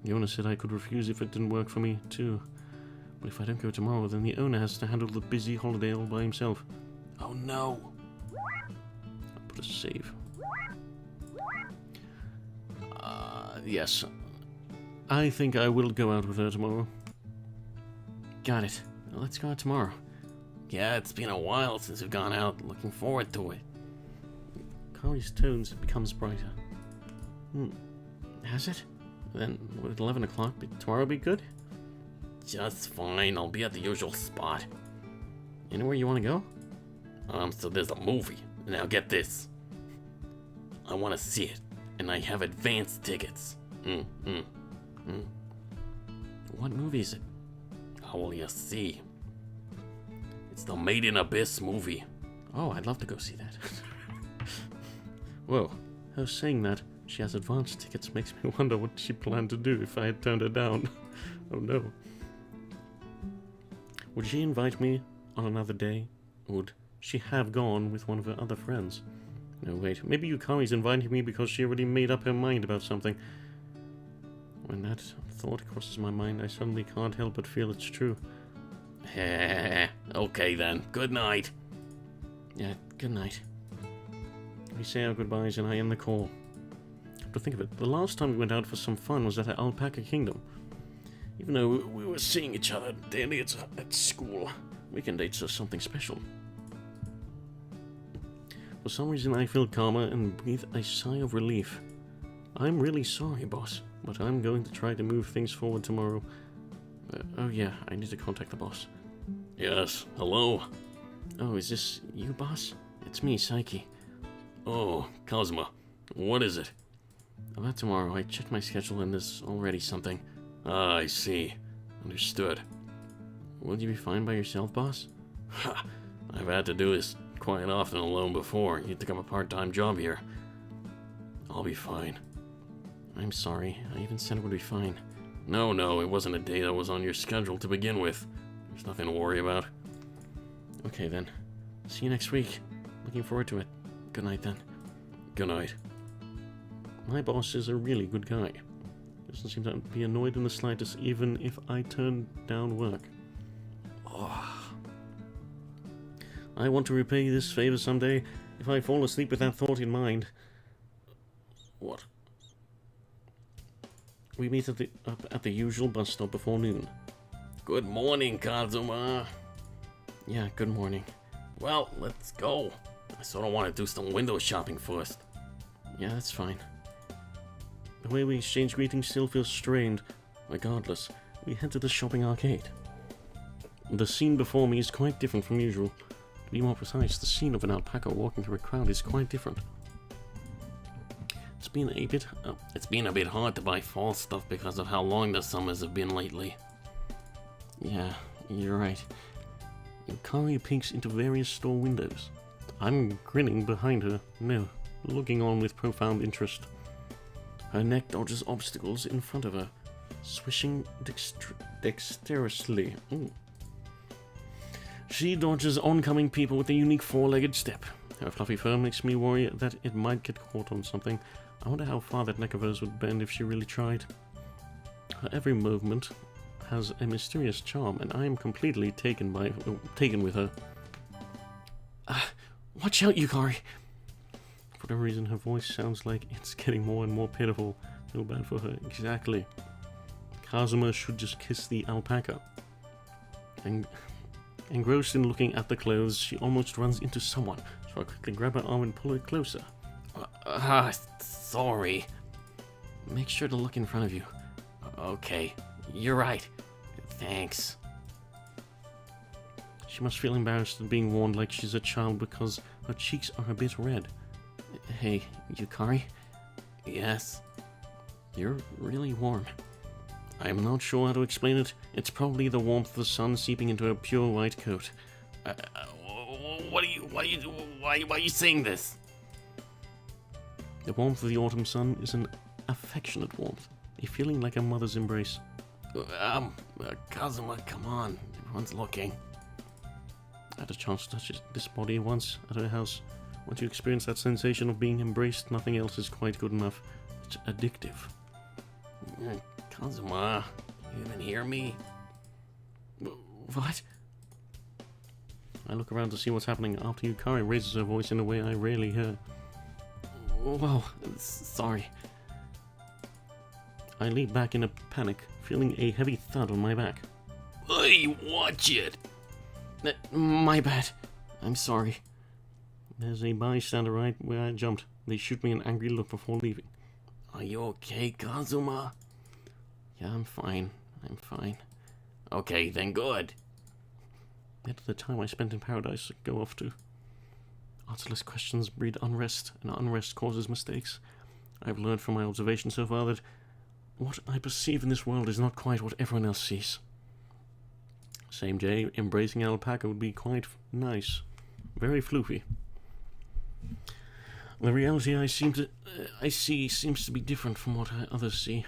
The owner said I could refuse if it didn't work for me, too. But if I don't go tomorrow, then the owner has to handle the busy holiday all by himself. Oh no! I'll put a save. Yes. I think I will go out with her tomorrow. Got it. Let's go out tomorrow. Yeah, it's been a while since we've gone out. Looking forward to it. Kari's tones becomes brighter. Has it? Then would 11 o'clock tomorrow be good? Just fine. I'll be at the usual spot. Anywhere you want to go? So there's a movie. Now get this. I want to see it, and I have advance tickets. What movie is it? How will you see? It's the Made in Abyss movie. Oh, I'd love to go see that. Whoa, her saying that she has advance tickets makes me wonder what she planned to do if I had turned her down. Oh no. Would she invite me on another day? Or would she have gone with one of her other friends? No, wait, maybe Yukari's inviting me because she already made up her mind about something. When that thought crosses my mind, I suddenly can't help but feel it's true. Okay then, good night. Yeah, good night. We say our goodbyes and I end the call. Have to think of it, the last time we went out for some fun was at the Alpaca Kingdom. Even though we were seeing each other daily at school, weekend dates are something special. For some reason I feel calmer and breathe a sigh of relief. I'm really sorry, boss, but I'm going to try to move things forward tomorrow. Oh yeah, I need to contact the boss. Yes, hello? Oh, is this you, boss? It's me, Saiki. Oh, Kazuma. What is it? About tomorrow, I checked my schedule and there's already something. Ah, I see. Understood. Will you be fine by yourself, boss? Ha! I've had to do this quite often alone before. You took up a part-time job here. I'll be fine. I'm sorry. I even said it would be fine. No, it wasn't a day that was on your schedule to begin with. There's nothing to worry about. Okay then. See you next week. Looking forward to it. Good night then. Good night. My boss is a really good guy. Doesn't seem to be annoyed in the slightest, even if I turn down work. I want to repay this favor someday if I fall asleep with that thought in mind. What? We meet at the usual bus stop before noon. Good morning, Kazuma. Yeah, good morning. Well, let's go. I sort of want to do some window shopping first. Yeah, that's fine. The way we exchange greetings still feels strained. Regardless, we head to the shopping arcade. The scene before me is quite different from usual. To be more precise, the scene of an alpaca walking through a crowd is quite different. It's been a bit hard to buy fall stuff because of how long the summers have been lately. Yeah, you're right. Yukari peeks into various store windows. I'm grinning behind her, no, looking on with profound interest. Her neck dodges obstacles in front of her, swishing dexterously. Ooh. She dodges oncoming people with a unique four-legged step. Her fluffy fur makes me worry that it might get caught on something. I wonder how far that neck of hers would bend if she really tried. Her every movement has a mysterious charm, and I am completely taken with her. Watch out, Yukari! For whatever reason, her voice sounds like it's getting more and more pitiful. Feel bad for her. Exactly. Kazuma should just kiss the alpaca. Engrossed in looking at the clothes, she almost runs into someone, so I quickly grab her arm and pull her closer. Sorry. Make sure to look in front of you. Okay, you're right. Thanks. She must feel embarrassed at being warned like she's a child because her cheeks are a bit red. Hey, Yukari? Yes? You're really warm. I'm not sure how to explain it. It's probably the warmth of the sun seeping into a pure white coat. Why are you saying this? The warmth of the autumn sun is an affectionate warmth, a feeling like a mother's embrace. Kazuma, come on. Everyone's looking. I had a chance to touch this body once at her house. Once you experience that sensation of being embraced, nothing else is quite good enough. It's addictive. Kazuma, you even hear me? What? I look around to see what's happening after Yukari raises her voice in a way I rarely hear. Whoa, sorry. I leap back in a panic, feeling a heavy thud on my back. Hey, watch it! My bad. I'm sorry. There's a bystander right where I jumped. They shoot me an angry look before leaving. Are you okay, Kazuma? Yeah, I'm fine. Okay, then good. Yet the time I spent in paradise go off to. Answerless questions breed unrest, and unrest causes mistakes. I've learned from my observation so far that what I perceive in this world is not quite what everyone else sees. Same day, embracing alpaca would be quite nice. Very floofy. The reality I see seems to be different from what others see.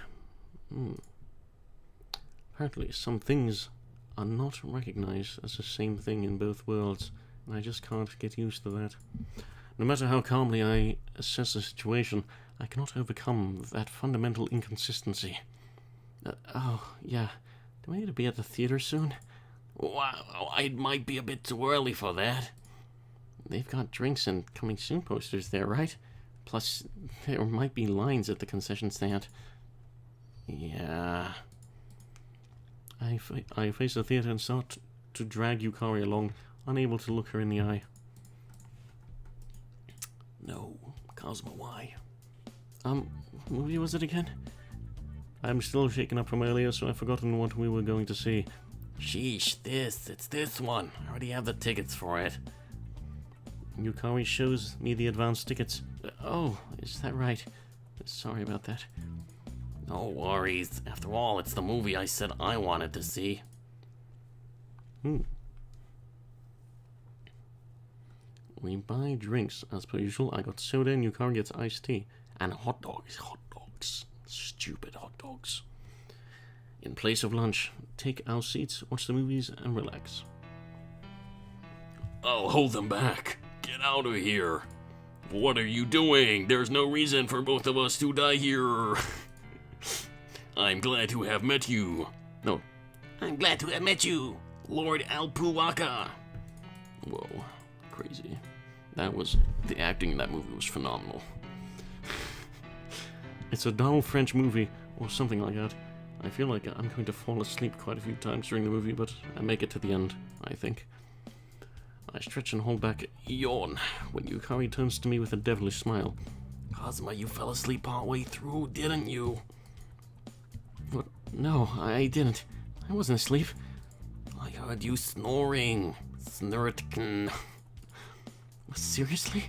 Apparently, some things are not recognized as the same thing in both worlds, and I just can't get used to that. No matter how calmly I assess the situation, I cannot overcome that fundamental inconsistency. Oh, yeah. Do I need to be at the theater soon? Wow, it might be a bit too early for that. They've got drinks and coming soon posters there, right? Plus, there might be lines at the concession stand. Yeah. I face the theater and start to drag Yukari along, unable to look her in the eye. No, Kazuma, why? What movie was it again? I'm still shaken up from earlier, so I've forgotten what we were going to see. Sheesh, it's this one. I already have the tickets for it. Yukari shows me the advance tickets. Oh, is that right? Sorry about that. No worries. After all, it's the movie I said I wanted to see. We buy drinks, as per usual. I got soda and Yukari gets iced tea. And hot dogs. Stupid hot dogs. In place of lunch, take our seats, watch the movies, and relax. I'll hold them back. Get out of here. What are you doing? There's no reason for both of us to die here. I'm glad to have met you. No. I'm glad to have met you, Lord Alpaca. Whoa, crazy. The acting in that movie was phenomenal. It's a dull French movie, or something like that. I feel like I'm going to fall asleep quite a few times during the movie, but I make it to the end, I think. I stretch and hold back a yawn when Yukari turns to me with a devilish smile. Kazuma, you fell asleep partway through, didn't you? What? No, I didn't. I wasn't asleep. I heard you snoring. Snurtkin. Seriously?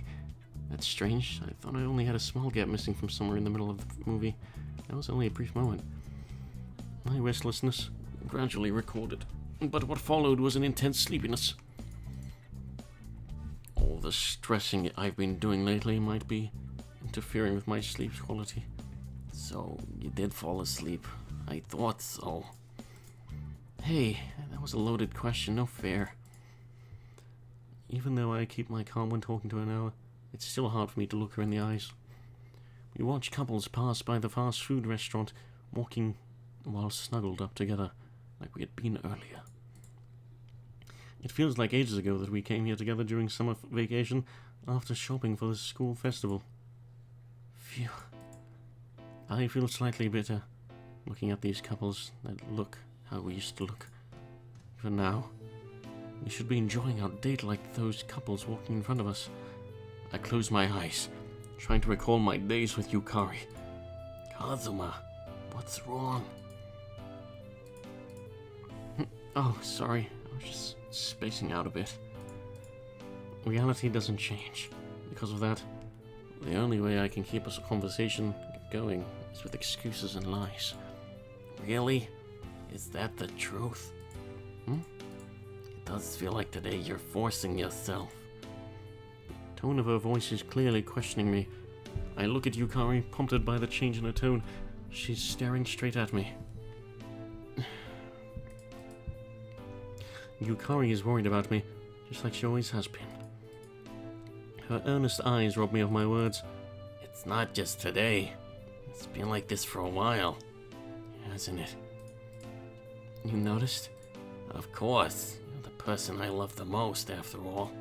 That's strange. I thought I only had a small gap missing from somewhere in the middle of the movie. That was only a brief moment. My restlessness gradually recorded, but what followed was an intense sleepiness. All the stressing I've been doing lately might be interfering with my sleep quality. So, you did fall asleep. I thought so. Hey, that was a loaded question, no fair. Even though I keep my calm when talking to her now, it's still hard for me to look her in the eyes. We watch couples pass by the fast food restaurant, walking while snuggled up together, like we had been earlier. It feels like ages ago that we came here together during summer vacation after shopping for the school festival. Phew. I feel slightly bitter, looking at these couples that look how we used to look. Even now, we should be enjoying our date like those couples walking in front of us. I close my eyes, trying to recall my days with Yukari. Kazuma, what's wrong? Oh, sorry. I was just spacing out a bit. Reality doesn't change. Because of that, the only way I can keep a conversation going is with excuses and lies. Really? Is that the truth? It does feel like today you're forcing yourself. The tone of her voice is clearly questioning me. I look at Yukari, prompted by the change in her tone. She's staring straight at me. Yukari is worried about me, just like she always has been. Her earnest eyes rob me of my words. It's not just today. It's been like this for a while, hasn't it? You noticed? Of course. You're the person I love the most, after all.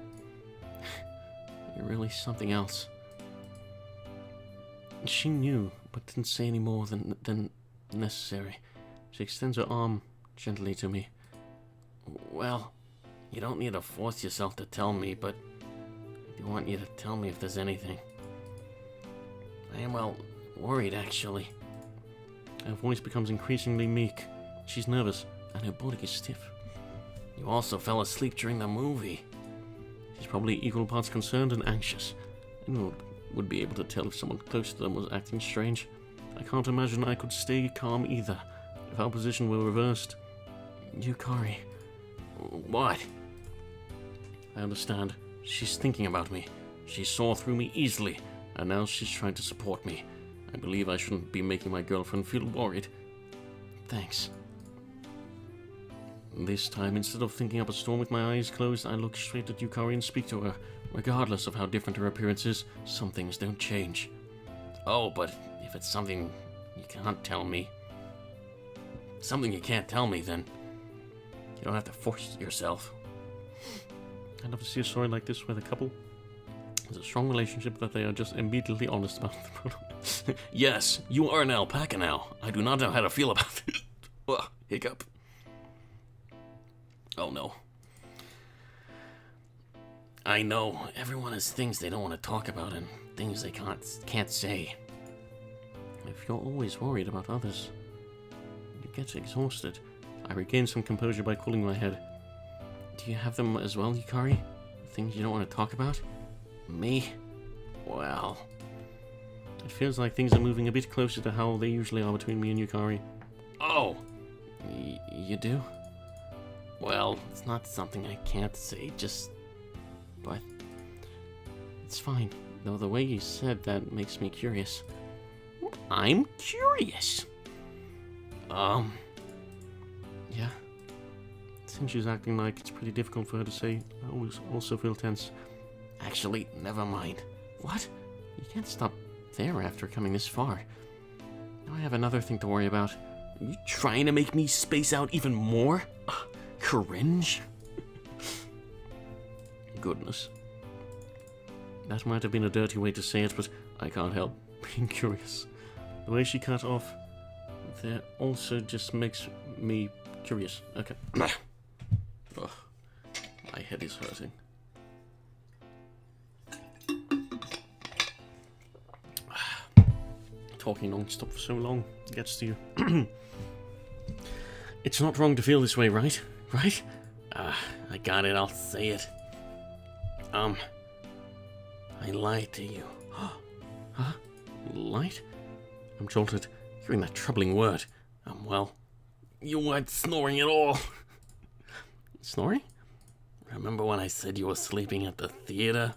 You're really something else. She knew, but didn't say any more than necessary. She extends her arm gently to me. Well, you don't need to force yourself to tell me, but I do want you to tell me if there's anything. I am, well, worried, actually. Her voice becomes increasingly meek. She's nervous, and her body is stiff. You also fell asleep during the movie. She's probably equal parts concerned and anxious. Anyone would be able to tell if someone close to them was acting strange. I can't imagine I could stay calm either, if our position were reversed. Yukari. What? I understand. She's thinking about me. She saw through me easily, and now she's trying to support me. I believe I shouldn't be making my girlfriend feel worried. Thanks. This time, instead of thinking up a storm with my eyes closed, I look straight at Yukari and speak to her. Regardless of how different her appearance is, some things don't change. Oh, but if it's something you can't tell me... Something you can't tell me, then... You don't have to force yourself. I'd love to see a story like this where the couple has a strong relationship that they are just immediately honest about the problem. Yes, you are an alpaca now. I do not know how to feel about it. Ugh, hiccup. Oh no. I know, everyone has things they don't want to talk about and things they can't say. If you're always worried about others, you get exhausted. I regain some composure by cooling my head. Do you have them as well, Yukari? Things you don't want to talk about? Me? Well... It feels like things are moving a bit closer to how they usually are between me and Yukari. Oh! You do? Well, it's not something I can't say, just... But... It's fine, though the way you said that makes me curious. I'm curious! Yeah. Since she's acting like it's pretty difficult for her to say, I always also feel tense. Actually, never mind. What? You can't stop there after coming this far. Now I have another thing to worry about. Are you trying to make me space out even more? Cringe? Goodness. That might have been a dirty way to say it, but I can't help being curious. The way she cut off there also just makes me curious. Okay. Ugh. My head is hurting. Talking non-stop for so long gets to you. It's not wrong to feel this way, right? Right? I got it, I'll say it. I lied to you. Huh? Light? I'm jolted. Hearing that troubling word. Well, you weren't snoring at all. Snoring? Remember when I said you were sleeping at the theater?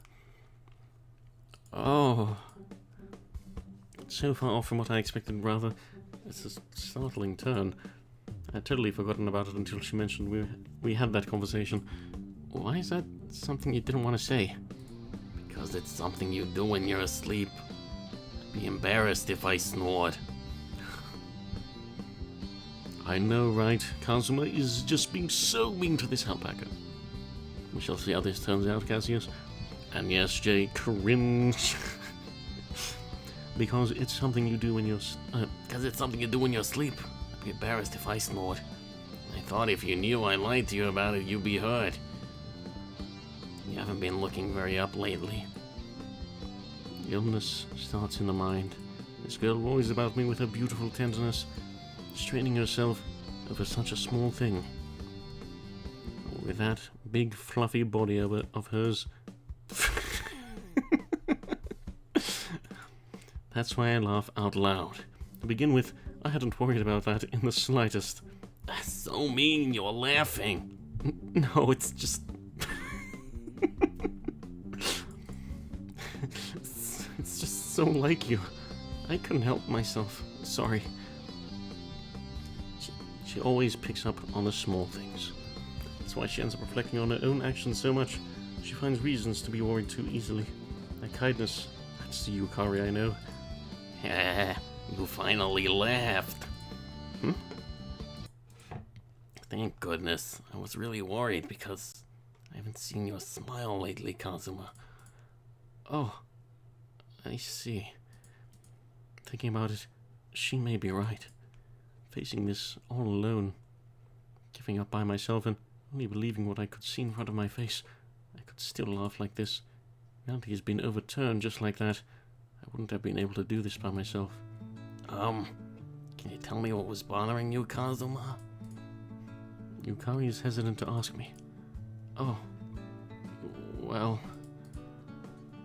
Oh. So far off from what I expected, rather. It's a startling turn. I'd totally forgotten about it until she mentioned we had that conversation. Why is that something you didn't want to say? Because it's something you do when you're asleep. I'd be embarrassed if I snored. I know, right? Kazuma is just being so mean to this alpaca. We shall see how this turns out, Cassius. And yes, Jay, cringe. Because it's something you do when you're... Because it's something you do when you're asleep. I'd be embarrassed if I snored. I thought if you knew I lied to you about it, you'd be hurt. You haven't been looking very up lately. Illness starts in the mind. This girl worries about me with her beautiful tenderness, straining herself over such a small thing. With that big fluffy body of hers. That's why I laugh out loud. To begin with, I hadn't worried about that in the slightest. That's so mean, you're laughing. No, it's just... it's just so like you. I couldn't help myself. Sorry. She always picks up on the small things. That's why she ends up reflecting on her own actions so much. She finds reasons to be worried too easily. That kindness, that's the Yukari I know. You finally laughed. Hmm? Thank goodness. I was really worried because I haven't seen your smile lately, Kazuma. Oh, I see. Thinking about it, she may be right. Facing this all alone, giving up by myself and only believing what I could see in front of my face, I could still laugh like this. Reality has been overturned just like that. I wouldn't have been able to do this by myself. Can you tell me what was bothering you, Kazuma? Yukari is hesitant to ask me. Oh, well...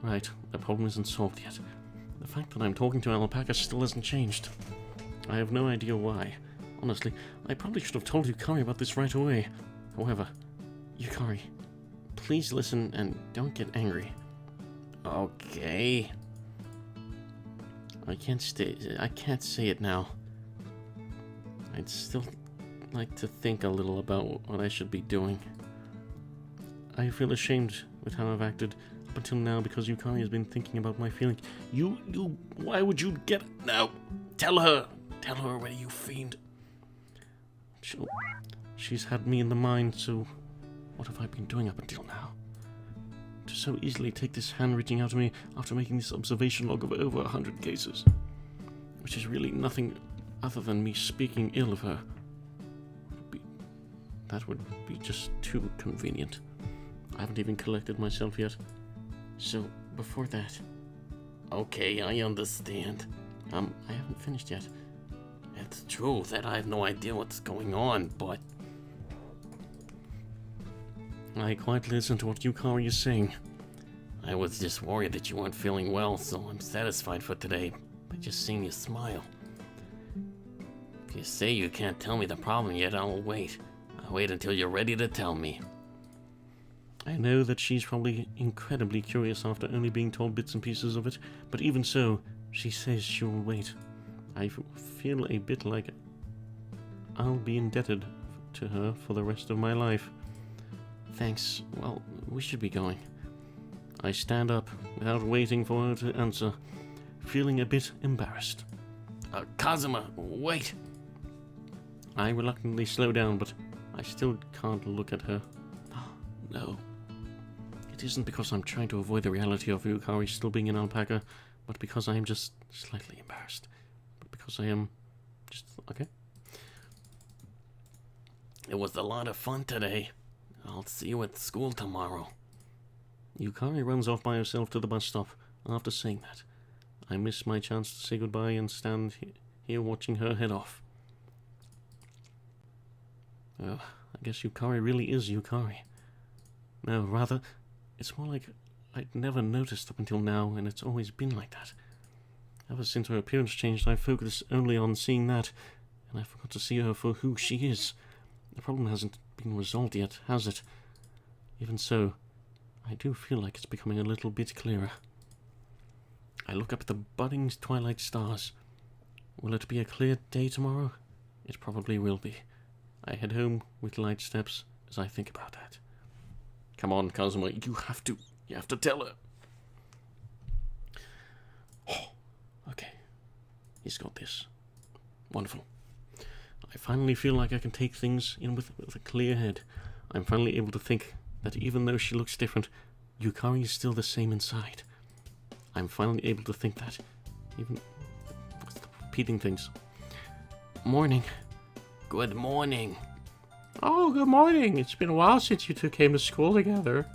Right, the problem isn't solved yet. The fact that I'm talking to Alpaca still hasn't changed. I have no idea why. Honestly, I probably should have told Yukari about this right away. However, Yukari, please listen and don't get angry. Okay. I can't say it now. I'd still like to think a little about what I should be doing. I feel ashamed with how I've acted up until now because Yukari has been thinking about my feelings. Why would you get... Now, tell her already, you fiend. She's had me in the mind, so what have I been doing up until now? To so easily take this hand reaching out to me after making this observation log of over 100 cases, which is really nothing other than me speaking ill of her. That would be just too convenient. I haven't even collected myself yet. So, before that... Okay, I understand. I haven't finished yet. It's true that I have no idea what's going on, but... I quietly listen to what Yukari is saying. I was just worried that you weren't feeling well, so I'm satisfied for today by just seeing you smile. If you say you can't tell me the problem yet, I'll wait. I'll wait until you're ready to tell me. I know that she's probably incredibly curious after only being told bits and pieces of it, but even so, she says she'll wait. I feel a bit like I'll be indebted to her for the rest of my life. Thanks. Well, we should be going. I stand up without waiting for her to answer, feeling a bit embarrassed. Kazuma, wait. I reluctantly slow down, but I still can't look at her. No. It isn't because I'm trying to avoid the reality of Yukari still being in Alpaca, but because I am just slightly embarrassed. But because I am just... okay. It was a lot of fun today. I'll see you at school tomorrow. Yukari runs off by herself to the bus stop after saying that. I miss my chance to say goodbye and stand here watching her head off. Oh, I guess Yukari really is Yukari. No, rather, it's more like I'd never noticed up until now, and it's always been like that. Ever since her appearance changed, I focused only on seeing that, and I forgot to see her for who she is. The problem hasn't been resolved yet, has it? Even so, I do feel like it's becoming a little bit clearer. I look up at the budding twilight stars. Will it be a clear day tomorrow? It probably will be. I head home with light steps as I think about that. Come on, Kazuma, you have to tell her. Oh, okay. He's got this. Wonderful. I finally feel like I can take things in with a clear head. I'm finally able to think that even though she looks different, Yukari is still the same inside. I'm finally able to think that, even repeating things. Morning. Good morning. Oh, good morning. It's been a while since you two came to school together.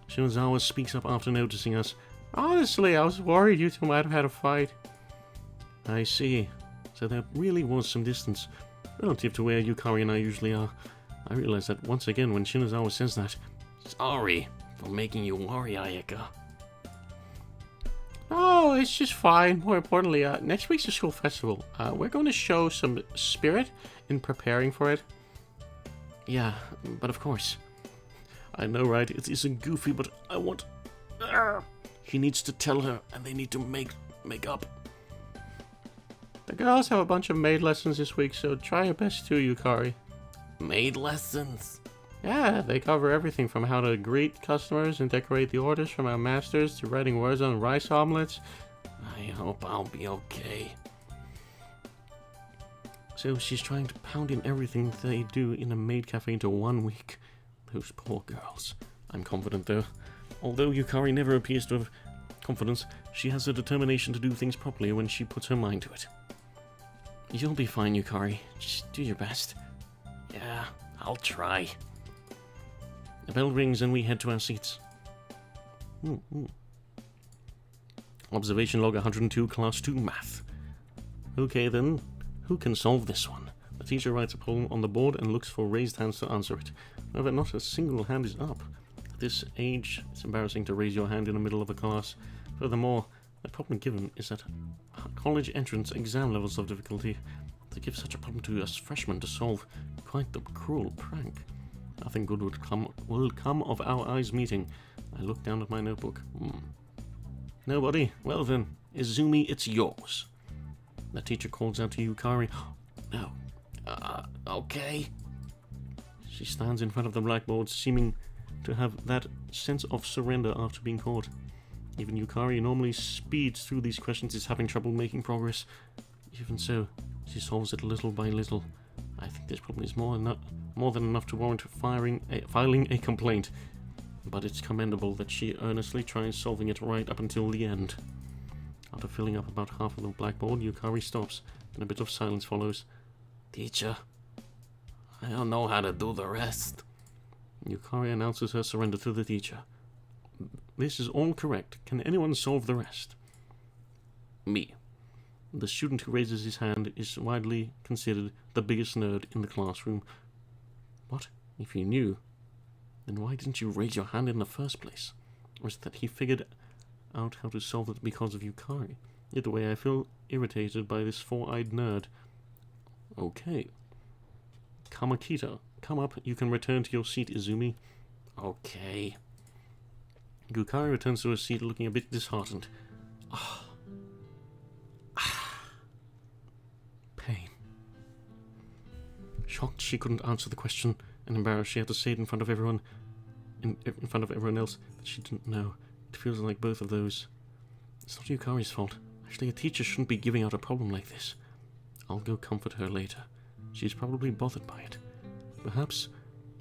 Shinozawa speaks up after noticing us. Honestly, I was worried you two might have had a fight. I see. So there really was some distance, relative to where Yukari and I usually are. I realize that once again when Shinozawa says that. Sorry for making you worry, Ayaka. Oh, it's just fine. More importantly, next week's a school festival. We're going to show some spirit in preparing for it. Yeah, but of course. I know, right? It isn't goofy, but I want... He needs to tell her, and they need to make up. The girls have a bunch of maid lessons this week, so try your best too, Yukari. Maid lessons? Yeah, they cover everything from how to greet customers and decorate the orders from our masters to writing words on rice omelets. I hope I'll be okay. So she's trying to pound in everything they do in a maid cafe into 1 week. Those poor girls. I'm confident though. Although Yukari never appears to have confidence, she has the determination to do things properly when she puts her mind to it. You'll be fine, Yukari. Just do your best. Yeah, I'll try. The bell rings and we head to our seats. Observation log 102, class 2 math. Okay then, who can solve this one? The teacher writes a poem on the board and looks for raised hands to answer it. However, not a single hand is up. At this age, it's embarrassing to raise your hand in the middle of a class. Furthermore, the problem given is that college entrance exam levels of difficulty. To give such a problem to us freshmen to solve, quite the cruel prank. Nothing good will come of our eyes meeting. I look down at my notebook. Nobody? Well then, Izumi, it's yours. The teacher calls out to Yukari. No. Okay. She stands in front of the blackboard, seeming to have that sense of surrender after being caught. Even Yukari normally speeds through these questions is having trouble making progress. Even so, she solves it little by little. I think this problem is more than enough to warrant filing a complaint. But it's commendable that she earnestly tries solving it right up until the end. After filling up about half of the blackboard, Yukari stops, and a bit of silence follows. Teacher, I don't know how to do the rest. Yukari announces her surrender to the teacher. This is all correct. Can anyone solve the rest? Me. The student who raises his hand is widely considered the biggest nerd in the classroom. What? If you knew, then why didn't you raise your hand in the first place? Or is it that he figured out how to solve it because of Yukari? Either way, I feel irritated by this four-eyed nerd. Okay. Kamakita, come up. You can return to your seat, Izumi. Okay. Yukari returns to her seat looking a bit disheartened. Pain. Shocked she couldn't answer the question, and embarrassed she had to say it in front of everyone, in front of everyone else that she didn't know. feels like both of those. It's not Yukari's fault. Actually, a teacher shouldn't be giving out a problem like this. I'll go comfort her later. She's probably bothered by it. Perhaps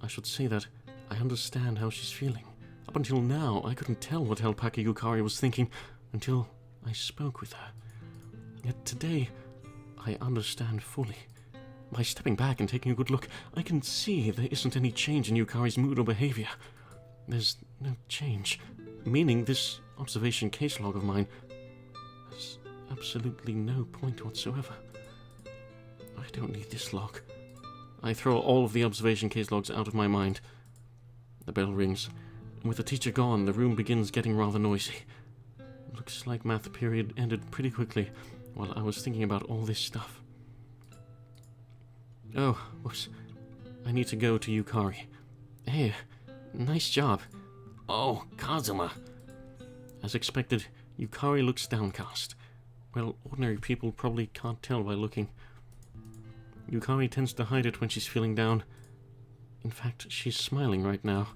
I should say that I understand how she's feeling. Up until now, I couldn't tell what Alpaca Yukari was thinking until I spoke with her. Yet today, I understand fully. By stepping back and taking a good look, I can see there isn't any change in Yukari's mood or behavior. There's no change, meaning this observation case log of mine has absolutely no point whatsoever. I don't need this log. I throw all of the observation case logs out of my mind. The bell rings, and with the teacher gone, the room begins getting rather noisy. Looks like math period ended pretty quickly while I was thinking about all this stuff. Oh, whoops. I need to go to Yukari. Hey, nice job. Oh, Kazuma. As expected, Yukari looks downcast. Well, ordinary people probably can't tell by looking. Yukari tends to hide it when she's feeling down. In fact, she's smiling right now,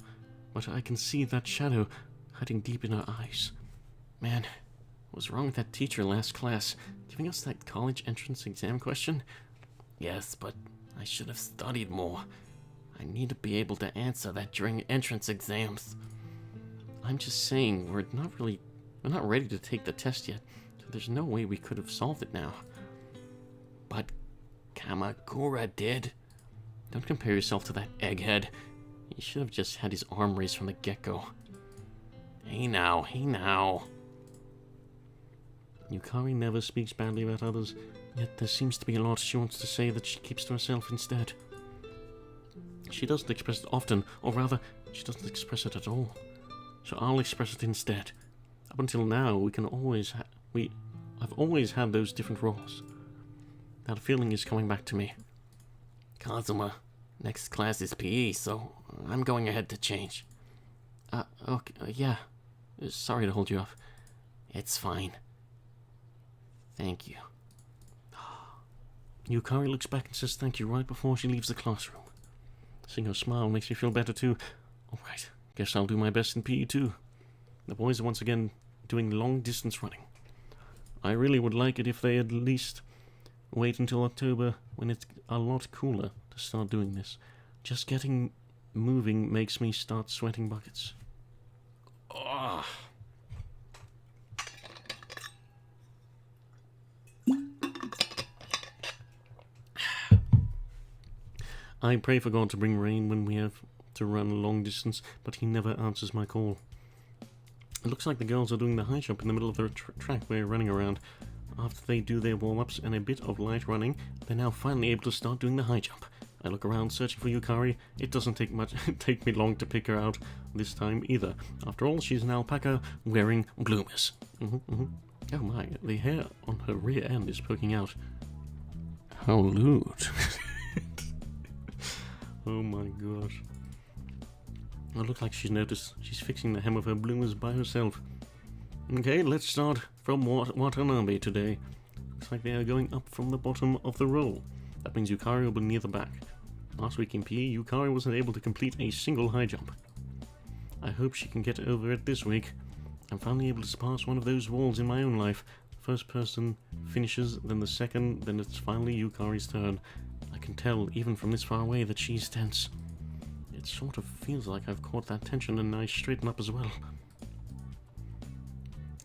but I can see that shadow hiding deep in her eyes. Man, what's wrong with that teacher last class? Giving us that college entrance exam question? Yes, but I should have studied more. I need to be able to answer that during entrance exams. I'm just saying, we're not ready to take the test yet, so there's no way we could have solved it now. But Kamakura did. Don't compare yourself to that egghead. He should have just had his arm raised from the get-go. Hey now. Yukari never speaks badly about others, yet there seems to be a lot she wants to say that she keeps to herself instead. She doesn't express it often, or rather, she doesn't express it at all. So I'll express it instead. Up until now, I've always had those different roles. That feeling is coming back to me. Kazuma, next class is PE, so I'm going ahead to change. Okay, yeah. Sorry to hold you up. It's fine. Thank you. Yukari looks back and says thank you right before she leaves the classroom. Seeing her smile makes me feel better too. Alright, guess I'll do my best in PE too. The boys are once again doing long distance running. I really would like it if they at least wait until October when it's a lot cooler to start doing this. Just getting moving makes me start sweating buckets. Ugh. I pray for God to bring rain when we have to run a long distance, but he never answers my call. It looks like the girls are doing the high jump in the middle of the track we're running around. After they do their warm-ups and a bit of light running, they're now finally able to start doing the high jump. I look around searching for Yukari. It doesn't take me long to pick her out this time either. After all, she's an alpaca wearing bloomers. Oh my, the hair on her rear end is poking out. How lewd. Oh my gosh. It looks like she's noticed. She's fixing the hem of her bloomers by herself. Okay, let's start from Watanabe today. Looks like they are going up from the bottom of the roll. That means Yukari will be near the back. Last week in PE, Yukari wasn't able to complete a single high jump. I hope she can get over it this week. I'm finally able to surpass one of those walls in my own life. First person finishes, then the second, then it's finally Yukari's turn. I can tell, even from this far away, that she's tense. It sort of feels like I've caught that tension and I straighten up as well.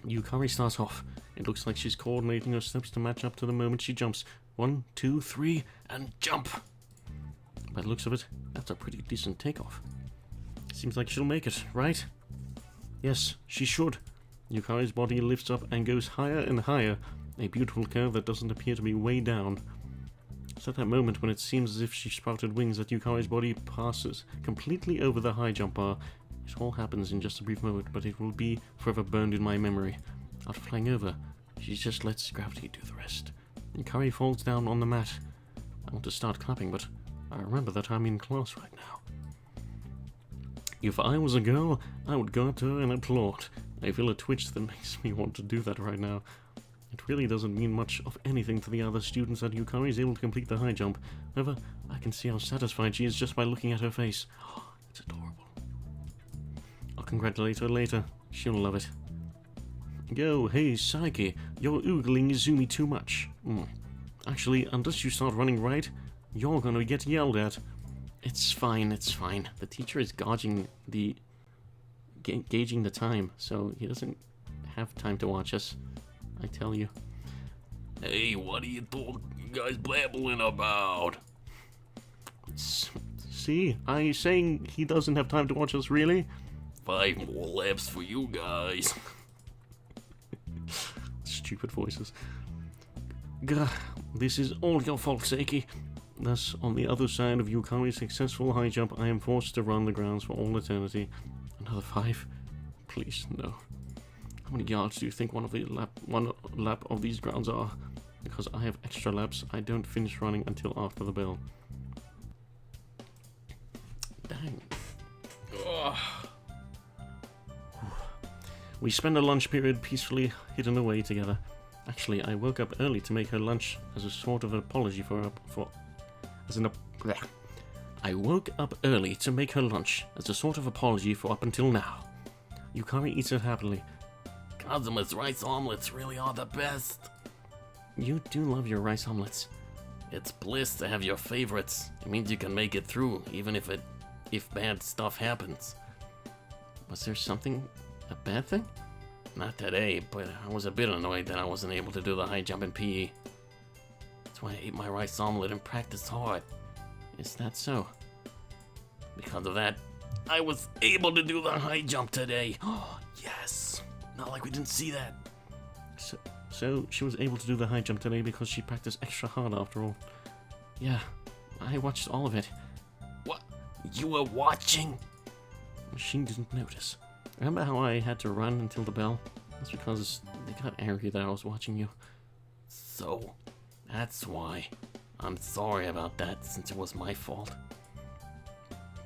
Yukari starts off. It looks like she's coordinating her steps to match up to the moment she jumps. 1, 2, 3, and jump! By the looks of it, that's a pretty decent takeoff. Seems like she'll make it, right? Yes, she should. Yukari's body lifts up and goes higher and higher, a beautiful curve that doesn't appear to be way down. It's at that moment when it seems as if she sprouted wings that Yukari's body passes completely over the high jump bar. It all happens in just a brief moment, but it will be forever burned in my memory. After flying over, she just lets gravity do the rest. Yukari falls down on the mat. I want to start clapping, but I remember that I'm in class right now. If I was a girl, I would go up to her and applaud. I feel a twitch that makes me want to do that right now. It really doesn't mean much of anything to the other students that Yukari is able to complete the high jump. However, I can see how satisfied she is just by looking at her face. Oh, it's adorable. I'll congratulate her later. She'll love it. Yo, hey, Psyche, you're oogling Izumi too much. Actually, unless you start running right, you're gonna get yelled at. It's fine, it's fine. The teacher is gauging the time, so he doesn't have time to watch us. I tell you. Hey, what are you guys blabbling about? See, I saying he doesn't have time to watch us, really? 5 more laps for you guys. Stupid voices. Gah, this is all your fault, Seiki. Thus, on the other side of Yukari's successful high jump, I am forced to run the grounds for all eternity. Another 5? Please, no. How many yards do you think one lap of these grounds are? Because I have extra laps, I don't finish running until after the bell. Dang. Ugh. We spend a lunch period peacefully hidden away together. Actually, I woke up early to make her lunch as a sort of an apology I woke up early to make her lunch as a sort of apology for up until now. Yukari eats it happily. Kazuma's rice omelets really are the best. You do love your rice omelets. It's bliss to have your favorites. It means you can make it through, even if bad stuff happens. Was there something, a bad thing? Not today, but I was a bit annoyed that I wasn't able to do the high jump in PE. That's why I ate my rice omelet and practiced hard. Is that so? Because of that, I was able to do the high jump today. Oh, yes! Not like we didn't see that. So she was able to do the high jump today because she practiced extra hard after all. Yeah, I watched all of it. What? You were watching? She didn't notice. Remember how I had to run until the bell? That's because they got angry that I was watching you. So, that's why. I'm sorry about that, since it was my fault.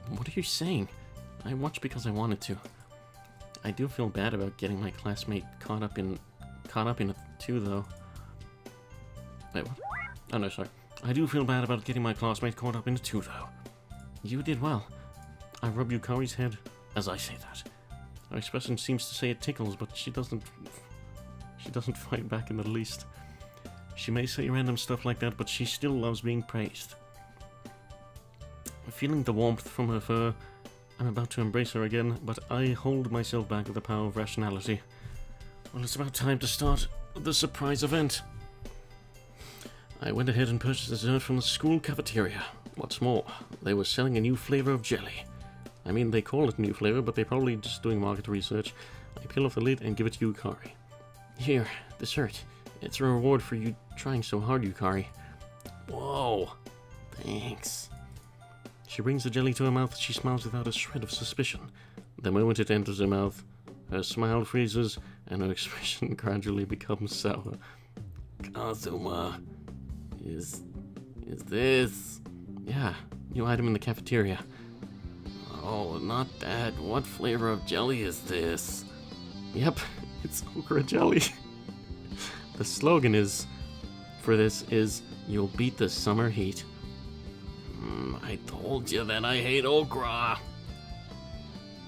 What are you saying? I watched because I wanted to. I do feel bad about getting my classmate caught up in it too, though. Wait, what? Oh no, sorry. I do feel bad about getting my classmate caught up in it too, though. You did well. I rub Yukari's head as I say that. Her expression seems to say it tickles, but she doesn't fight back in the least. She may say random stuff like that, but she still loves being praised. Feeling the warmth from her fur, I'm about to embrace her again, but I hold myself back with the power of rationality. Well, it's about time to start the surprise event. I went ahead and purchased dessert from the school cafeteria. What's more, they were selling a new flavor of jelly. I mean, they call it new flavor, but they're probably just doing market research. I peel off the lid and give it to Yukari. Here, dessert. It's a reward for you trying so hard, Yukari. Whoa, thanks. She brings the jelly to her mouth. She smiles without a shred of suspicion. The moment it enters her mouth, her smile freezes and her expression gradually becomes sour. Kazuma, is this? Yeah, new item in the cafeteria. Oh, not that. What flavor of jelly is this? Yep, it's okra jelly. The slogan for this is, "You'll beat the summer heat." I told you that I hate okra.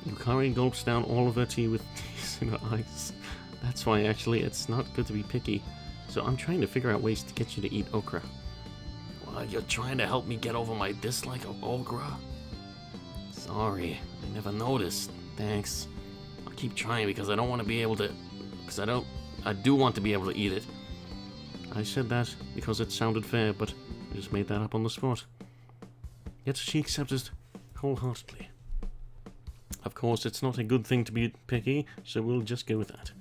Yukari gulps down all of her tea with tears in her eyes. That's why, actually, it's not good to be picky. So I'm trying to figure out ways to get you to eat okra. Well, you're trying to help me get over my dislike of okra? Sorry, I never noticed. Thanks. I'll keep trying because I don't want to be able to... I do want to be able to eat it. I said that because it sounded fair, but I just made that up on the spot. Yet she accepted wholeheartedly. Of course, it's not a good thing to be picky, so we'll just go with that.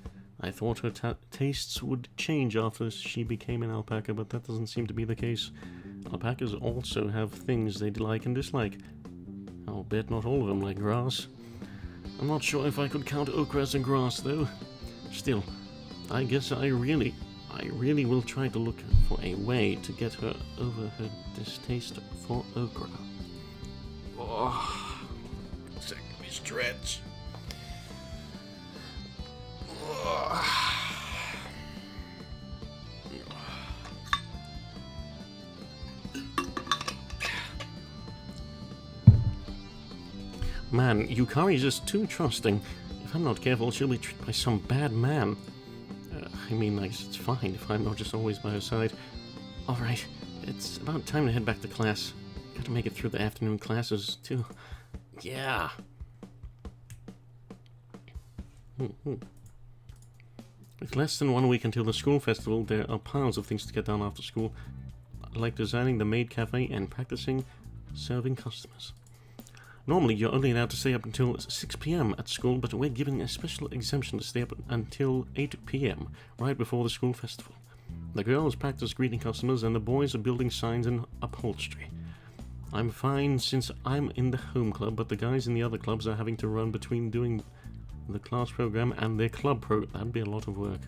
I thought her tastes would change after she became an alpaca, but that doesn't seem to be the case. Alpacas also have things they like and dislike. I'll bet not all of them like grass. I'm not sure if I could count okra as a grass, though. Still, I guess I really will try to look for a way to get her over her distaste for okra. Oh, second me stretch. Man, Yukari's just too trusting. If I'm not careful, she'll be tricked by some bad man. I mean, it's fine if I'm not just always by her side. Alright, it's about time to head back to class. Gotta make it through the afternoon classes, too. Yeah. With less than 1 week until the school festival, there are piles of things to get done after school, like designing the maid cafe and practicing serving customers. Normally, you're only allowed to stay up until 6 p.m. at school, but we're giving a special exemption to stay up until 8 p.m., right before the school festival. The girls practice greeting customers, and the boys are building signs and upholstery. I'm fine since I'm in the home club, but the guys in the other clubs are having to run between doing the class program and their club program. That'd be a lot of work.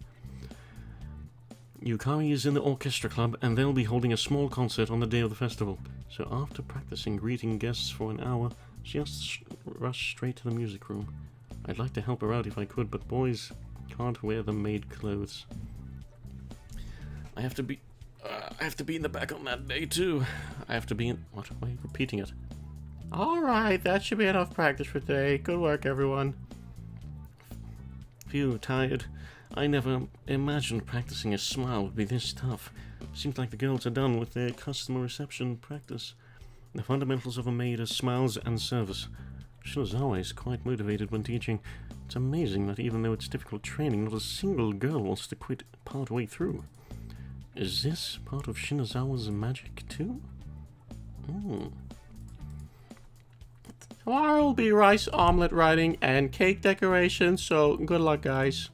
Yukari is in the orchestra club, and they'll be holding a small concert on the day of the festival. So after practicing greeting guests for an hour, she has to rush straight to the music room. I'd like to help her out if I could, but boys can't wear the maid clothes. I have to be in the back on that day too. I have to be in. What? Why are you repeating it? Alright, that should be enough practice for today. Good work, everyone. Phew, tired. I never imagined practicing a smile would be this tough. Seems like the girls are done with their customer reception practice. The fundamentals of a maid are smiles and service. Shinozawa is quite motivated when teaching. It's amazing that even though it's difficult training, not a single girl wants to quit partway through. Is this part of Shinozawa's magic too? Tomorrow will be rice omelet writing and cake decoration, so good luck, guys.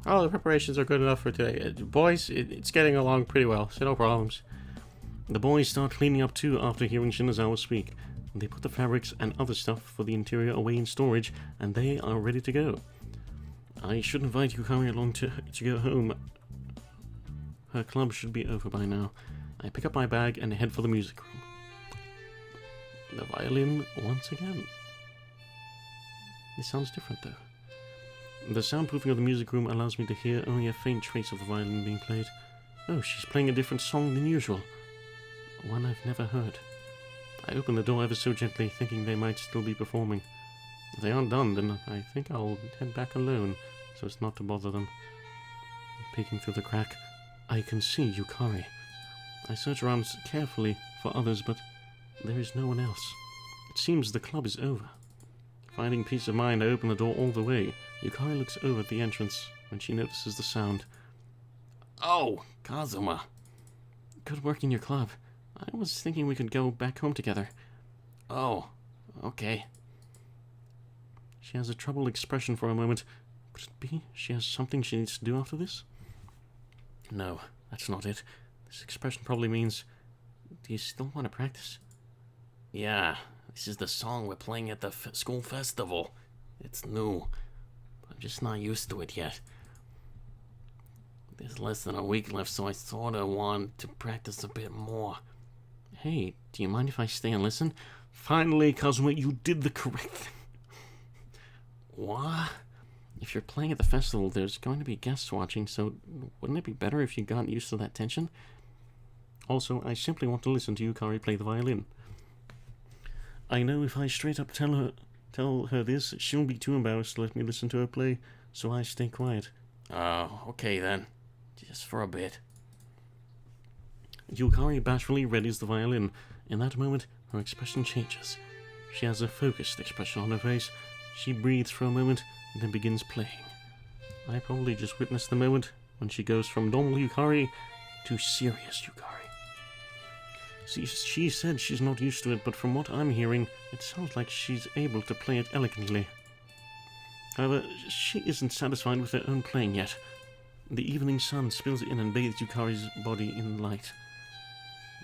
All the preparations are good enough for today. Boys, it's getting along pretty well, so no problems. The boys start cleaning up too after hearing Shinozawa speak. They put the fabrics and other stuff for the interior away in storage, and they are ready to go. I should invite Yukari along to go home. Her club should be over by now. I pick up my bag and head for the music room. The violin once again. This sounds different though. The soundproofing of the music room allows me to hear only a faint trace of the violin being played. Oh, she's playing a different song than usual. One I've never heard. I open the door ever so gently, thinking they might still be performing. If they aren't done, then I think I'll head back alone, so as not to bother them. Peeking through the crack, I can see Yukari. I search around carefully for others, but there is no one else. It seems the club is over. Finding peace of mind, I open the door all the way. Yukari looks over at the entrance when she notices the sound. Oh, Kazuma. Good work in your club. I was thinking we could go back home together. Oh, okay. She has a troubled expression for a moment. Could it be she has something she needs to do after this? No, that's not it. This expression probably means, do you still want to practice? Yeah, this is the song we're playing at the school festival. It's new. I'm just not used to it yet. There's less than a week left, so I sorta want to practice a bit more. Hey, do you mind if I stay and listen? Finally, Kazuma, you did the correct thing. What? If you're playing at the festival, there's going to be guests watching, so wouldn't it be better if you got used to that tension? Also, I simply want to listen to Yukari play the violin. I know if I straight up tell her this, she'll be too embarrassed to let me listen to her play, so I stay quiet. Okay then. Just for a bit. Yukari bashfully readies the violin. In that moment, her expression changes. She has a focused expression on her face. She breathes for a moment, and then begins playing. I probably just witnessed the moment when she goes from normal Yukari to serious Yukari. See, she said she's not used to it, but from what I'm hearing, it sounds like she's able to play it elegantly. However, she isn't satisfied with her own playing yet. The evening sun spills in and bathes Yukari's body in light.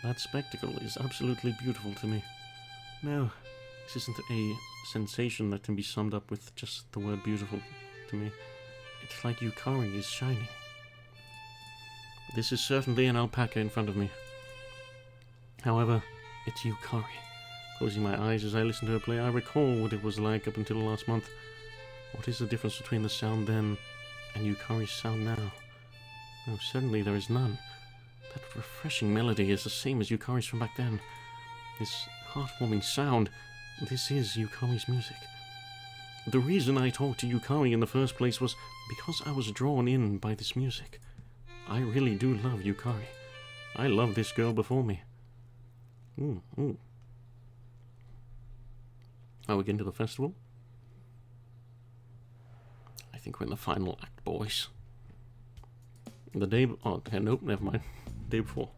That spectacle is absolutely beautiful to me. No, this isn't a sensation that can be summed up with just the word beautiful to me. It's like Yukari is shining. This is certainly an alpaca in front of me. However, it's Yukari. Closing my eyes as I listen to her play, I recall what it was like up until last month. What is the difference between the sound then and Yukari's sound now? No, suddenly there is none. That refreshing melody is the same as Yukari's from back then. This heartwarming sound, this is Yukari's music. The reason I talked to Yukari in the first place was because I was drawn in by this music. I really do love Yukari. I love this girl before me. Are we getting to the festival? I think we're in the final act, boys. Nope, never mind. Day before.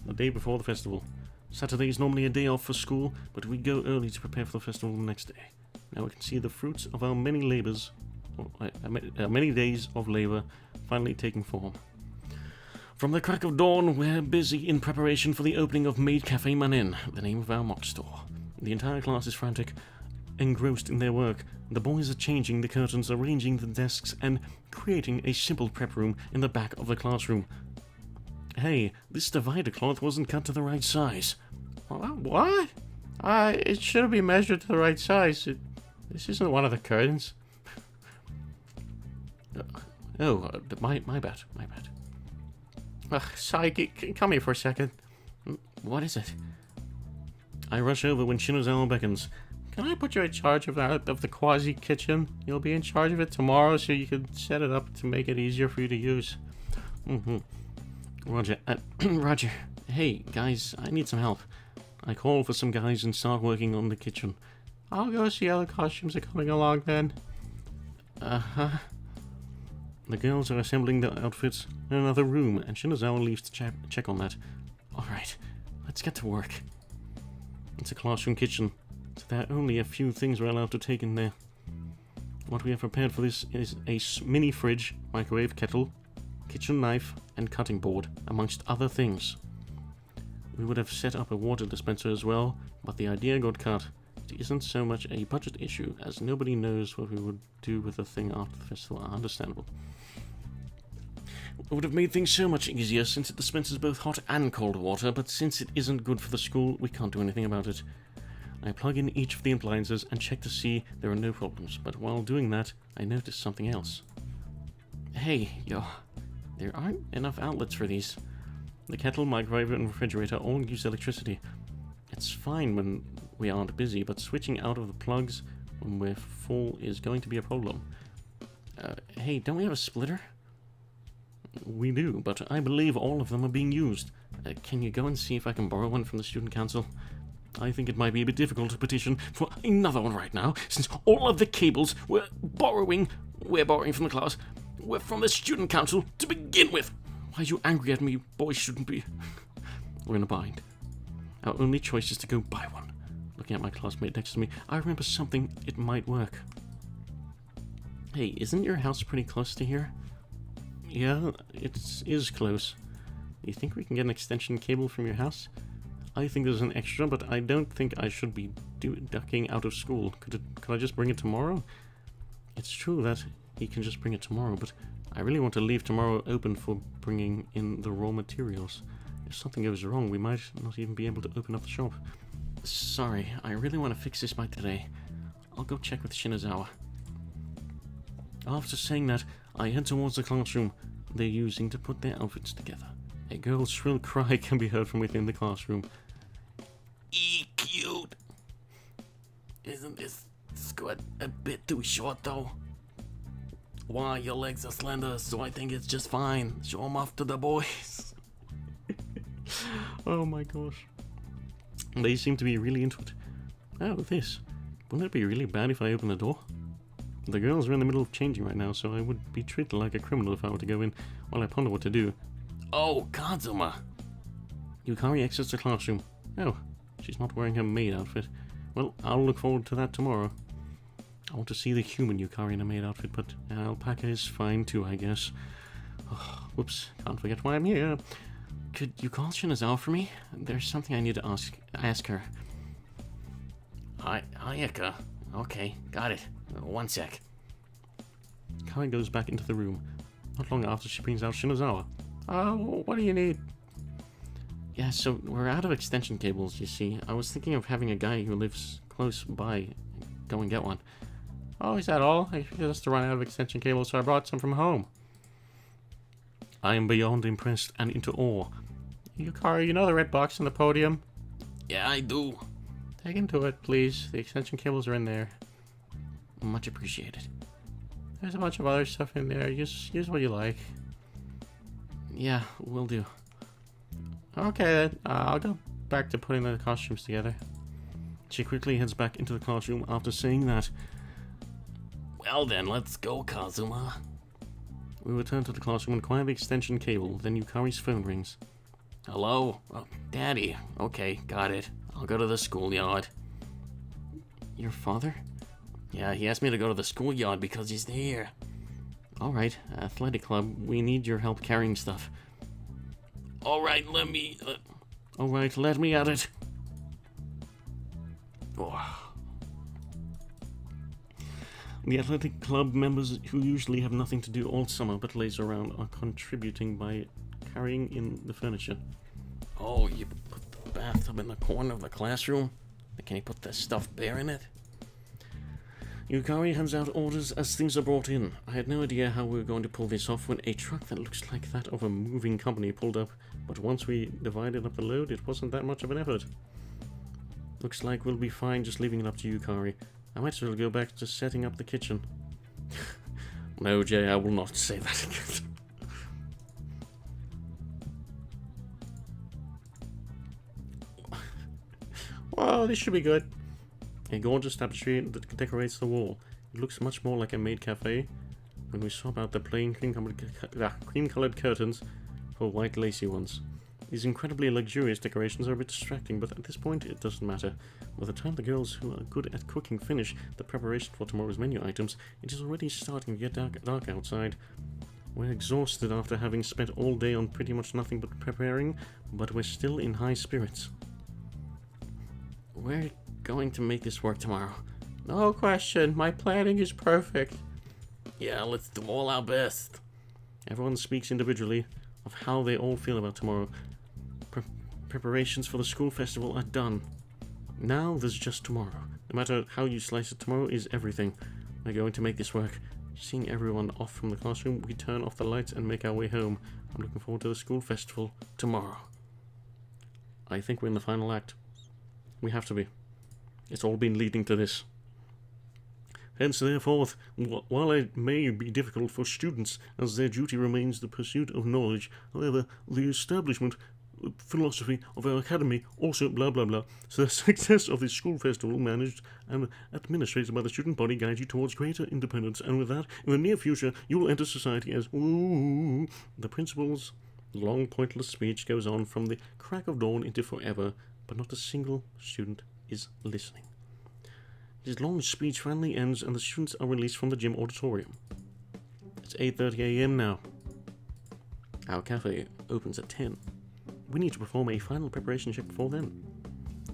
The day before the festival. Saturday is normally a day off for school, but we go early to prepare for the festival the next day. Now we can see the fruits of our many labors, many days of labor, finally taking form. From the crack of dawn, we're busy in preparation for the opening of Maid Cafe Manin, the name of our mock store. The entire class is frantic, engrossed in their work. The boys are changing the curtains, arranging the desks, and creating a simple prep room in the back of the classroom. Hey, this divider cloth wasn't cut to the right size. What? It should be measured to the right size. This isn't one of the curtains. My bad. Sai, come here for a second. What is it? I rush over when Shinozawa beckons. Can I put you in charge of the quasi kitchen? You'll be in charge of it tomorrow, so you can set it up to make it easier for you to use. Roger. Roger. Hey, guys, I need some help. I call for some guys and start working on the kitchen. I'll go see how the costumes are coming along then. The girls are assembling their outfits in another room, and Shinozawa leaves to check on that. Alright, let's get to work. It's a classroom kitchen, so there are only a few things we're allowed to take in there. What we have prepared for this is a mini fridge, microwave, kettle, kitchen knife, and cutting board, amongst other things. We would have set up a water dispenser as well, but the idea got cut. It isn't so much a budget issue, as nobody knows what we would do with the thing after the festival. Understandable. It would have made things so much easier since it dispenses both hot and cold water, but since it isn't good for the school, we can't do anything about it. I plug in each of the appliances and check to see there are no problems, but while doing that, I noticed something else. Hey, there aren't enough outlets for these. The kettle, microwave, and refrigerator all use electricity. It's fine when we aren't busy, but switching out of the plugs when we're full is going to be a problem. Hey, don't we have a splitter? We do, but I believe all of them are being used. Can you go and see if I can borrow one from the student council? I think it might be a bit difficult to petition for another one right now, since all of the cables we're borrowing from the class, were from the student council to begin with. Why are you angry at me? Boys shouldn't be. We're in a bind. Our only choice is to go buy one. Looking at my classmate next to me, I remember something. It might work. Hey, isn't your house pretty close to here? Yeah, it is close. Do you think we can get an extension cable from your house? I think there's an extra, but I don't think I should be ducking out of school. Could I just bring it tomorrow? It's true that he can just bring it tomorrow, but I really want to leave tomorrow open for bringing in the raw materials. If something goes wrong, we might not even be able to open up the shop. Sorry, I really want to fix this by today. I'll go check with Shinozawa. After saying that, I head towards the classroom they're using to put their outfits together. A girl's shrill cry can be heard from within the classroom. Cute. Isn't this skirt a bit too short though? Why, your legs are slender, so I think it's just fine. Show them off to the boys. Oh my gosh. They seem to be really into it. Oh, this. Wouldn't it be really bad if I open the door? The girls are in the middle of changing right now, so I would be treated like a criminal if I were to go in while I ponder what to do. Oh, Kazuma. Yukari exits the classroom. Oh, she's not wearing her maid outfit. Well, I'll look forward to that tomorrow. I want to see the human Yukari in a maid outfit, but Alpaca is fine too, I guess. Oh, whoops, can't forget why I'm here. Could you call Shinozawa for me? There's something I need to ask her. Ayaka. Okay, got it. 1 sec. Kai goes back into the room. Not long after, she brings out Shinozawa. What do you need? Yeah, so we're out of extension cables, you see. I was thinking of having a guy who lives close by go and get one. Oh, is that all? I just run out of extension cables, so I brought some from home. I am beyond impressed and into awe. Yukari, you know the red box on the podium? Yeah, I do. Take him to it, please. The extension cables are in there. Much appreciated. There's a bunch of other stuff in there. Use what you like. Yeah, will do. Okay then, I'll go back to putting the costumes together. She quickly heads back into the classroom after saying that. Well then, let's go, Kazuma. We return to the classroom and acquire the extension cable. Then Yukari's phone rings. Hello? Oh, Daddy. Okay, got it. I'll go to the schoolyard. Your father? Yeah, he asked me to go to the schoolyard because he's here. Alright, athletic club, we need your help carrying stuff. Alright, let me... Alright, let me at it. Oh. The athletic club members, who usually have nothing to do all summer but laze around, are contributing by carrying in the furniture. Oh, you put the bathtub in the corner of the classroom? Can you put the stuffed bear in it? Yukari hands out orders as things are brought in. I had no idea how we were going to pull this off when a truck that looks like that of a moving company pulled up, but once we divided up the load, it wasn't that much of an effort. Looks like we'll be fine just leaving it up to Yukari. I might as well go back to setting up the kitchen. No, Jay, I will not say that again. Well, this should be good. A gorgeous tapestry that decorates the wall. It looks much more like a maid cafe when we swap out the plain cream-colored curtains for white lacy ones. These incredibly luxurious decorations are a bit distracting, but at this point it doesn't matter. By the time the girls who are good at cooking finish the preparation for tomorrow's menu items, it is already starting to get dark outside. We're exhausted after having spent all day on pretty much nothing but preparing, but we're still in high spirits. We're going to make this work tomorrow. No question, my planning is perfect. Yeah, let's do all our best. Everyone speaks individually of how they all feel about tomorrow. Preparations for the school festival are done. Now there's just tomorrow. No matter how you slice it, tomorrow is everything. We're going to make this work. Seeing everyone off from the classroom, we turn off the lights and make our way home. I'm looking forward to the school festival tomorrow. I think we're in the final act. We have to be. It's all been leading to this. Hence, therefore, while it may be difficult for students, as their duty remains the pursuit of knowledge, however, the establishment philosophy of our academy also blah blah blah. So the success of this school festival, managed and administrated by the student body, guides you towards greater independence, and with that, in the near future, you will enter society as ooh. The principal's long pointless speech goes on from the crack of dawn into forever, but not a single student is listening. His long speech finally ends and the students are released from the gym auditorium. It's 8:30 a.m. now. Our cafe opens at 10. We need to perform a final preparation check before then.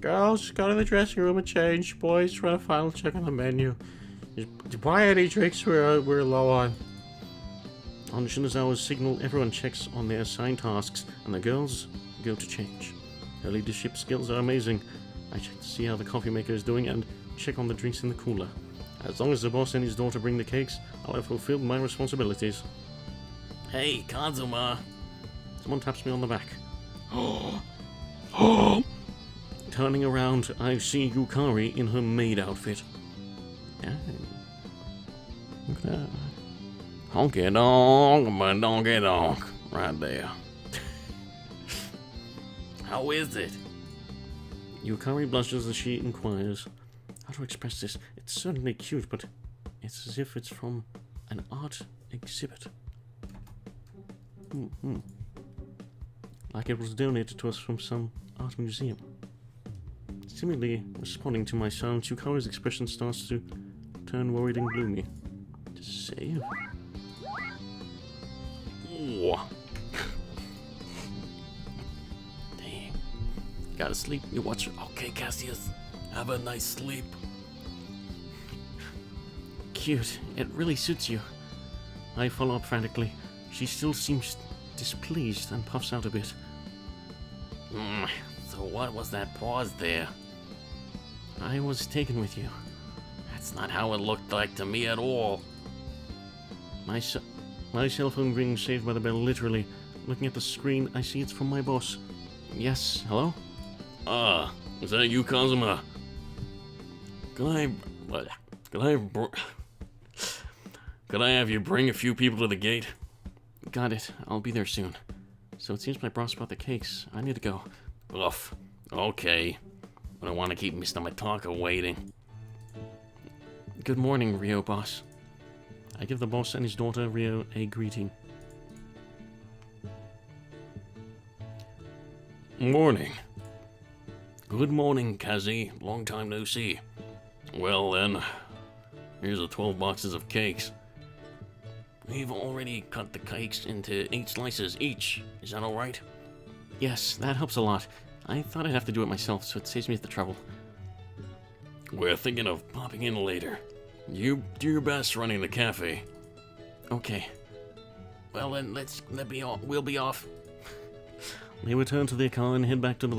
Girls, go to the dressing room and change. Boys, run a final check on the menu. Buy any drinks we're low on. On Shinazawa's signal, everyone checks on their assigned tasks and the girls go to change. Her leadership skills are amazing. I check to see how the coffee maker is doing and check on the drinks in the cooler. As long as the boss and his daughter bring the cakes, I'll have fulfilled my responsibilities. Hey, Kazuma. Someone taps me on the back. Turning around, I see Yukari in her maid outfit. Yeah. Look at that. Honky donk, but donkey donk. Right there. How is it? Yukari blushes as she inquires. How to express this? It's certainly cute, but it's as if it's from an art exhibit. Like it was donated to us from some art museum. Seemingly responding to my silence, Yukari's expression starts to turn worried and gloomy. Just save. Ooh. Dang. Gotta sleep. You watch. Okay, Cassius. Have a nice sleep. Cute. It really suits you. I follow up frantically. She still seems displeased and puffs out a bit. So what was that pause there? I was taken with you. That's not how it looked like to me at all. My cell phone rings, saved by the bell, literally. Looking at the screen, I see it's from my boss. Yes, hello? Is that you, Kazuma? Could I have you bring a few people to the gate? Got it. I'll be there soon. So it seems my boss brought the cakes. I need to go. Oof. Okay. I don't want to keep Mr. Mataka waiting. Good morning, Rio boss. I give the boss and his daughter, Rio, a greeting. Morning. Good morning, Kazi. Long time no see. Well then, here's the 12 boxes of cakes. We've already cut the cakes into 8 slices each. Is that alright? Yes, that helps a lot. I thought I'd have to do it myself, so it saves me the trouble. We're thinking of popping in later. You do your best running the cafe. Okay. Well then, we'll be off. They return to their car and head back to the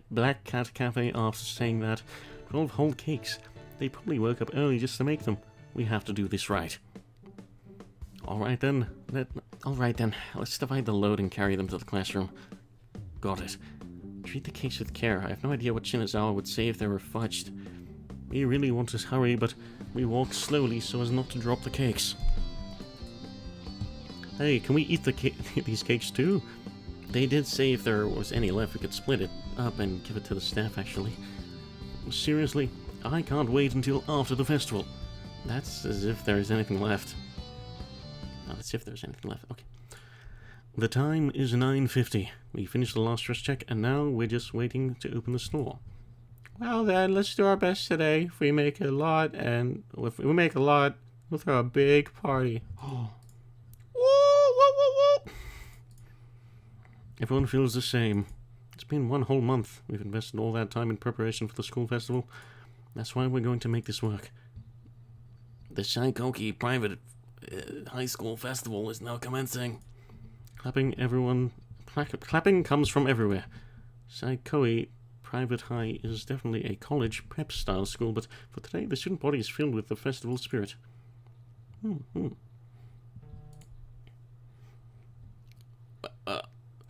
Black Cat Cafe after saying that 12 whole cakes. They probably woke up early just to make them. We have to do this right. Alright then. Let's divide the load and carry them to the classroom. Got it. Treat the cakes with care. I have no idea what Shinazawa would say if they were fudged. We really want to hurry, but we walk slowly so as not to drop the cakes. Hey, can we eat these cakes too? They did say if there was any left, we could split it up and give it to the staff, actually. Seriously, I can't wait until after the festival. That's as if there is anything left. No, that's if there's anything left. Okay. The time is 9:50. We finished the last dress check, and now we're just waiting to open the store. Well then, let's do our best today. If we make a lot, we'll throw a big party. Oh. Everyone feels the same. It's been 1 whole month. We've invested all that time in preparation for the school festival. That's why we're going to make this work. The Shaikoki Private High School Festival is now commencing. Clapping comes from everywhere. Saikoi Private High is definitely a college prep-style school, but for today the student body is filled with the festival spirit.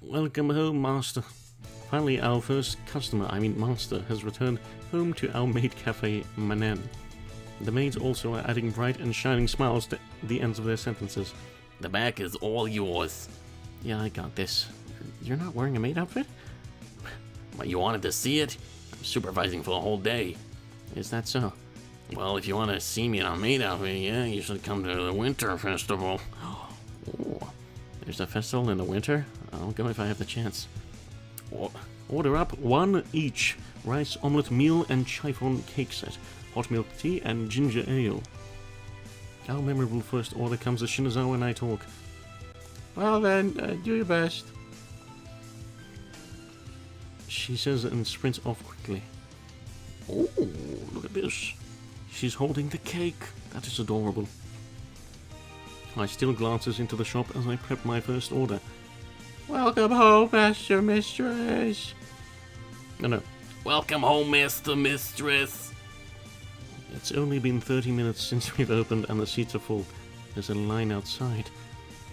Welcome home, Master. Finally, our first master, has returned home to our maid cafe, Manen. The maids also are adding bright and shining smiles to the ends of their sentences. The back is all yours. Yeah, I got this. You're not wearing a maid outfit? But you wanted to see it? I'm supervising for the whole day. Is that so? Well, if you want to see me in a maid outfit, yeah, you should come to the winter festival. Oh, there's a festival in the winter? I'll go if I have the chance. Order up 1 each. Rice omelette meal and chiffon cake set. Hot milk tea and ginger ale. Our memorable first order comes as Shinazawa and I talk. Well then, do your best. She says and sprints off quickly. Oh, look at this. She's holding the cake. That is adorable. I steal glances into the shop as I prep my first order. Welcome home, Master Mistress. No. Welcome home, Master Mistress. It's only been 30 minutes since we've opened and the seats are full. There's a line outside.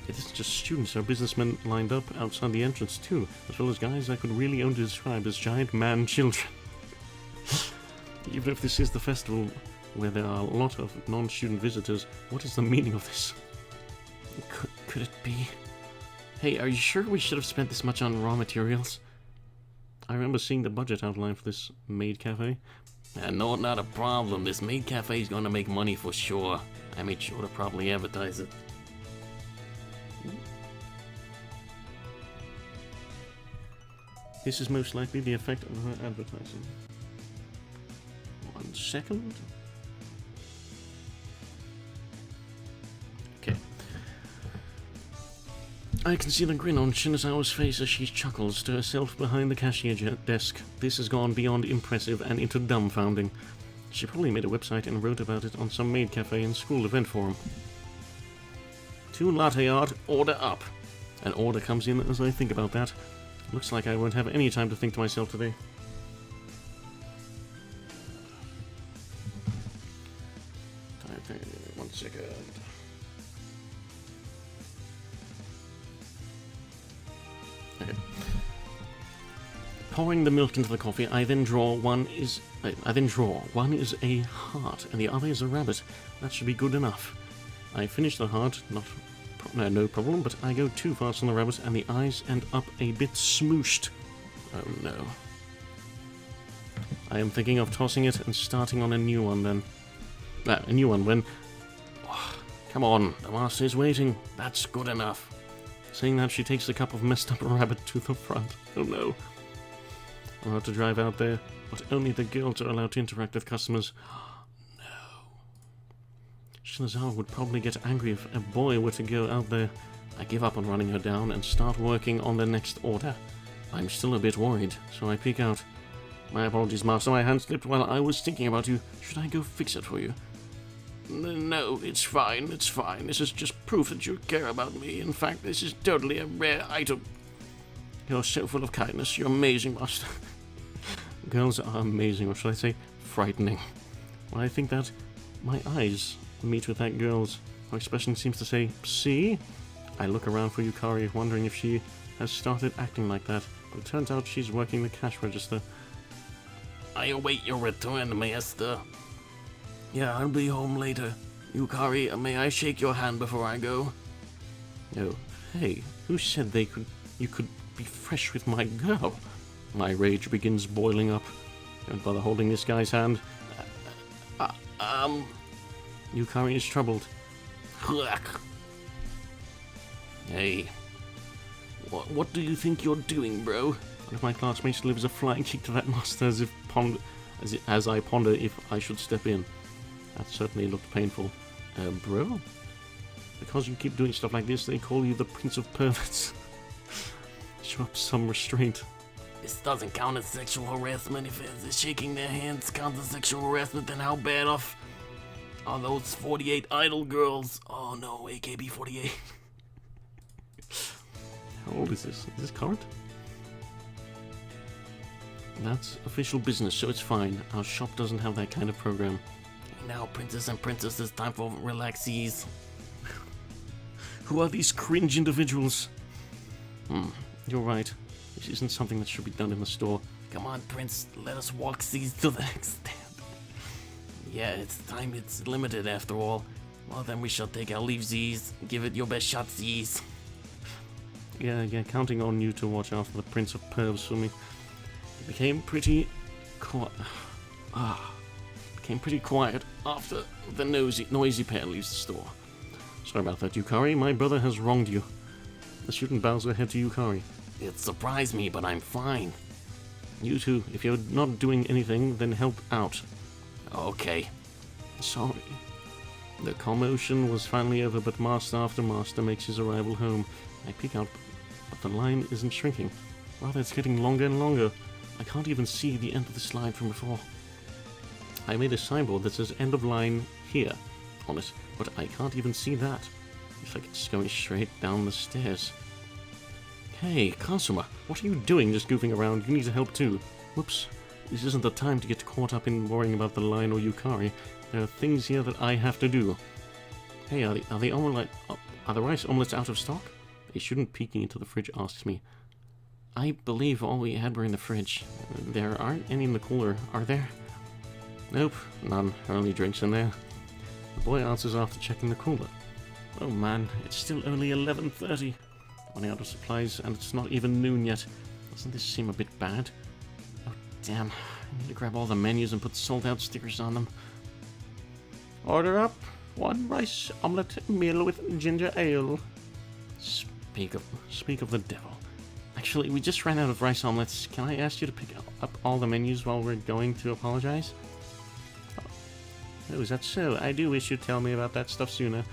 It isn't just students, there are businessmen lined up outside the entrance too, as well as guys I could really only describe as giant man children. Even if this is the festival where there are a lot of non-student visitors, what is the meaning of this? Could it be? Hey, are you sure we should have spent this much on raw materials? I remember seeing the budget outline for this maid cafe. No, not a problem. This maid cafe is going to make money for sure. I made sure to properly advertise it. This is most likely the effect of her advertising. 1 second. Okay. I can see the grin on Shinazawa's face as she chuckles to herself behind the cashier desk. This has gone beyond impressive and into dumbfounding. She probably made a website and wrote about it on some maid cafe and school event forum. 2 latte art, order up. An order comes in as I think about that. Looks like I won't have any time to think to myself today. Type 1 second. Okay. Pouring the milk into the coffee, I then draw one is a heart and the other is a rabbit. That should be good enough. I finish the heart, no problem, but I go too fast on the rabbit and the eyes end up a bit smooshed. Oh no. I am thinking of tossing it and starting on a new one then. A new one when... Oh, come on, the master is waiting. That's good enough. Saying that, she takes the cup of messed up rabbit to the front. Oh no. I'll have to drive out there, but only the girls are allowed to interact with customers. No. Shinazao would probably get angry if a boy were to go out there. I give up on running her down and start working on the next order. I'm still a bit worried, so I peek out. My apologies, master. My hand slipped while I was thinking about you. Should I go fix it for you? No, it's fine, it's fine. This is just proof that you care about me. In fact, this is totally a rare item. You're so full of kindness. You're amazing, master. Girls are amazing, or should I say, frightening. When I think that, my eyes meet with that girl's. Her expression seems to say, see? I look around for Yukari, wondering if she has started acting like that, but it turns out she's working the cash register. I await your return, master. Yeah, I'll be home later. Yukari, may I shake your hand before I go? Oh, hey, who said you could be fresh with my girl? My rage begins boiling up. Don't bother holding this guy's hand. Yukari is troubled. Hey, what do you think you're doing, bro? One of my classmates delivers a flying kick to that master as I ponder if I should step in. That certainly looked painful. Bro? Because you keep doing stuff like this, they call you the Prince of Perverts. Show up some restraint. This doesn't count as sexual harassment. If it's shaking their hands counts as sexual harassment, then how bad off are those 48 idol girls? Oh no, AKB48. How old is this? Is this current? That's official business, so it's fine. Our shop doesn't have that kind of program. Now, princess and princesses, time for relaxees. Who are these cringe individuals? You're right. This isn't something that should be done in the store. Come on, Prince, let us walk these to the next stand. Yeah, it's time, it's limited after all. Well, then we shall take our leave, Z's. Give it your best shot, Z's. Yeah, counting on you to watch after the Prince of Pervs for me. It became pretty quiet. Became pretty quiet after the noisy pair leaves the store. Sorry about that, Yukari. My brother has wronged you. The student bows her head to Yukari. It surprised me, but I'm fine. You too. If you're not doing anything, then help out. Okay. Sorry. The commotion was finally over, but master after master makes his arrival home. I peek out, but the line isn't shrinking. Rather, it's getting longer and longer. I can't even see the end of this line from before. I made a signboard that says end of line here on it, but I can't even see that. It's like it's going straight down the stairs. Hey, Kasuma, what are you doing just goofing around? You need to help too. Whoops. This isn't the time to get caught up in worrying about the line or Yukari. There are things here that I have to do. Hey, are the rice omelets out of stock? A student peeking into the fridge asks me. I believe all we had were in the fridge. There aren't any in the cooler, are there? Nope, none. Only drinks in there. The boy answers after checking the cooler. Oh man, it's still only 11:30. Running out of supplies, and it's not even noon yet. Doesn't this seem a bit bad? Oh damn, I need to grab all the menus and put sold out stickers on them. Order up. 1 rice omelette meal with ginger ale. Speak of the devil. Actually, we just ran out of rice omelets. Can I ask you to pick up all the menus while we're going to apologize? Oh, is that so? I do wish you'd tell me about that stuff sooner.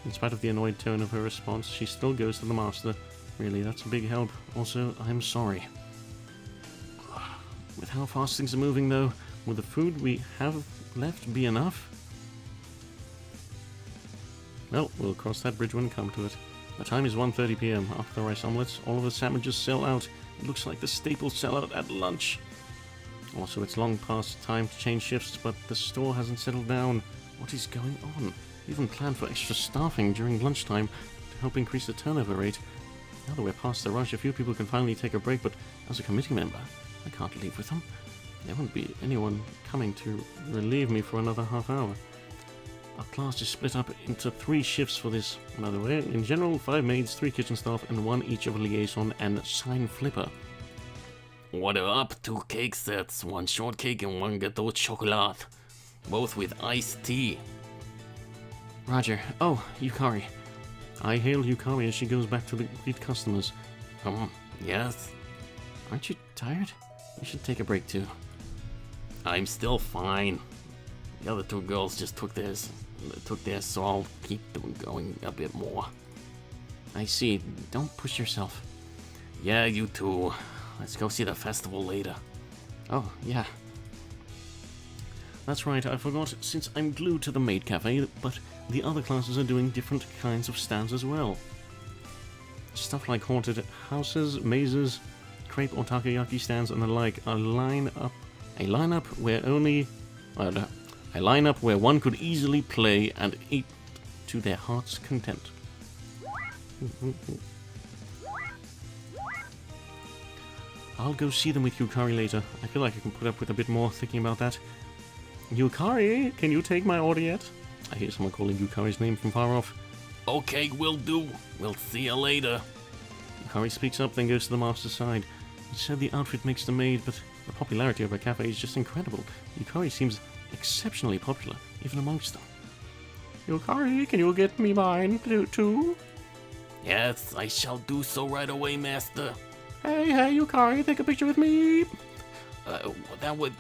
In spite of the annoyed tone of her response, she still goes to the master. Really, that's a big help. Also, I'm sorry. With how fast things are moving, though, will the food we have left be enough? Well, we'll cross that bridge when we come to it. The time is 1:30 p.m. After the rice omelets, all of the sandwiches sell out. It looks like the staples sell out at lunch. Also, it's long past time to change shifts, but the store hasn't settled down. What is going on? We even planned for extra staffing during lunchtime to help increase the turnover rate. Now that we're past the rush, a few people can finally take a break, but as a committee member, I can't leave with them. There won't be anyone coming to relieve me for another half hour. Our class is split up into 3 shifts for this, by the way. In general, 5 maids, 3 kitchen staff, and 1 each of a liaison and sign flipper. Order up 2 cake sets, 1 shortcake and 1 gâteau chocolat, both with iced tea. Roger. Oh, Yukari. I hail Yukari as she goes back to greet customers. Yes? Aren't you tired? You should take a break too. I'm still fine. The other 2 girls just took theirs, so I'll keep going a bit more. I see. Don't push yourself. Yeah, you too. Let's go see the festival later. Oh, yeah. That's right, I forgot, since I'm glued to the maid cafe, but the other classes are doing different kinds of stands as well. Stuff like haunted houses, mazes, crepe or takoyaki stands, and the like. A lineup where one could easily play and eat to their heart's content. I'll go see them with Yukari later. I feel like I can put up with a bit more thinking about that. Yukari, can you take my order yet? I hear someone calling Yukari's name from far off. Okay, will do. We'll see you later. Yukari speaks up, then goes to the master's side. He said the outfit makes the maid, but the popularity of her cafe is just incredible. Yukari seems exceptionally popular, even amongst them. Yukari, can you get me mine too? Yes, I shall do so right away, master. Hey, Yukari, take a picture with me. That would...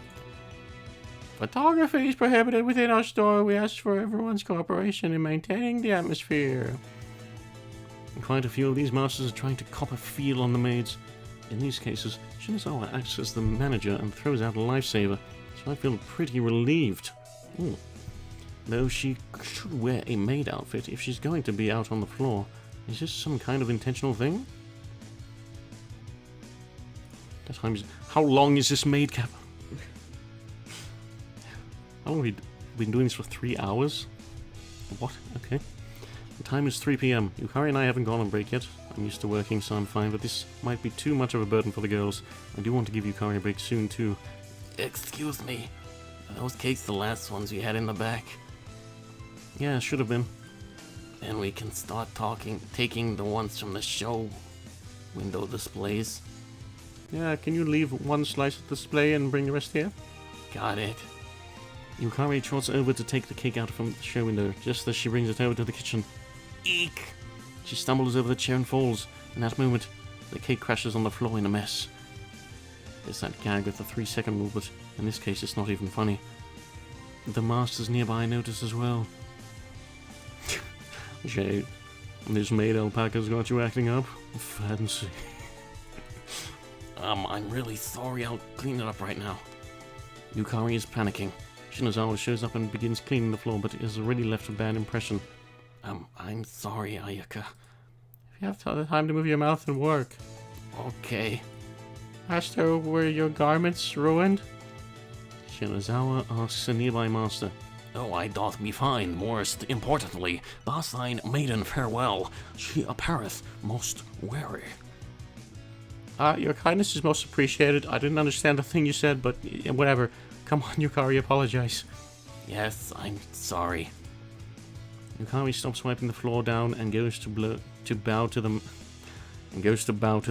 Photography is prohibited within our store. We ask for everyone's cooperation in maintaining the atmosphere. Quite a few of these masters are trying to cop a feel on the maids. In these cases, Shinizawa acts as the manager and throws out a lifesaver, so I feel pretty relieved. Though she should wear a maid outfit if she's going to be out on the floor. Is this some kind of intentional thing? How long is this maid cap? How long have we been doing this for 3 hours? What? Okay. The time is 3 p.m. Yukari and I haven't gone on break yet. I'm used to working, so I'm fine, but this might be too much of a burden for the girls. I do want to give Yukari a break soon, too. Excuse me. Are those cakes the last ones you had in the back? Yeah, should have been. And we can start taking the ones from the show window displays. Yeah, can you leave 1 slice at the display and bring the rest here? Got it. Yukari trots over to take the cake out from the show window, just as she brings it over to the kitchen. Eek! She stumbles over the chair and falls. In that moment, the cake crashes on the floor in a mess. There's that gag with the 3-second rule, but in this case it's not even funny. The masters nearby notice as well. Jade, this maid Alpaca's got you acting up? Fancy. I'm really sorry. I'll clean it up right now. Yukari is panicking. Shinizawa shows up and begins cleaning the floor, but it has already left a bad impression. I'm sorry, Ayaka. If you have time to move your mouth and work. Okay. Master, were your garments ruined? Shinizawa asks a nearby master. Oh, I doth be fine. Most importantly, thus thine maiden farewell. She appeareth most weary. Your kindness is most appreciated. I didn't understand a thing you said, but whatever. Come on, Yukari, apologize. Yes, I'm sorry. Yukari stops wiping the floor down and goes to bow to the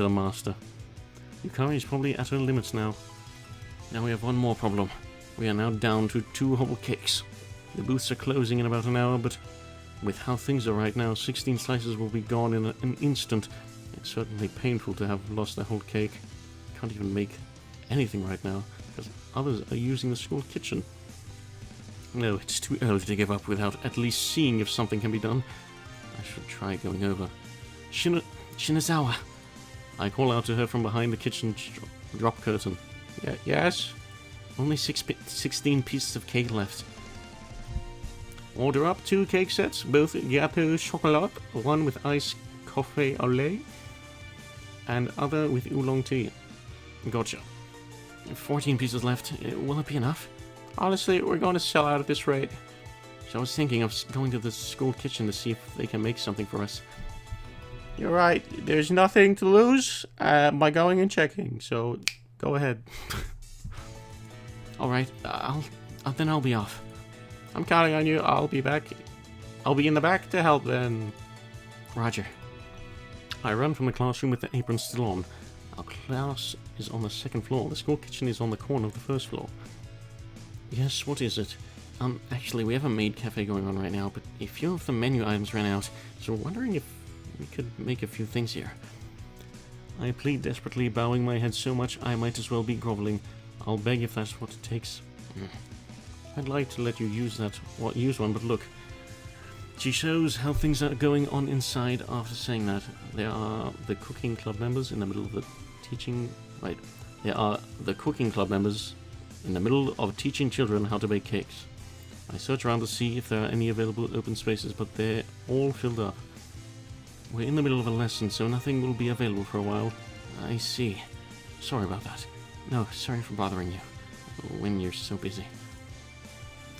master. Yukari is probably at her limits now. Now we have one more problem. We are now down to 2 whole cakes. The booths are closing in about an hour, but with how things are right now, 16 slices will be gone in an instant. It's certainly painful to have lost a whole cake. Can't even make anything right now, because others are using the school kitchen. No, it's too early to give up without at least seeing if something can be done. I should try going over. Shinizawa! I call out to her from behind the kitchen drop curtain. Yes? Only 16 pieces of cake left. Order up 2 cake sets, both gâteau chocolat, one with iced coffee au lait, and other with oolong tea. Gotcha. 14 pieces left. Will it be enough? Honestly, we're going to sell out at this rate. So I was thinking of going to the school kitchen to see if they can make something for us. You're right. There's nothing to lose by going and checking. So Go ahead. Alright, then I'll be off. I'm counting on you. I'll be back. I'll be in the back to help then. Roger. I run from the classroom with the apron still on. Our class is on the second floor. The school kitchen is on the corner of the first floor. Yes, what is it? Actually, we have a maid cafe going on right now, but a few of the menu items ran out, so we're wondering if we could make a few things here. I plead desperately, bowing my head so much I might as well be groveling. I'll beg if that's what it takes. I'd like to let you use one, but look. She shows how things are going on inside after saying that. There are the cooking club members in the middle of the teaching... Right. There are the cooking club members in the middle of teaching children how to bake cakes. I search around to see if there are any available open spaces, but they're all filled up. We're in the middle of a lesson, so nothing will be available for a while. I see. Sorry about that. No, sorry for bothering you when you're so busy.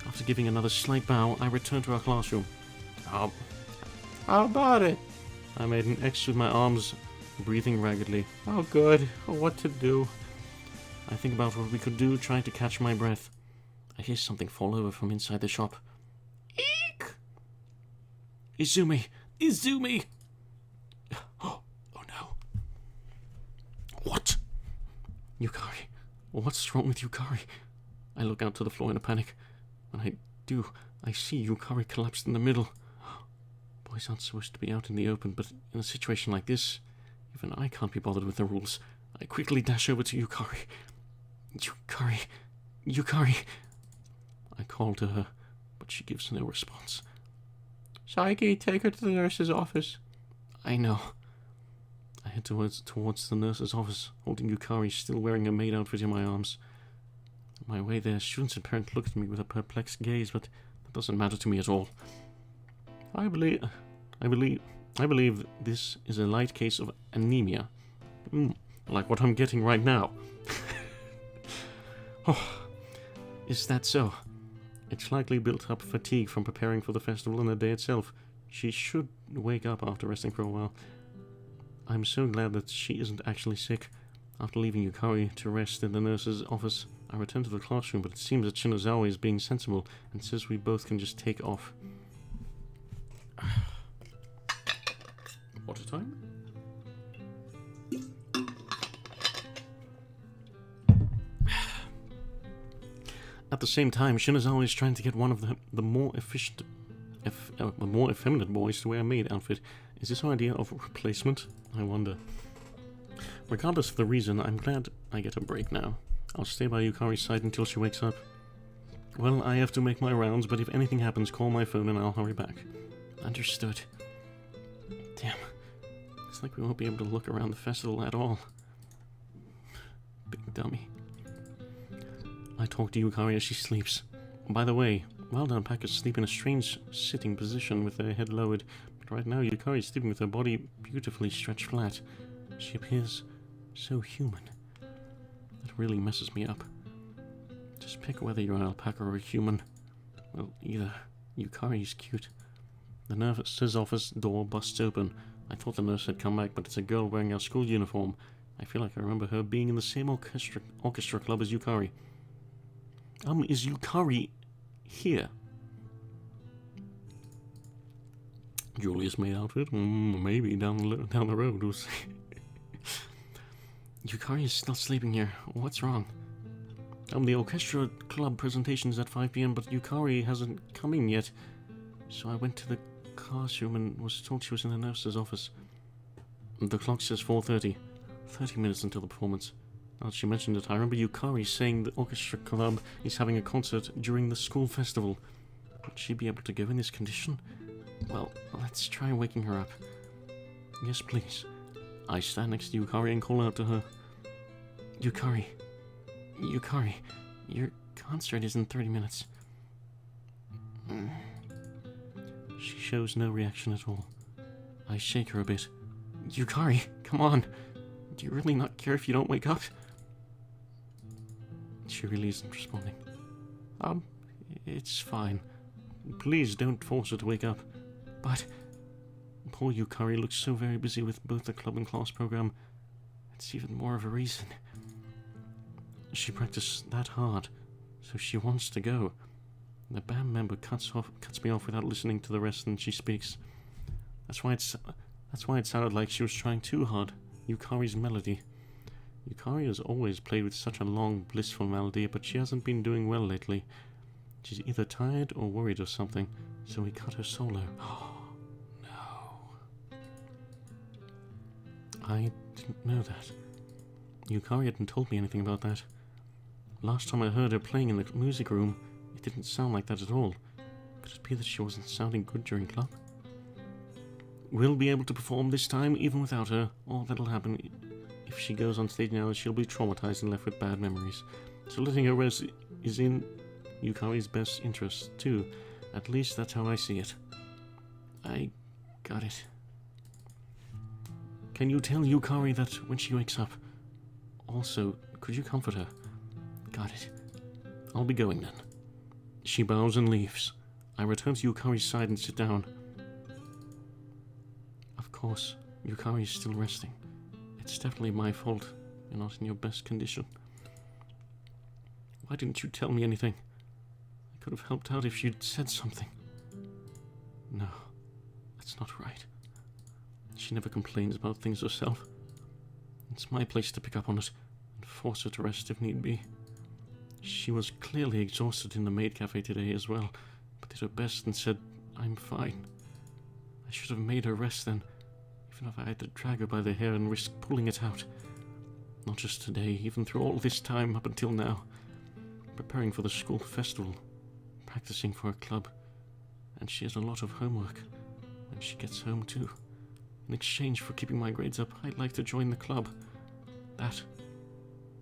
After giving another slight bow, I return to our classroom. How about it? I made an X with my arms, breathing raggedly. Oh, good. What to do? I think about what we could do, trying to catch my breath. I hear something fall over from inside the shop. Eek! Izumi! Izumi! Oh no. What? Yukari. What's wrong with Yukari? I look out to the floor in a panic. When I do, I see Yukari collapsed in the middle. Boys aren't supposed to be out in the open, but in a situation like this, even I can't be bothered with the rules. I quickly dash over to Yukari. Yukari. I call to her, but she gives no response. Saiki, take her to the nurse's office. I know. I head towards the nurse's office, holding Yukari, still wearing a maid outfit, in my arms. On my way there, students and parents look at me with a perplexed gaze, but that doesn't matter to me at all. I believe this is a light case of anemia. Like what I'm getting right now. Oh, is that so? It's likely built up fatigue from preparing for the festival and the day itself. She should wake up after resting for a while. I'm so glad that she isn't actually sick. After leaving Yukari to rest in the nurse's office, I return to the classroom, but it seems that Shinozawa is being sensible and says we both can just take off. Water time? At the same time, Shinozawa is trying to get one of the more effeminate boys to wear a maid outfit. Is this her idea of replacement? I wonder. Regardless of the reason, I'm glad I get a break now. I'll stay by Yukari's side until she wakes up. Well, I have to make my rounds, but if anything happens, call my phone and I'll hurry back. Understood. Damn. It's like we won't be able to look around the festival at all. Big dummy. I talk to Yukari as she sleeps. By the way, wild alpacas sleep in a strange sitting position with their head lowered, but right now Yukari is sleeping with her body beautifully stretched flat. She appears so human. That really messes me up. Just pick whether you're an alpaca or a human. Well, either. Yukari's cute. The nurse's office door busts open. I thought the nurse had come back, but it's a girl wearing our school uniform. I feel like I remember her being in the same orchestra club as Yukari. Is Yukari here? Julius maid outfit? Maybe down the road, we'll see. Yukari is still sleeping here. What's wrong? The orchestra club presentation is at 5 p.m, but Yukari hasn't come in yet. So I went to the classroom and was told she was in the nurse's office. The clock says 4:30. 30 minutes until the performance. Now that she mentioned it, I remember Yukari saying the orchestra club is having a concert during the school festival. Would she be able to go in this condition? Well, let's try waking her up. Yes, please. I stand next to Yukari and call out to her. Yukari, your concert is in 30 minutes. She shows no reaction at all. I shake her a bit. Yukari, come on. Do you really not care if you don't wake up? She really isn't responding. It's fine. Please don't force her to wake up. But poor Yukari looks so very busy with both the club and class program. It's even more of a reason. She practiced that hard, so she wants to go. The band member cuts me off without listening to the rest, and she speaks. That's why it sounded like she was trying too hard. Yukari's melody. Yukari has always played with such a long, blissful melody, but she hasn't been doing well lately. She's either tired or worried or something, so we cut her solo. Oh, no. I didn't know that. Yukari hadn't told me anything about that. Last time I heard her playing in the music room, it didn't sound like that at all. Could it be that she wasn't sounding good during club? We'll be able to perform this time, even without her. All that'll happen if she goes on stage now is she'll be traumatized and left with bad memories. So letting her rest is in Yukari's best interest, too. At least that's how I see it. I got it. Can you tell Yukari that when she wakes up? Also, could you comfort her? Got it. I'll be going then. She bows and leaves. I return to Yukari's side and sit down. Of course, Yukari is still resting. It's definitely my fault you're not in your best condition. Why didn't you tell me anything? I could have helped out if you'd said something. No, that's not right. She never complains about things herself. It's my place to pick up on it and force her to rest if need be. She was clearly exhausted in the maid cafe today as well, but did her best and said, I'm fine. I should have made her rest then, even if I had to drag her by the hair and risk pulling it out. Not just today, even through all this time up until now. Preparing for the school festival, practicing for a club, and she has a lot of homework when she gets home too. In exchange for keeping my grades up, I'd like to join the club. That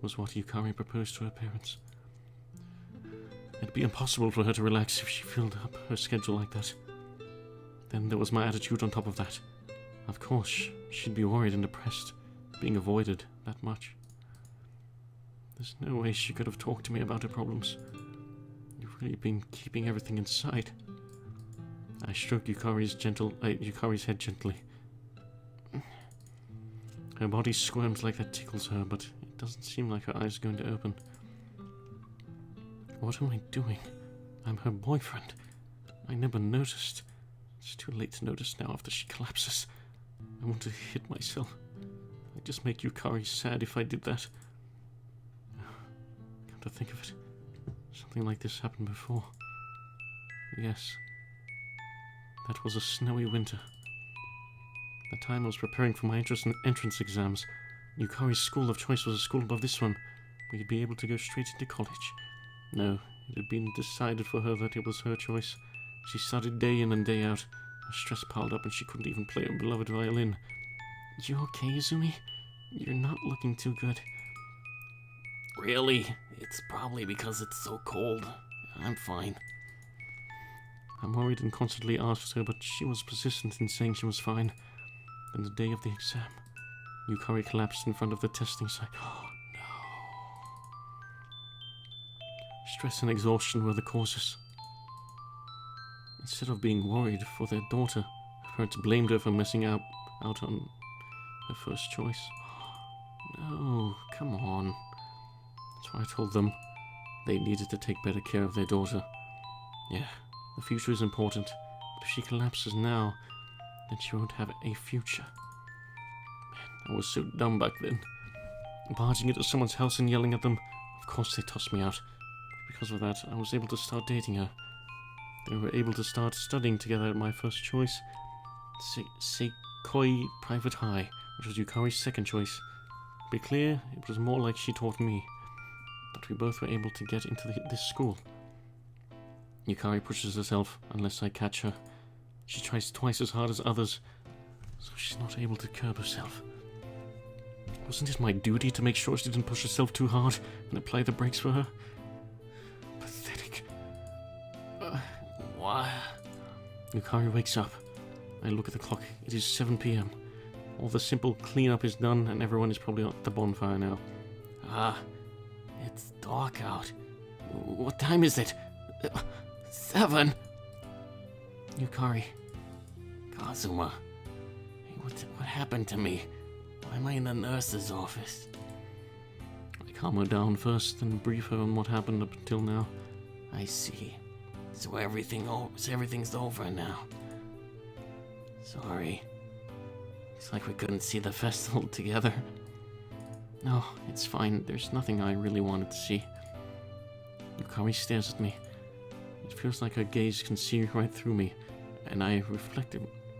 was what Yukari proposed to her parents. It'd be impossible for her to relax if she filled up her schedule like that. Then there was my attitude on top of that. Of course, she'd be worried and depressed, being avoided that much. There's no way she could have talked to me about her problems. You've really been keeping everything inside. I stroked Yukari's head gently. Her body squirms like that tickles her, but it doesn't seem like her eyes are going to open. What am I doing? I'm her boyfriend. I never noticed. It's too late to notice now after she collapses. I want to hit myself. I'd just make Yukari sad if I did that. Come to think of it, something like this happened before. Yes. That was a snowy winter. The time I was preparing for my entrance exams. Yukari's school of choice was a school above this one, where you'd be able to go straight into college. No, it had been decided for her that it was her choice. She studied day in and day out. Her stress piled up and she couldn't even play her beloved violin. You okay, Izumi? You're not looking too good. Really? It's probably because it's so cold. I'm fine. I'm worried and constantly asked her, but she was persistent in saying she was fine. Then the day of the exam, Yukari collapsed in front of the testing site. Oh, no. Stress and exhaustion were the causes. Instead of being worried for their daughter, her parents blamed her for missing out on her first choice. No, come on. That's why I told them they needed to take better care of their daughter. Yeah, the future is important, but if she collapses now, then she won't have a future. Man, I was so dumb back then. Barging into someone's house and yelling at them. Of course they tossed me out. But because of that, I was able to start dating her. They were able to start studying together at my first choice, Seikoi Private High, which was Yukari's second choice. To be clear, it was more like she taught me. But we both were able to get into this school. Yukari pushes herself unless I catch her. She tries twice as hard as others, so she's not able to curb herself. Wasn't it my duty to make sure she didn't push herself too hard and apply the brakes for her? Pathetic. What? Yukari wakes up. I look at the clock. It is 7 p.m. All the simple cleanup is done and everyone is probably at the bonfire now. It's dark out. What time is it? 7. Yukari. Kazuma. Hey, what happened to me? Why am I in the nurse's office? I calm her down first, then brief her on what happened up until now. I see. So everything's over now. Sorry. Looks like we couldn't see the festival together. No, it's fine. There's nothing I really wanted to see. Yukari stares at me. It feels like her gaze can see right through me, and I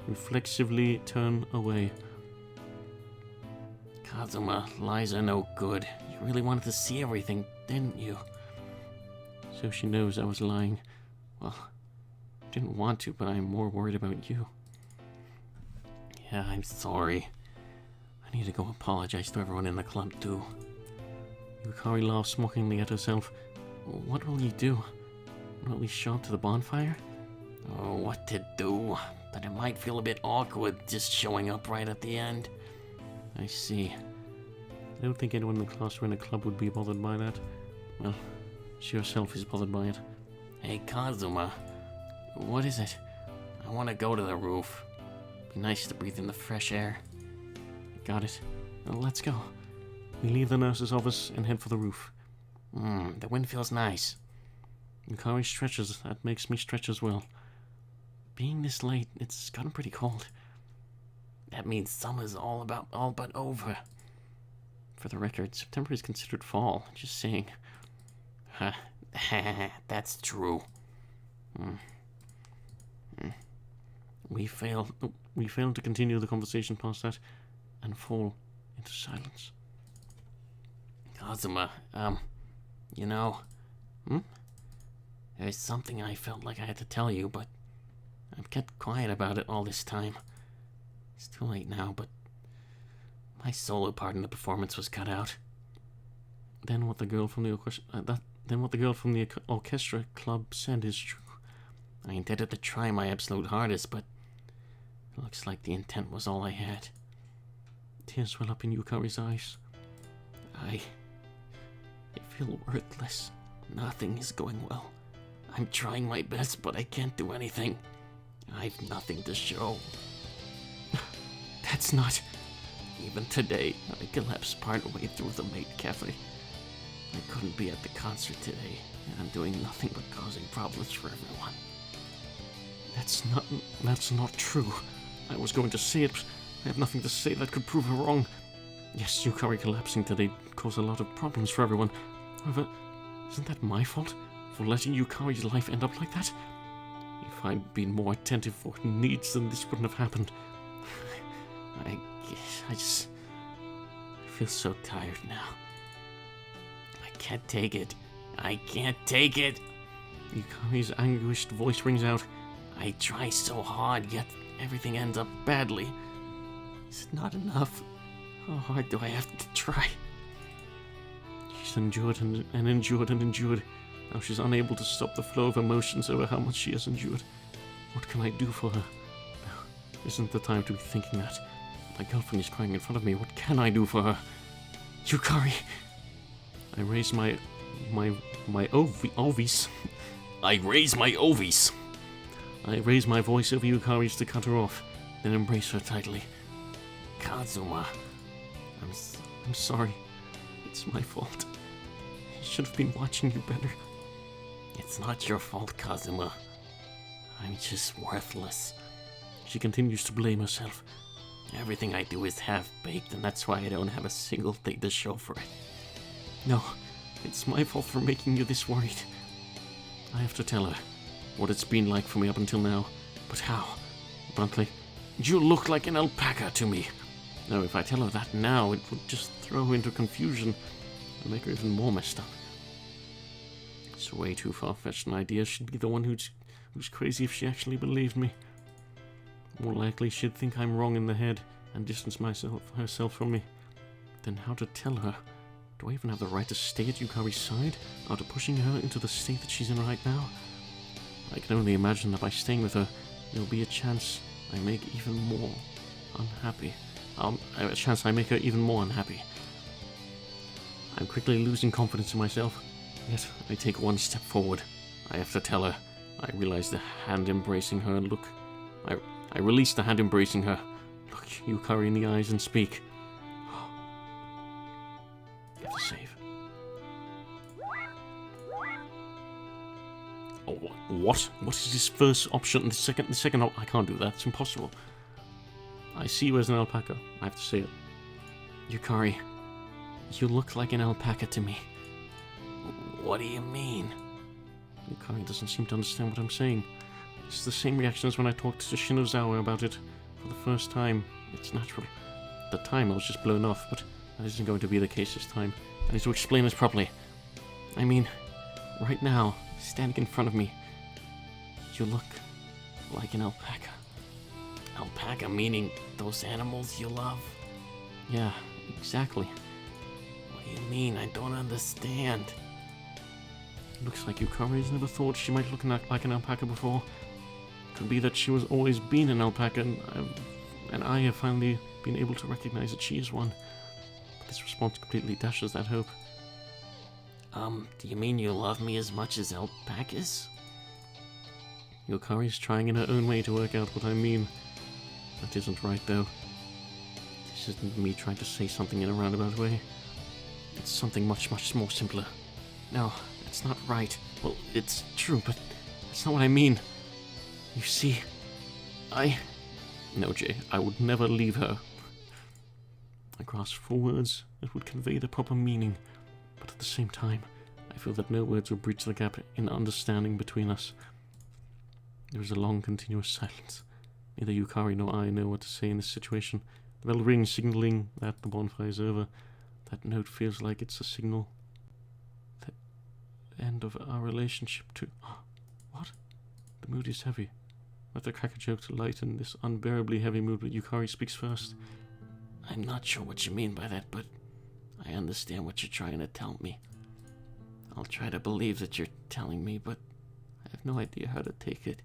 reflexively turn away. Kazuma, lies are no good. You really wanted to see everything, didn't you? So she knows I was lying. Well, didn't want to, but I'm more worried about you. Yeah, I'm sorry. I need to go apologize to everyone in the club, too. Yukari laughs mockingly at herself. What will you do? Will we show up to the bonfire? Oh, what to do? But it might feel a bit awkward just showing up right at the end. I see. I don't think anyone in the class or in the club would be bothered by that. Well, she herself is bothered by it. Hey, Kazuma. What is it? I want to go to the roof. Be nice to breathe in the fresh air. Got it. Well, let's go. We leave the nurse's office and head for the roof. The wind feels nice. Yukari stretches. That makes me stretch as well. Being this late, it's gotten pretty cold. That means summer's all but over. For the record, September is considered fall. Just saying. That's true. We fail to continue the conversation past that and fall into silence. Kazuma, you know, there's something I felt like I had to tell you, but I've kept quiet about it all this time. It's too late now, but my solo part in the performance was cut out. Then what the girl from the orchestra club said is true. I intended to try my absolute hardest, but it looks like the intent was all I had. Tears well up in Yukari's eyes. I feel worthless. Nothing is going well. I'm trying my best, but I can't do anything. I've nothing to show. That's not... Even today, I collapsed partway through the maid cafe. I couldn't be at the concert today, and I'm doing nothing but causing problems for everyone. That's not true. I was going to say it, but I have nothing to say that could prove her wrong. Yes, Yukari collapsing today caused a lot of problems for everyone. However, isn't that my fault for letting Yukari's life end up like that? If I'd been more attentive for her needs, then this wouldn't have happened. I feel so tired now. I can't take it. I can't take it. Yukari's anguished voice rings out. I try so hard, yet everything ends up badly. Is it not enough? How hard do I have to try? She's endured and endured and endured. Now she's unable to stop the flow of emotions over how much she has endured. What can I do for her? Now, isn't the time to be thinking that. My girlfriend is crying in front of me. What can I do for her? Yukari! I raise my ovies. I raise my ovies. I raise my voice over Yukari's to cut her off, then embrace her tightly. Kazuma, I'm sorry. It's my fault. I should have been watching you better. It's not your fault, Kazuma. I'm just worthless. She continues to blame herself. Everything I do is half-baked, and that's why I don't have a single thing to show for it. No, it's my fault for making you this worried. I have to tell her what it's been like for me up until now. But how? Bluntly, you look like an alpaca to me. No, if I tell her that now, it would just throw her into confusion and make her even more messed up. It's way too far-fetched an idea. She'd be the one who's crazy if she actually believed me. More likely, she'd think I'm wrong in the head and distance herself from me. Then how to tell her? Do I even have the right to stay at Yukari's side after pushing her into the state that she's in right now? I can only imagine that by staying with her, there'll be a chance I make even more unhappy. A chance I make her even more unhappy. I'm quickly losing confidence in myself, yet I take one step forward. I have to tell her. I realize the hand embracing her look. I release the hand embracing her. Look Yukari in the eyes and speak. You have to save. Oh, what? What is this first option? The second I can't do that. It's impossible. I see you as an alpaca. I have to say it. Yukari, you look like an alpaca to me. What do you mean? Yukari doesn't seem to understand what I'm saying. It's the same reaction as when I talked to Shinozawa about it for the first time. It's natural. At the time, I was just blown off, but that isn't going to be the case this time. I need to explain this properly. I mean, right now, standing in front of me, you look like an alpaca. Alpaca meaning those animals you love? Yeah, exactly. What do you mean? I don't understand. Looks like Yukari's never thought she might look like an alpaca before. Could be that she was always been an alpaca, and I have finally been able to recognize that she is one. But this response completely dashes that hope. Do you mean you love me as much as alpacas? Yukari's trying in her own way to work out what I mean. That isn't right, though. This isn't me trying to say something in a roundabout way. It's something much, much more simpler. No, it's not right. Well, it's true, but that's not what I mean. You see, No, Jay, I would never leave her. I grasp for words that would convey the proper meaning, but at the same time, I feel that no words will bridge the gap in understanding between us. There is a long, continuous silence. Neither Yukari nor I know what to say in this situation. The bell rings, signaling that the bonfire is over. That note feels like it's a signal. The end of our relationship too. What? The mood is heavy. Let the crack a joke to lighten this unbearably heavy mood, but Yukari speaks first. I'm not sure what you mean by that, but I understand what you're trying to tell me. I'll try to believe that you're telling me, but I have no idea how to take it.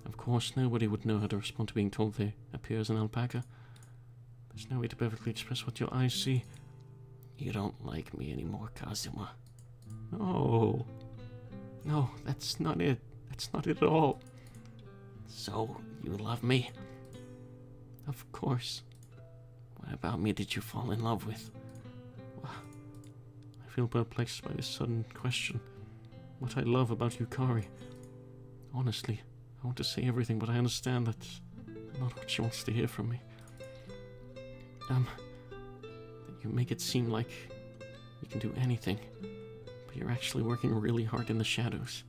Of course, nobody would know how to respond to being told they appear as an alpaca. There's no way to perfectly express what your eyes see. You don't like me anymore, Kazuma. No. No, that's not it. That's not it at all. So, you love me? Of course. What about me did you fall in love with? I feel perplexed by this sudden question. What I love about Yukari. Honestly, I want to say everything, but I understand that's not what she wants to hear from me. You make it seem like you can do anything, but you're actually working really hard in the shadows.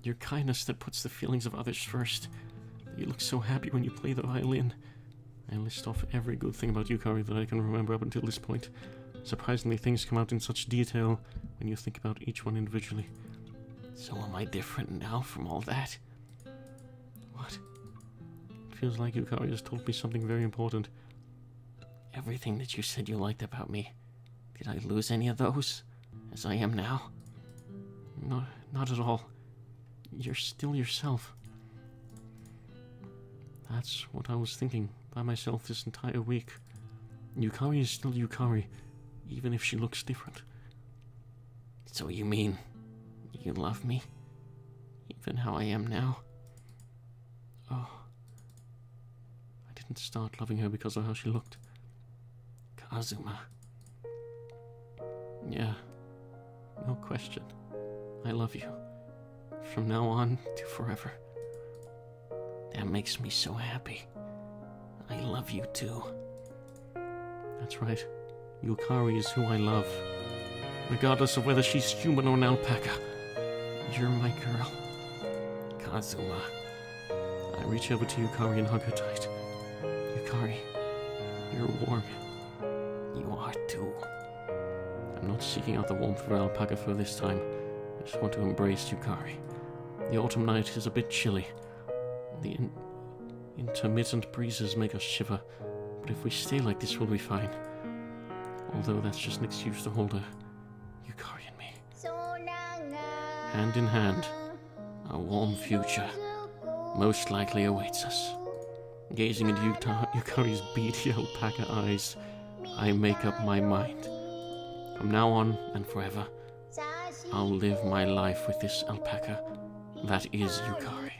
Your kindness that puts the feelings of others first. You look so happy when you play the violin. I list off every good thing about Yukari that I can remember up until this point. Surprisingly, things come out in such detail when you think about each one individually. So am I different now from all that? What? It feels like Yukari has told me something very important. Everything that you said you liked about me, did I lose any of those, as I am now? No, not at all. You're still yourself. That's what I was thinking by myself this entire week. Yukari is still Yukari, even if she looks different. So you mean you love me, even how I am now? Oh. I didn't start loving her because of how she looked. Kazuma. Yeah, no question. I love you. From now on to forever. That makes me so happy. I love you too. That's right. Yukari is who I love. Regardless of whether she's human or an alpaca. You're my girl. Kazuma. I reach over to Yukari and hug her tight. Yukari, you're warm. You are too. I'm not seeking out the warmth of alpaca fur this time. I just want to embrace Yukari. The autumn night is a bit chilly. The intermittent breezes make us shiver, but if we stay like this, we'll be fine. Although that's just an excuse to hold her, Yukari and me. Hand in hand, a warm future most likely awaits us. Gazing into Yukari's beady alpaca eyes, I make up my mind. From now on and forever, I'll live my life with this alpaca that is Yukari.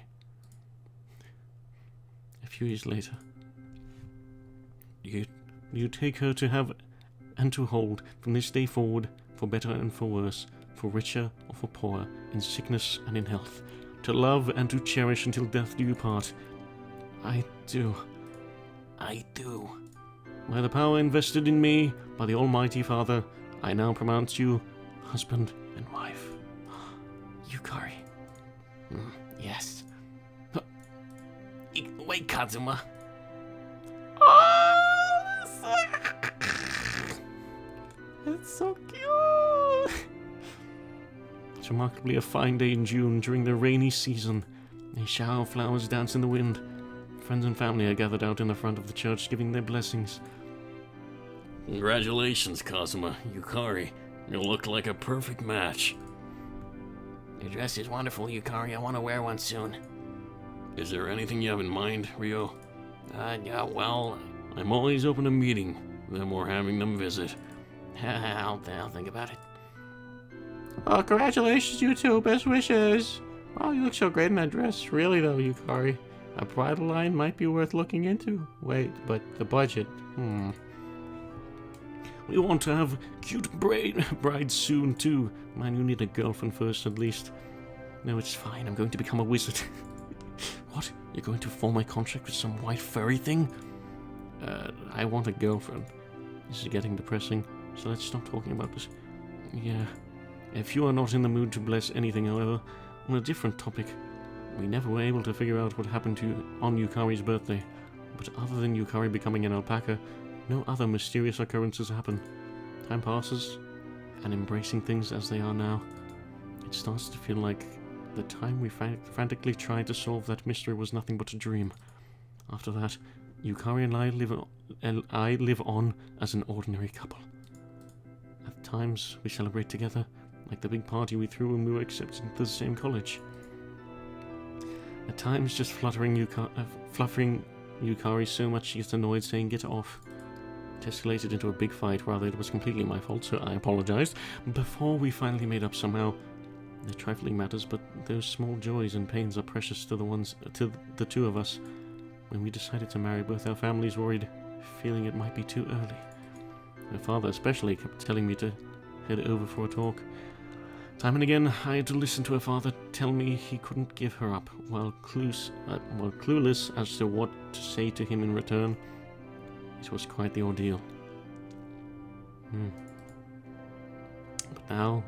A few years later, you take her to have and to hold from this day forward, for better and for worse, for richer or for poorer, in sickness and in health, to love and to cherish until death do you part. I do. I do. By the power invested in me by the Almighty Father, I now pronounce you husband and wife. Yukari. Yes. Wait, Kazuma. It's so cute! It's remarkably a fine day in June during the rainy season. A shower of flowers dance in the wind. Friends and family are gathered out in the front of the church giving their blessings. Congratulations, Kazuma. Yukari. You look like a perfect match. Your dress is wonderful, Yukari. I want to wear one soon. Is there anything you have in mind, Ryo? Yeah, well, I'm always open to meeting them or having them visit. I'll think about it. Oh, congratulations, you two. Best wishes. Oh, you look so great in that dress. Really, though, Yukari. A bridal line might be worth looking into. Wait, but the budget. We want to have cute brides soon, too. Man, you need a girlfriend first, at least. No, it's fine. I'm going to become a wizard. What? You're going to form a contract with some white furry thing? I want a girlfriend. This is getting depressing, so let's stop talking about this. Yeah. If you are not in the mood to bless anything, however, on a different topic, we never were able to figure out what happened to you on Yukari's birthday. But other than Yukari becoming an alpaca, no other mysterious occurrences happen. Time passes, and embracing things as they are now, it starts to feel like the time we frantically tried to solve that mystery was nothing but a dream. After that, Yukari and I live on as an ordinary couple. At times, we celebrate together, like the big party we threw when we were accepted into the same college. At times, just fluffing Yukari so much she gets annoyed saying get off. It escalated into a big fight. Rather, it was completely my fault, so I apologized. Before we finally made up somehow. They're trifling matters, but those small joys and pains are precious to the two of us. When we decided to marry, both our families worried, feeling it might be too early. Her father especially kept telling me to head over for a talk. Time and again, I had to listen to her father tell me he couldn't give her up, while clueless as to what to say to him in return. It was quite the ordeal. But now,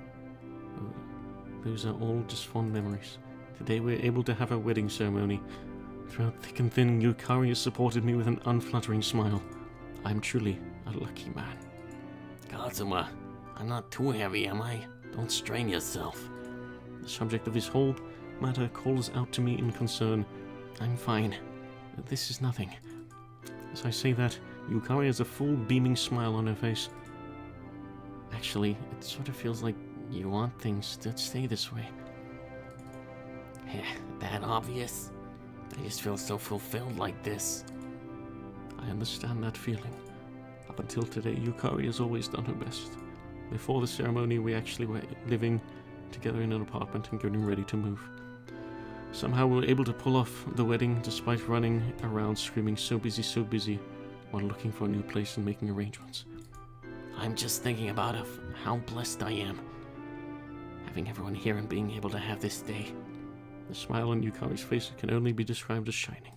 those are all just fond memories. Today we're able to have our wedding ceremony. Throughout thick and thin, Yukari has supported me with an unflattering smile. I'm truly a lucky man. Kazuma, I'm not too heavy, am I? Don't strain yourself. The subject of this whole matter calls out to me in concern. I'm fine. This is nothing. As I say that, Yukari has a full beaming smile on her face. Actually, it sort of feels like you want things to stay this way. That obvious? I just feel so fulfilled like this. I understand that feeling. Up until today, Yukari has always done her best. Before the ceremony, we actually were living together in an apartment and getting ready to move. Somehow we were able to pull off the wedding despite running around screaming so busy, while looking for a new place and making arrangements. I'm just thinking about how blessed I am. Having everyone here and being able to have this day. The smile on Yukari's face can only be described as shining.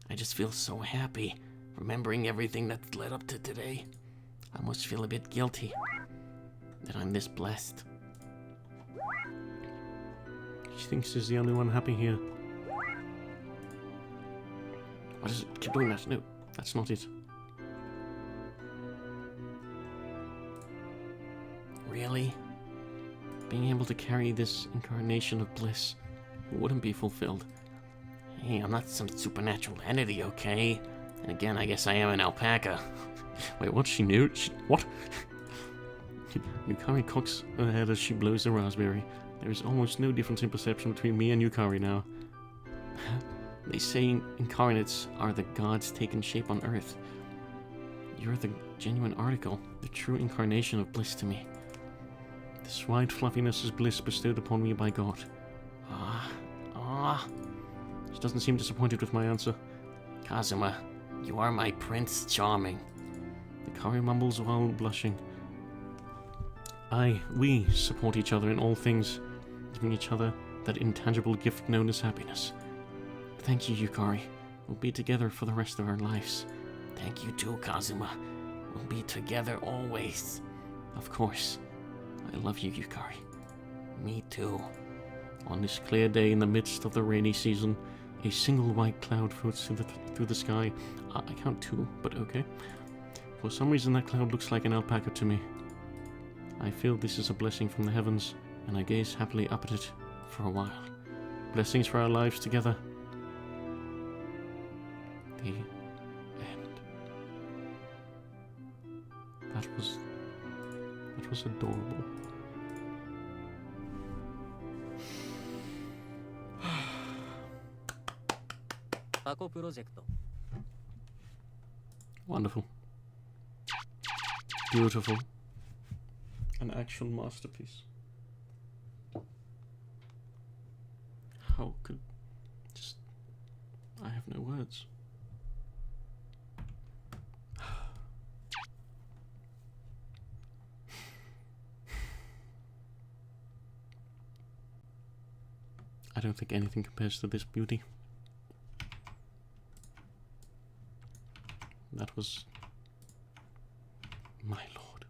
I just feel so happy, remembering everything that led up to today. I almost feel a bit guilty that I'm this blessed. She thinks she's the only one happy here. What is it? Keep doing that. No, that's not it. Really? Being able to carry this incarnation of bliss wouldn't be fulfilled. Hey, I'm not some supernatural entity, okay? And again, I guess I am an alpaca. Wait, what? She knew? What? Yukari cocks her head as she blows the raspberry. There is almost no difference in perception between me and Yukari now. They say incarnates are the gods taken shape on Earth. You're the genuine article, the true incarnation of bliss to me. This white fluffiness is bliss bestowed upon me by God. She doesn't seem disappointed with my answer. Kazuma, you are my Prince Charming. Yukari mumbles while blushing. we support each other in all things, giving each other that intangible gift known as happiness. Thank you, Yukari. We'll be together for the rest of our lives. Thank you too, Kazuma. We'll be together always. Of course. I love you, Yukari. Me too. On this clear day in the midst of the rainy season, a single white cloud floats through the sky. I count two, but okay. For some reason that cloud looks like an alpaca to me. I feel this is a blessing from the heavens, and I gaze happily up at it for a while. Blessings for our lives together. The end. That was adorable. Wonderful. Beautiful. An actual masterpiece. How could... I have no words. I don't think anything compares to this beauty. That was... my lord.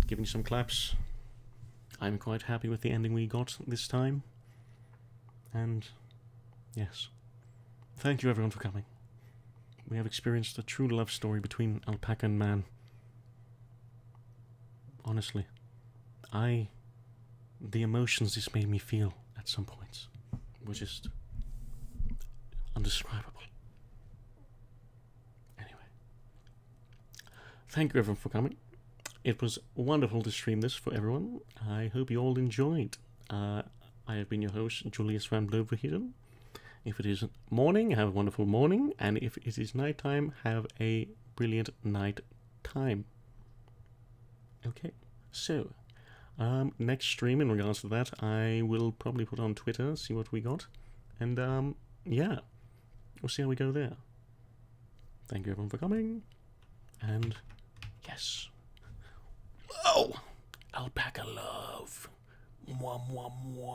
Giving some claps. I'm quite happy with the ending we got this time. And yes. Thank you everyone for coming. We have experienced a true love story between Alpaca and man. Honestly, the emotions this made me feel at some points were just undescribable. Anyway, thank you everyone for coming. It was wonderful to stream this for everyone. I hope you all enjoyed. I have been your host, Julius Van Bloverheden. If it is morning, have a wonderful morning, and if it is nighttime, have a brilliant night time. Okay, so next stream in regards to that, I will probably put on Twitter, see what we got, and yeah, we'll see how we go there. Thank you everyone for coming, and yes. Oh, Alpaca love. Mwah, mwah, mwah.